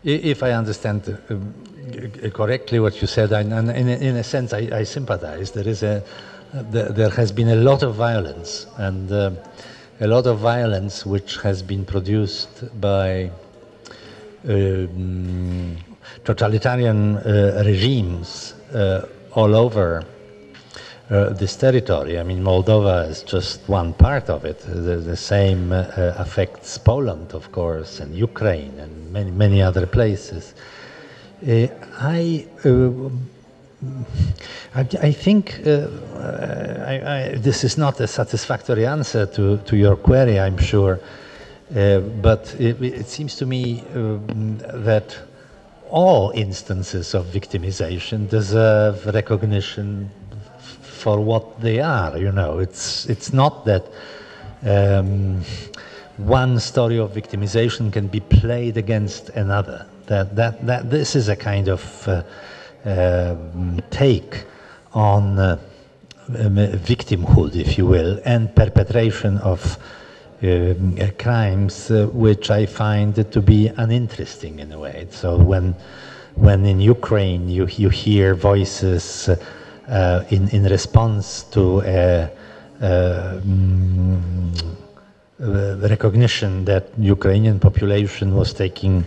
If I understand correctly what you said, and in a sense I sympathize. There has been a lot of violence, and a lot of violence which has been produced by totalitarian regimes all over this territory. I mean, Moldova is just one part of it. The same affects Poland, of course, and Ukraine, and many other places. I think this is not a satisfactory answer to your query, I'm sure, but it seems to me that all instances of victimization deserve recognition for what they are. You know, it's not that one story of victimization can be played against another. That this is a kind of take on victimhood, if you will, and perpetration of crimes, which I find to be uninteresting in a way. So when in Ukraine you hear voices in response to recognition that Ukrainian population was taking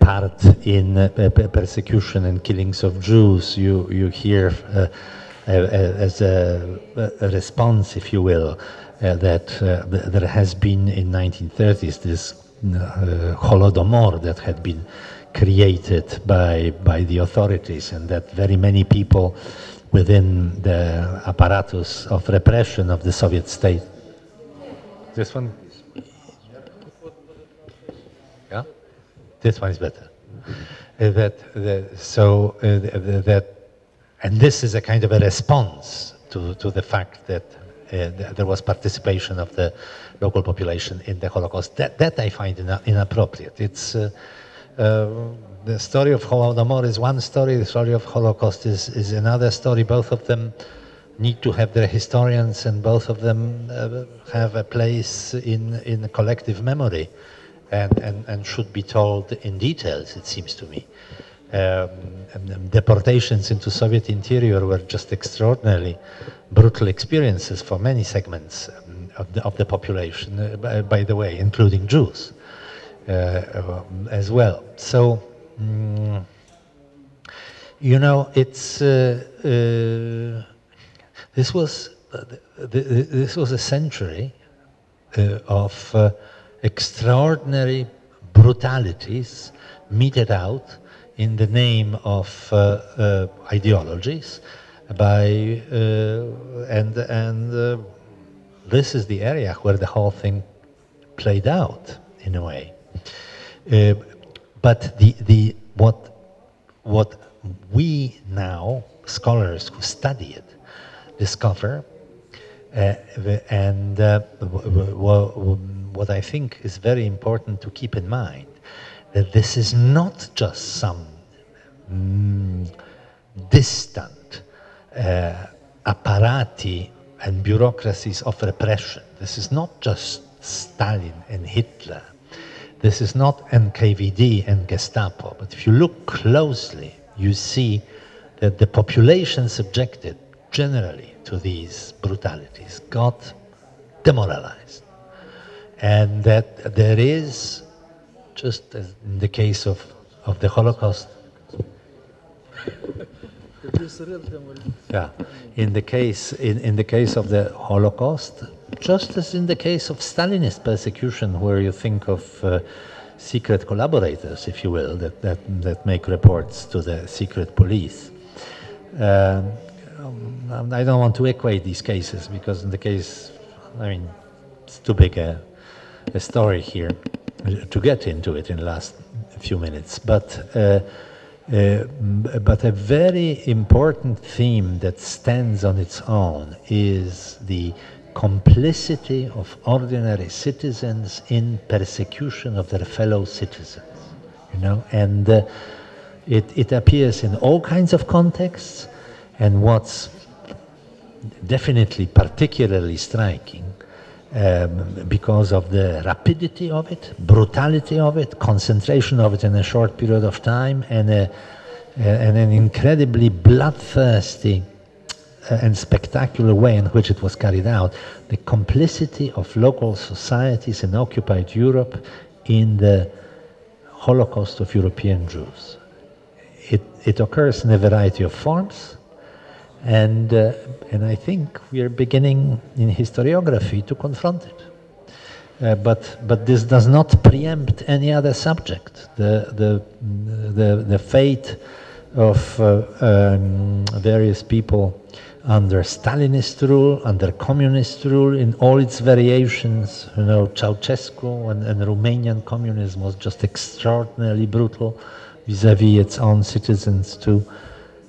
part in persecution and killings of Jews, you hear as a response, if you will, that there has been in 1930s this Holodomor that had been created by the authorities, and that very many people within the apparatus of repression of the Soviet state. This one? Yeah? This one is better. And this is a kind of a response to the fact that there was participation of the local population in the Holocaust. That I find inappropriate. It's the story of Holodomor is one story, the story of Holocaust is another story. Both of them need to have their historians, and both of them have a place in collective memory and should be told in details, it seems to me. Deportations into Soviet interior were just extraordinarily brutal experiences for many segments of the population, by the way, including Jews as well. So, you know, it's this was a century of extraordinary brutalities meted out in the name of ideologies and this is the area where the whole thing played out in a way. But what we now, scholars who study it, discover, and what I think is very important to keep in mind, that this is not just some distant apparati and bureaucracies of repression. This is not just Stalin and Hitler. This is not NKVD and Gestapo. But if you look closely, you see that the population subjected generally to these brutalities got demoralized. And that there is, just as in the case of the Holocaust, yeah, in the case of the Holocaust, just as in the case of Stalinist persecution, where you think of secret collaborators, if you will, that make reports to the secret police. I don't want to equate these cases, because in the case, I mean, it's too big a story here to get into it in the last few minutes. But a very important theme that stands on its own is the complicity of ordinary citizens in persecution of their fellow citizens, you know, and it appears in all kinds of contexts. And what's definitely particularly striking, because of the rapidity of it, brutality of it, concentration of it in a short period of time, and an incredibly bloodthirsty and spectacular way in which it was carried out, the complicity of local societies in occupied Europe in the Holocaust of European Jews. It occurs in a variety of forms, and I think we are beginning in historiography to confront it. But this does not preempt any other subject. The fate of various people under Stalinist rule, under communist rule, in all its variations. You know, Ceausescu and Romanian communism was just extraordinarily brutal vis-à-vis its own citizens too.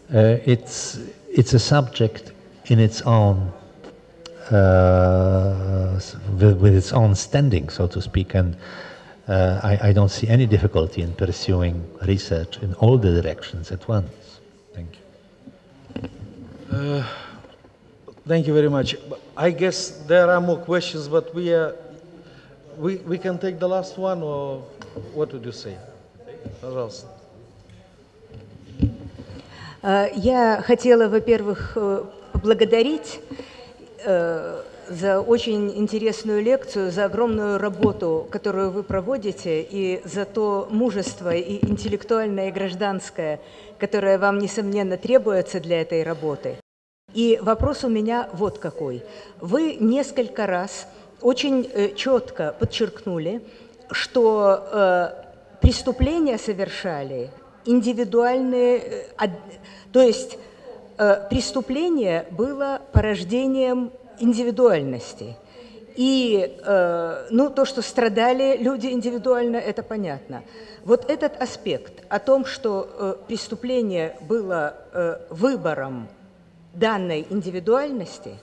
It's a subject in its own, with its own standing, so to speak, and I don't see any difficulty in pursuing research in all the directions at once. Thank you. Thank you very much. I guess there are more questions, but we can take the last one, or what would you say? Пожалуйста. Я хотела, во-первых, поблагодарить за очень интересную лекцию, за огромную работу, которую вы проводите, и за то мужество и интеллектуальное, и гражданское, которое вам, несомненно, требуется для этой работы. И вопрос у меня вот какой. Вы несколько раз очень четко подчеркнули, что преступления совершали индивидуальные, то есть преступление было порождением индивидуальности. И ну, то, что страдали люди индивидуально, это понятно. Вот этот аспект о том, что преступление было выбором данной индивидуальности,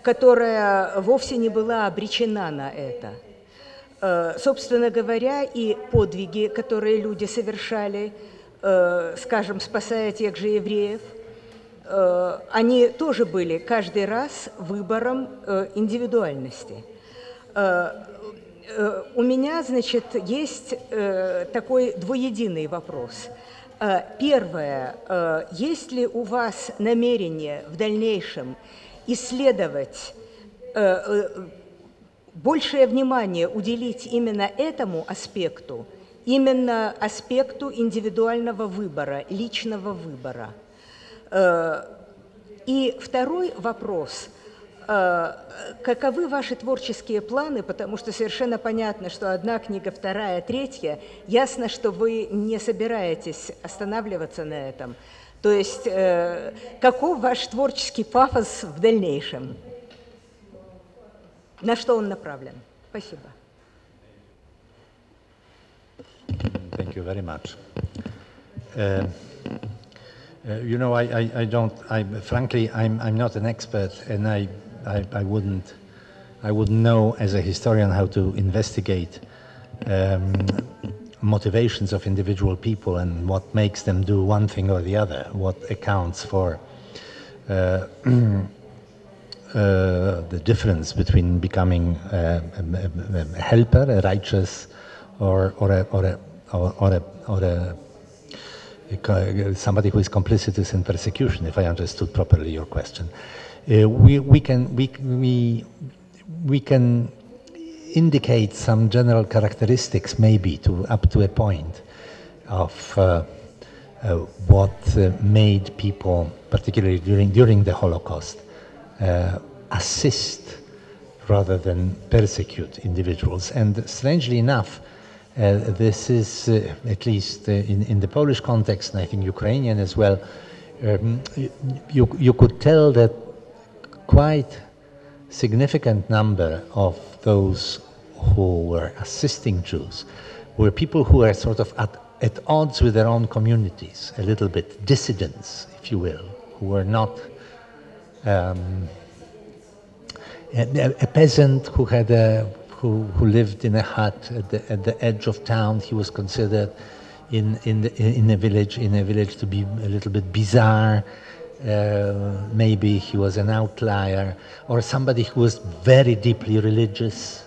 которая вовсе не была обречена на это. Собственно говоря, и подвиги, которые люди совершали, скажем, спасая тех же евреев, они тоже были каждый раз выбором индивидуальности. У меня, значит, есть такой двуединый вопрос. Первое, есть ли у вас намерение в дальнейшем исследовать, большее внимание уделить именно этому аспекту, именно аспекту индивидуального выбора, личного выбора? И второй вопрос. Каковы ваши творческие планы? Потому что совершенно понятно, что одна книга, вторая, третья. Ясно, что вы не собираетесь останавливаться на этом. То есть каков ваш творческий пафос в дальнейшем? На что он направлен? Спасибо. Thank you very much. You know, frankly, I'm not an expert, and I wouldn't know as a historian how to investigate motivations of individual people and what makes them do one thing or the other, what accounts for the difference between becoming a helper, a righteous, or somebody who is complicitous in persecution, if I understood properly your question. We can indicate some general characteristics, maybe up to a point, of what made people, particularly during the Holocaust, assist rather than persecute individuals. And strangely enough, this is, at least in the Polish context, and I think Ukrainian as well, you could tell that quite significant number of those who were assisting Jews were people who were sort of at odds with their own communities, a little bit dissidents, if you will, who were not a peasant who had who lived in a hut at the edge of town. He was considered in a village to be a little bit bizarre. Maybe he was an outlier, or somebody who was very deeply religious,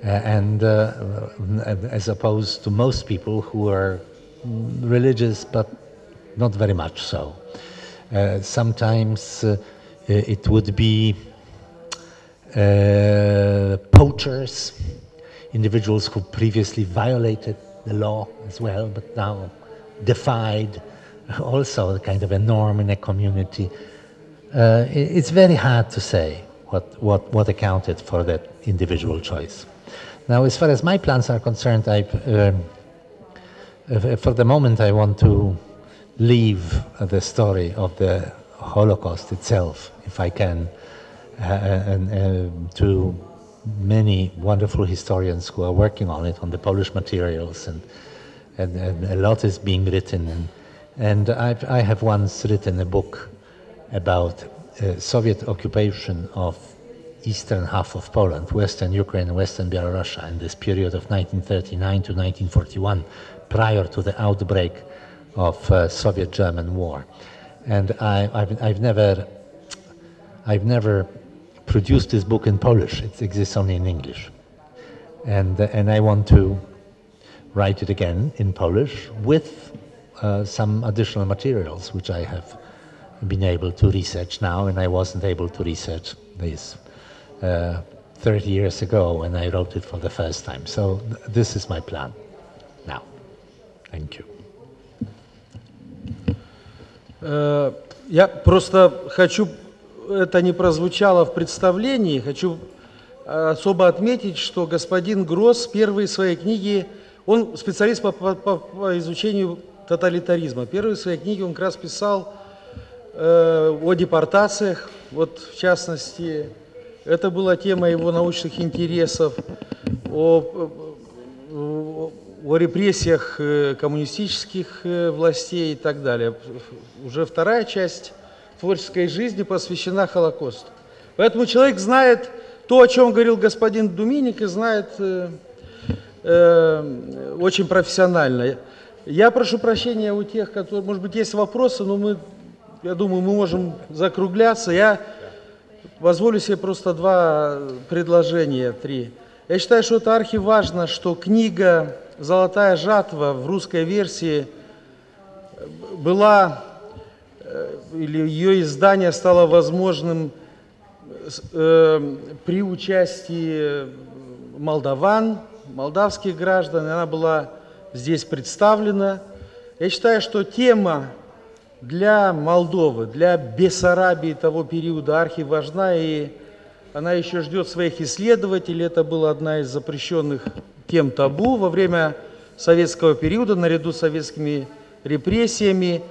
and as opposed to most people who are religious but not very much so. Sometimes it would be poachers, individuals who previously violated the law as well, but now defied also a kind of a norm in a community. It's very hard to say what accounted for that individual choice. Now, as far as my plans are concerned, for the moment I want to leave the story of the Holocaust itself, if I can, to many wonderful historians who are working on it, on the Polish materials, and a lot is being written. And I have once written a book about Soviet occupation of eastern half of Poland, Western Ukraine and Western Belarus, in this period of 1939 to 1941, prior to the outbreak of Soviet-German war. And I've never produced this book in Polish. It exists only in English. And I want to write it again in Polish with some additional materials which I have been able to research now, and I wasn't able to research this 30 years ago when I wrote it for the first time. So this is my plan now. Thank you. Я просто хочу, это не прозвучало в представлении, хочу особо отметить, что господин Гросс первые свои книги, он специалист по изучению тоталитаризма. Первые свои книги он как раз писал о депортациях, вот в частности, это была тема его научных интересов, о репрессиях коммунистических властей и так далее. Уже вторая часть творческой жизни посвящена Холокосту. Поэтому человек знает то, о чем говорил господин Думиник, и знает очень профессионально. Я прошу прощения у тех, которые, может быть, есть вопросы, но я думаю, мы можем закругляться. Я позволю себе просто два предложения, три. Я считаю, что это архиважно, что книга «Золотая жатва» в русской версии была, или ее издание стало возможным при участии молдаван, молдавских граждан, и она была здесь представлена. Я считаю, что тема для Молдовы, для Бессарабии того периода архиважна, и она еще ждет своих исследователей. Это была одна из запрещенных тем табу во время советского периода, наряду с советскими репрессиями.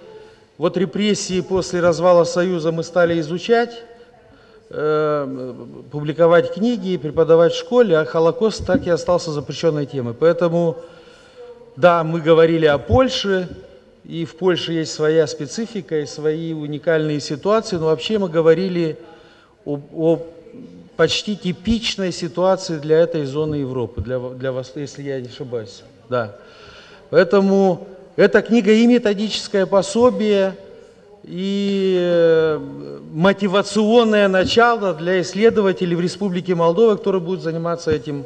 Вот репрессии после развала Союза мы стали изучать, публиковать книги, преподавать в школе, а Холокост так и остался запрещенной темой. Поэтому, да, мы говорили о Польше, и в Польше есть своя специфика и свои уникальные ситуации, но вообще мы говорили о почти типичной ситуации для этой зоны Европы, для вас, если я не ошибаюсь. Да. Поэтому эта книга и методическое пособие, и мотивационное начало для исследователей в Республике Молдова, которые будут заниматься этим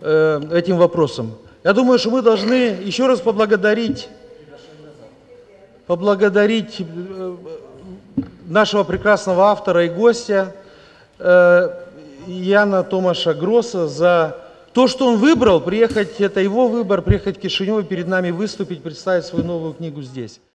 вопросом. Я думаю, что мы должны еще раз поблагодарить поблагодарить нашего прекрасного автора и гостя Яна Томаша Гросса за то, что он выбрал приехать, это его выбор, приехать в Кишинев и перед нами выступить, представить свою новую книгу здесь.